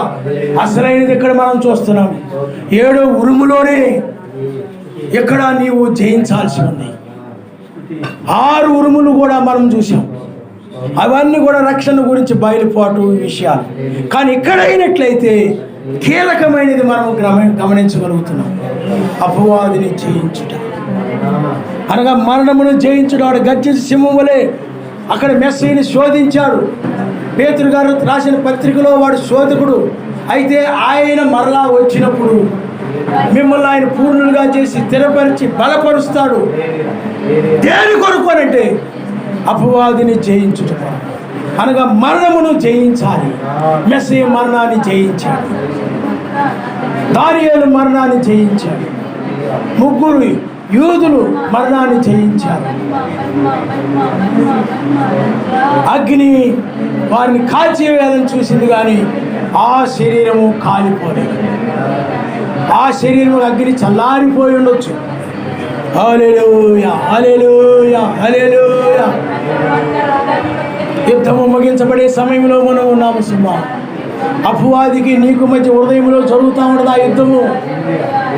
అసలైనది ఇక్కడ మనం చూస్తున్నాం. 7 ఉరుములోనే ఇక్కడ నీవు జయించాల్సి ఉంది. 6 ఉరుములు కూడా మనం చూసాం. అవన్నీ కూడా రక్షణ గురించి బయలుపాటు విషయాలు. కానీ ఇక్కడ అయినట్లయితే కీలకమైనది మనం గమనించగలుగుతున్నాం. అపవాదిని జయించుట అనగా మరణమును జయించుట. వాడు గర్జించి సింహం వలె అక్కడ మెస్సీని శోధించాడు. పేతురు గారు రాసిన పత్రికలో వాడు శోధకుడు. అయితే ఆయన మరలా వచ్చినప్పుడు మిమ్మల్ని ఆయన పూర్ణులుగా చేసి స్థిరపరిచి బలపరుస్తాడు. దేని కొనుక్కోనంటే అపవాదిని జయించుట అనగా మరణమును జయించాలి. మెస్సీ మరణాన్ని జయించాడు, దానియేలు మరణాన్ని జయించాడు, 3 యూదులు మరణాన్ని జయించారు. అగ్ని వారిని కాల్చివేయాలని చూసింది, కానీ ఆ శరీరము కాలిపోలేదు. ఆ శరీరం అగ్ని చల్లారిపోయి ఉండొచ్చు. హల్లెలూయా, హల్లెలూయా, హల్లెలూయా. యుద్ధము ముగించబడే సమయంలో మనం ఉన్నాము సుమా. అపవాదికి నీకు మధ్య హృదయంలో జరుగుతూ ఉండదు ఆ యుద్ధము.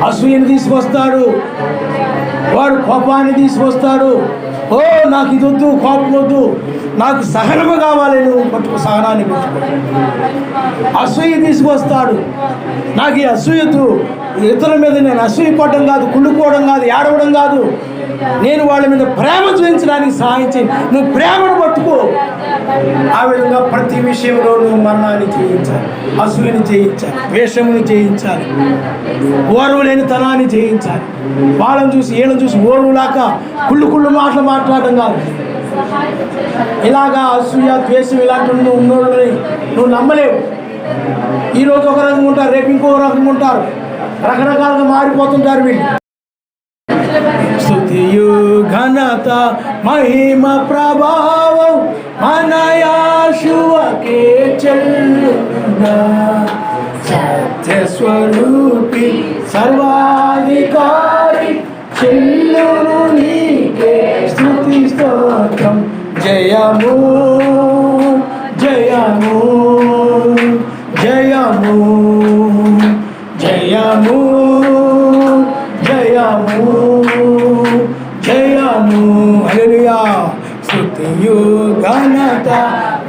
అసూయని తీసుకొస్తాడు, వాడు కోపాన్ని తీసుకొస్తాడు. ఓ నాకు ఇది వద్దు, కోపం వద్దు, నాకు సహనము కావాలి, నువ్వు పట్టుకు సహనాన్ని పెట్టుకో. అసూయ తీసుకొస్తాడు, నాకు ఈ అసూయద్దు, ఇతరుల మీద నేను అసూయ పడడం కాదు, కుళ్ళుకోవడం కాదు, ఏడవడం కాదు, నేను వాళ్ళ మీద ప్రేమ చూపించడానికి సహాయం చేయి, నువ్వు ప్రేమను పట్టుకో. ఆ విధంగా ప్రతి విషయంలో నువ్వు మరణాన్ని చేయించాలి, అసూయని చేయించాలి, ద్వేషముని చేయించాలి, ఓర్వలేని తనాన్ని చేయించాలి. వాళ్ళని చూసి వీళ్ళని చూసి ఓర్వులాక కుళ్ళు మాటలు మాట్లాడడం కాదు. ఇలాగా అసూయ ద్వేషం ఇలాంటి ఉన్నోళ్ళని నువ్వు నమ్మలేవు. ఈరోజు ఒక రకంగా ఉంటారు, రేపు ఇంకో రకంగా ఉంటారు, రకరకాలుగా మారిపోతుంటారు వీళ్ళు. స్తుతియు ఘనత మహిమ ప్రభావం మన యేషువకే చెల్లుగా. సత్యస్వరూపి సర్వాధికారి చెల్లును నీకే స్తుతి స్తోత్రం. జయము జయము జయము జయము జయము జయము. హల్లెలూయా. స్తుతియు ఘనత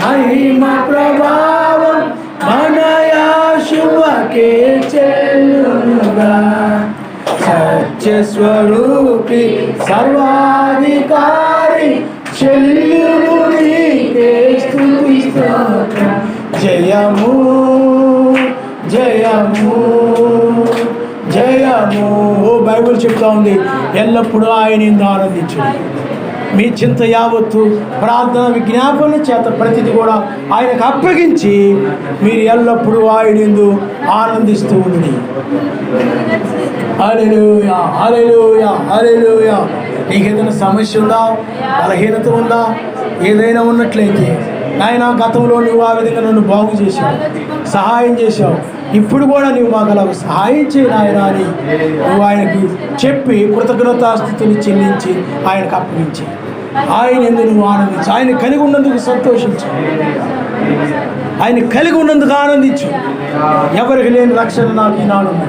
మహిమ ప్రభావం మన యేషువకే చెల్లుగా. సత్యస్వరూపి సర్వాధికారి చెల్లును నీకే స్తుతి స్తోత్రం. జయము జయము జయము. ఓ బైబిల్ చెప్తా ఉంది, ఎల్లప్పుడూ ఆయన ఆనందించండి. మీ చింత యావత్తు ప్రార్థన విజ్ఞాపన చేత ప్రతిది కూడా ఆయనకు అప్పగించి మీరు ఎల్లప్పుడూ ఆయన యందు ఆనందిస్తూ ఉండండి. హల్లెలూయా హల్లెలూయా హల్లెలూయా. నీకు ఏదైనా సమస్య ఉందా, బలహీనత ఉందా, ఏదైనా ఉన్నట్లయితే నాయన గతంలో నువ్వు ఆ విధంగా నన్ను బాగు చేశావు, సహాయం చేశావు, ఇప్పుడు కూడా నువ్వు మాకు అలా సహాయం చేయి నాయన అని నువ్వు ఆయనకి చెప్పి కృతజ్ఞతాస్తుతులు చెల్లించి ఆయనకు అప్పగించి ఆయన ఎందుకు నువ్వు ఆనందించు. ఆయన కలిగి ఉన్నందుకు సంతోషించు, ఆయన కలిగి ఉన్నందుకు ఆనందించు. ఎవరికి లేని రక్షణ నాకు ఈనాడు ఉంది,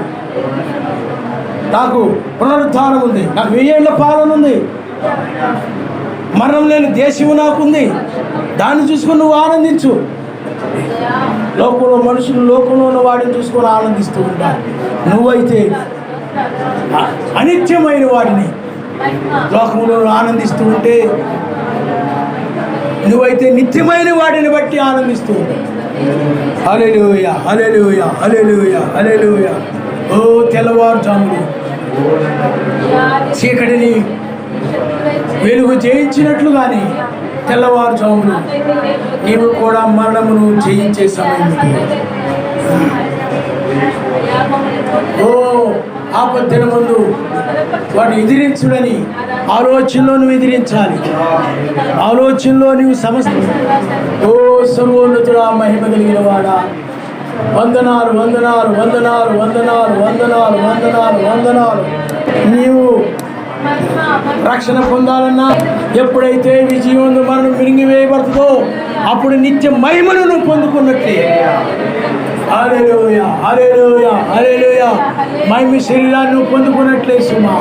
నాకు పునరుద్ధానం ఉంది, నాకు 1000 ఏళ్ల పాలన ఉంది, మరణం లేని దేశము నాకుంది. దాన్ని చూసుకొని నువ్వు ఆనందించు. లోకంలో మనుషులు లోకంలో ఉన్న వాడిని చూసుకొని ఆనందిస్తూ ఉంటారు. నువ్వైతే అనిత్యమైన వాడిని లోకంలో ఆనందిస్తూ ఉంటే, నువ్వైతే నిత్యమైన వాడిని బట్టి ఆనందిస్తూ ఉంటావు. హల్లెలూయా హల్లెలూయా హల్లెలూయా హల్లెలూయా. ఓ తెల్లవారుజాములు చీకటిని వెలుగు జయించినట్లుగానే తెల్లవారుజాములు నీవు కూడా మరణమును జయించే సమయం. ఓ ఆపత్తిన ముందు వాడు ఎదిరించుడని ఆలోచనలో నువ్వు ఎదిరించాలి. ఆలోచనలో నువ్వు సమస్య. ఓ సర్వోన్నతుడా, మహిమ కలిగిన వాడా, వందనాలు వందనాలు వందనాలు వందనాలు వందనాలు వందనాలు వందనాలు. నీవు రక్షణ పొందాలన్నా ఎప్పుడైతే విజయం మరణం మిరింగివేయబడుతుందో అప్పుడు నిత్య మహిమను నువ్వు పొందుకున్నట్లే. హల్లెలూయా హల్లెలూయా హల్లెలూయా. మహిమ శరీరాన్ని నువ్వు పొందుకున్నట్లే సుమా.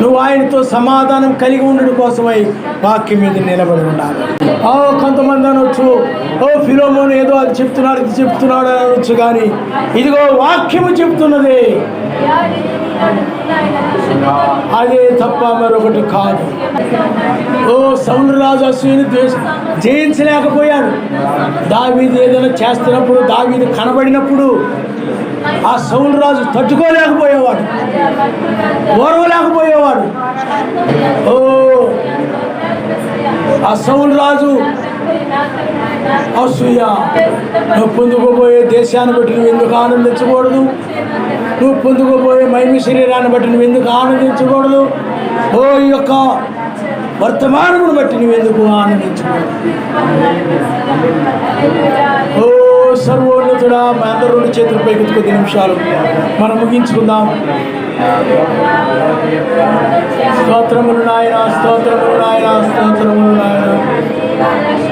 నువ్వు ఆయనతో సమాధానం కలిగి ఉండడం కోసమై వాక్యం మీద నిలబడి ఉండాలి. కొంతమంది అనొచ్చు, ఓ ఫిలోమోను ఏదో అది చెప్తున్నాడు ఇది చెప్తున్నాడు అని అనొచ్చు, కానీ ఇదిగో వాక్యము చెప్తున్నది అదే తప్ప మరొకటి కాదు. ఓ సౌలు రాజు అసూయని జయించలేకపోయాడు. దావీదు ఏదైనా చేస్తున్నప్పుడు, దావీదు కనబడినప్పుడు ఆ సౌలు రాజు తట్టుకోలేకపోయేవాడు, ఓర్వలేకపోయేవాడు. ఓ ఆ సౌలు రాజు అసూయ. నువ్వు పొందుకోబోయే దేశాన్ని బట్టి నువ్వు ఎందుకు ఆనందించకూడదు? నువ్వు పొందుకోబోయే మహిమ శరీరాన్ని బట్టి నువ్వు ఎందుకు ఆనందించకూడదు? ఓ ఈ యొక్క వర్తమానమును బట్టి నువ్వెందుకు ఆనందించకూడదు? ఓ సర్వోన్నతుడా, మా అందరూ 2 చేతులపై 10 నిమిషాలు మనం ముగించుకుందాం. స్తోత్రములు నాయన, స్తోత్రములు నాయన, స్తోత్రములు నాయన.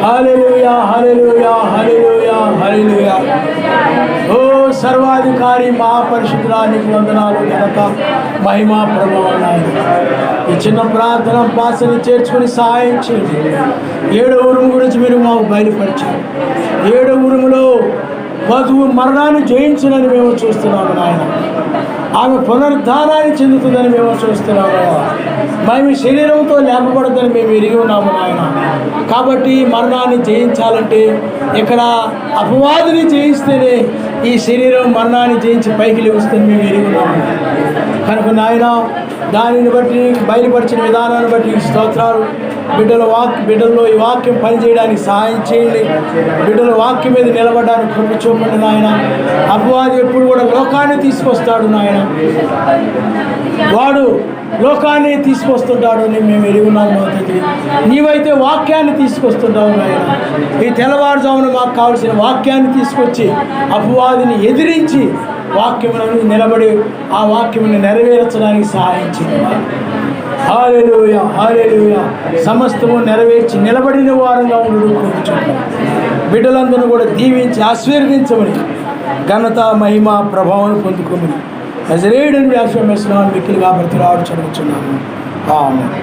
హల్లెలూయా, హల్లెలూయా, హల్లెలూయా, హల్లెలూయా. ఓ సర్వాధికారి మహాపరిశుద్ధుడానికి వందనాలు, ఘనత, మహిమ, ప్రభావం నాయన. ఈ చిన్న ప్రార్థన భాషని చేర్చుకుని సహాయం చేయండి. 7వ ఉరుము గురించి మీరు మాకు బయలుపరిచారు. 7వ ఉరుములో వధువు మరణాన్ని జయించునని మేము చూస్తున్నాము నాయన. ఆమె పునరుద్ధానాన్ని చెందుతుందని మేము చూస్తున్నాము. మేము శరీరంతో లేపబడదని మేము ఎరిగి ఉన్నాము నాయన. కాబట్టి మరణాన్ని జయించాలంటే ఇక్కడ అపవాదిని జయిస్తేనే ఈ శరీరం మరణాన్ని జయించి పైకి లేవుస్తుందని మేము ఎరిగి ఉన్నాము. కనుక నాయన దానిని బట్టి బయలుపరిచిన విధానాన్ని బట్టి స్తోత్రాలు. బిడ్డల్లో ఈ వాక్యం పనిచేయడానికి సహాయం చేయండి. బిడ్డల వాక్యం మీద నిలబడడానికి కృప చూపండి నాయన. అపవాది ఎప్పుడు కూడా లోకాన్ని తీసుకొస్తాడు నాయన. వాడు లోకాన్ని తీసుకొస్తుంటాడు అని మేము ఎరుగున్నాము. మొదటి నీవైతే వాక్యాన్ని తీసుకొస్తుంటావు నాయన. ఈ తెల్లవారుజామున మాకు కావలసిన వాక్యాన్ని తీసుకొచ్చి అపవాదిని ఎదిరించి వాక్యములను నిలబడి ఆ వాక్యమును నెరవేర్చడానికి సహాయం చేయండి. హల్లెలూయా, హల్లెలూయా. సమస్తము నెరవేర్చి నిలబడిన వారంగా ఉండడం బిడ్డలందరూ కూడా దీవించి ఆశీర్వదించమని ఘనత, మహిమ, ప్రభావం పొందుకోమని నజరేయుడని వ్యాసమేస్తున్నాను. మిక్కిలిగా బ్రతిలాడు చదువుతున్నాను. ఆమేన్.